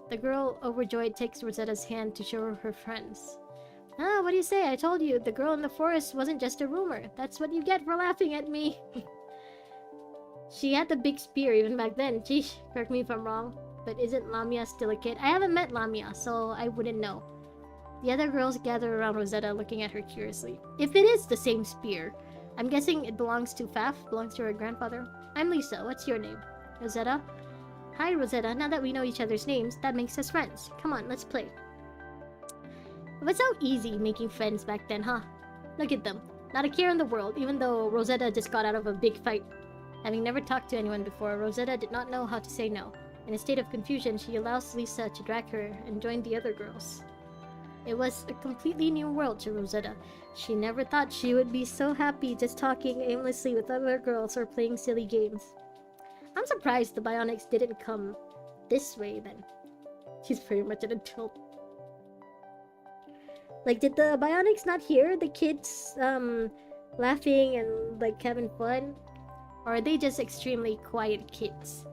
The girl, overjoyed, takes Rosetta's hand to show her friends. Ah, what do you say? I told you, the girl in the forest wasn't just a rumor. That's what you get for laughing at me. She had the big spear even back then. Geesh, correct me if I'm wrong. But isn't Lamia still a kid? I haven't met Lamia, so I wouldn't know. The other girls gather around Rosetta, looking at her curiously. If it is the same spear, I'm guessing it belongs to Faf, belongs to her grandfather. I'm Lisa. What's your name? Rosetta? Hi, Rosetta. Now that we know each other's names, that makes us friends. Come on, let's play. It was so easy making friends back then, huh? Look at them. Not a care in the world, even though Rosetta just got out of a big fight. Having never talked to anyone before, Rosetta did not know how to say no. In a state of confusion, she allows Lisa to drag her and join the other girls. It was a completely new world to Rosetta. She never thought she would be so happy just talking aimlessly with other girls or playing silly games. I'm surprised the bionics didn't come this way then. She's very much an adult. Like, did the bionics not hear the kids laughing and like having fun? Or are they just extremely quiet kids?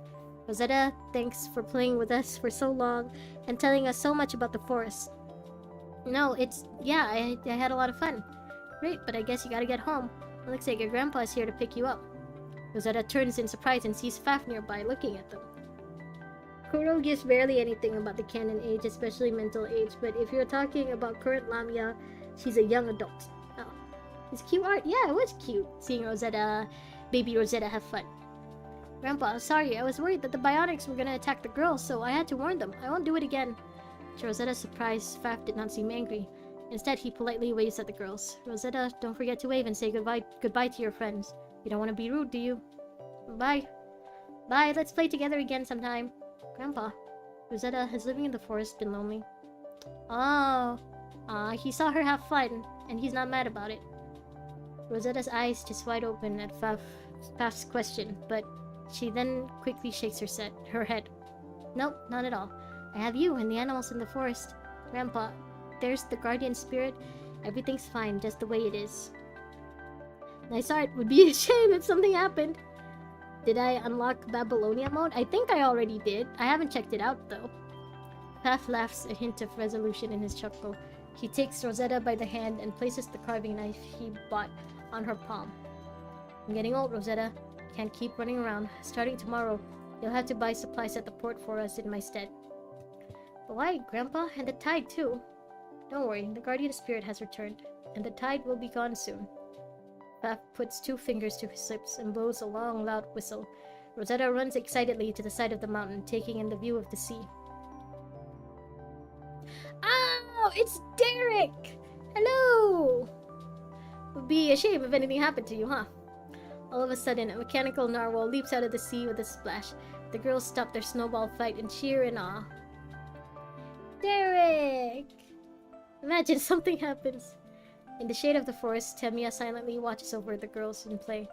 Rosetta, thanks for playing with us for so long and telling us so much about the forest. No, yeah, I had a lot of fun. Great, but I guess you gotta get home. It looks like your grandpa is here to pick you up. Rosetta turns in surprise and sees Faf nearby looking at them. Kuro gives barely anything about the canon age, especially mental age, but if you're talking about current Lamia, she's a young adult. Oh, it's cute art. Yeah, it was cute seeing baby Rosetta have fun. Grandpa, sorry, I was worried that the bionics were gonna attack the girls, so I had to warn them. I won't do it again. To Rosetta's surprise, Faf did not seem angry. Instead, he politely waves at the girls. Rosetta, don't forget to wave and say goodbye to your friends. You don't want to be rude, do you? Bye. Bye, let's play together again sometime. Grandpa, Rosetta, has living in the forest been lonely? Oh, he saw her have fun, and he's not mad about it. Rosetta's eyes just wide open at Faf's question, but she then quickly shakes her head. Nope, not at all. I have you and the animals in the forest. Grandpa, there's the guardian spirit. Everything's fine, just the way it is. Nice art. Would be a shame if something happened. Did I unlock Babylonia mode? I think I already did. I haven't checked it out though. Faf laughs, a hint of resolution in his chuckle. He takes Rosetta by the hand and places the carving knife he bought on her palm. I'm getting old, Rosetta. Can't keep running around. Starting tomorrow, you'll have to buy supplies at the port for us in my stead. But why, Grandpa? And the tide too. Don't worry, the guardian spirit has returned, and the tide will be gone soon. Faf puts 2 fingers to his lips and blows a long, loud whistle. Rosetta runs excitedly to the side of the mountain, taking in the view of the sea. Oh, it's Derek! Hello! Would be a shame if anything happened to you, huh? All of a sudden, a mechanical narwhal leaps out of the sea with a splash. The girls stop their snowball fight and cheer in awe. Derek! Imagine something happens. In the shade of the forest, Temia silently watches over the girls in play.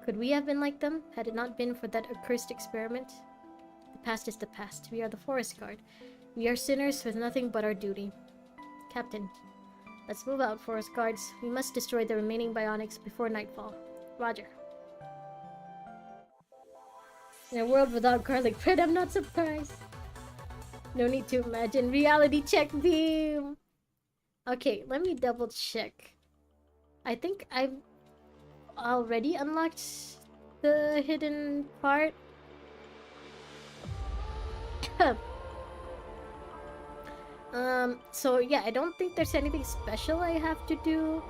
Could we have been like them, had it not been for that accursed experiment? The past is the past. We are the forest guard. We are sinners with nothing but our duty. Captain, let's move out, forest guards. We must destroy the remaining bionics before nightfall. Roger. In a world without garlic bread, I'm not surprised. No need to imagine. Reality check beam! Okay, let me double check. I think I've already unlocked the hidden part. So yeah, I don't think there's anything special I have to do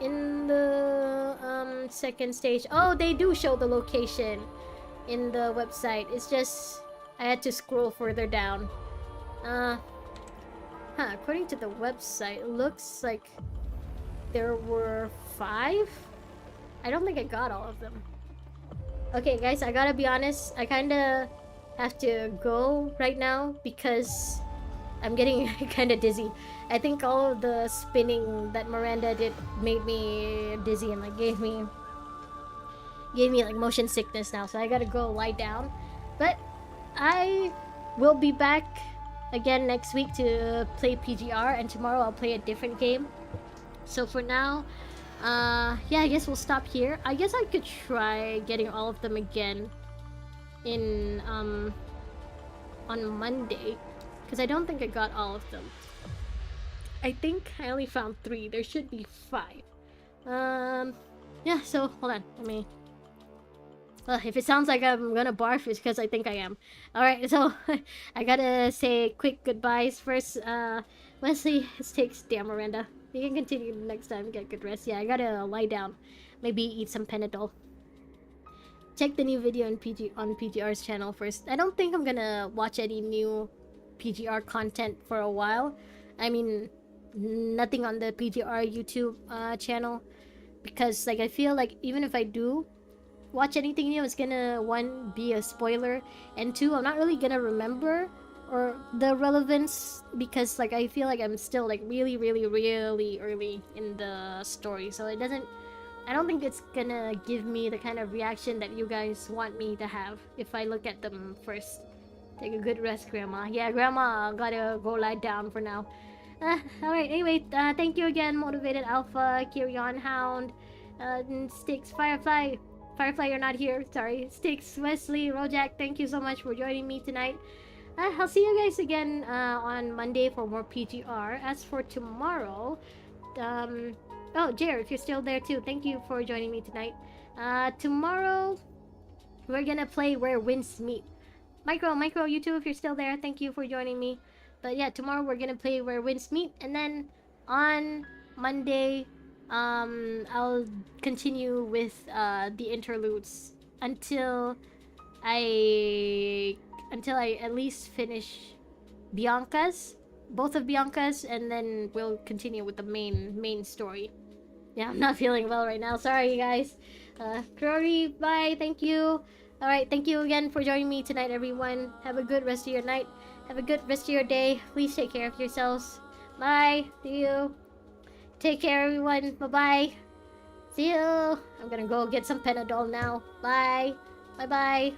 in the second stage. Oh, they do show the location in the website. It's just I had to scroll further down. According to the website, it looks like there were 5. I don't think I got all of them. Okay, guys, I gotta be honest. I kinda have to go right now because I'm getting kinda dizzy. I think all of the spinning that Miranda did made me dizzy and like gave me like motion sickness now. So I gotta go lie down. But I will be back again next week to play PGR, and tomorrow I'll play a different game. So for now, yeah, I guess we'll stop here. I guess I could try getting all of them again in on Monday, because I don't think I got all of them. I think I only found 3. There should be 5. Yeah. So hold on. Let me. If it sounds like I'm gonna barf, it's because I think I am. Alright, so I gotta say quick goodbyes first. Wesley, it takes. Damn, Miranda. You can continue next time. Get good rest. Yeah, I gotta lie down. Maybe eat some Panadol. Check the new video on PGR's channel first. I don't think I'm gonna watch any new PGR content for a while. I mean, nothing on the PGR YouTube channel, because like I feel like even if I do watch anything new, it's gonna, 1, be a spoiler, and 2, I'm not really gonna remember or the relevance, because like I feel like I'm still like really early in the story, so it doesn't, I don't think it's gonna give me the kind of reaction that you guys want me to have if I look at them first. Take a good rest, Grandma. Yeah, Grandma, gotta go lie down for now. Alright, anyway, thank you again, Motivated Alpha, Kyrion Hound, Sticks, Firefly, you're not here, sorry. Sticks, Wesley, Rojak, thank you so much for joining me tonight. I'll see you guys again on Monday for more PGR. As for tomorrow, oh, Jer, if you're still there too, thank you for joining me tonight. Tomorrow, we're gonna play Where Winds Meet. Micro, you too, if you're still there, thank you for joining me. But yeah, tomorrow we're gonna play Where Winds Meet, and then on Monday, I'll continue with the interludes until I at least finish both of Bianca's, and then we'll continue with the main story. Yeah, I'm not feeling well right now. Sorry, guys. Rory, bye. Thank you. All right, thank you again for joining me tonight, everyone. Have a good rest of your night. Have a good rest of your day. Please take care of yourselves. Bye. See you. Take care, everyone. Bye-bye. See you. I'm gonna go get some Panadol now. Bye. Bye-bye.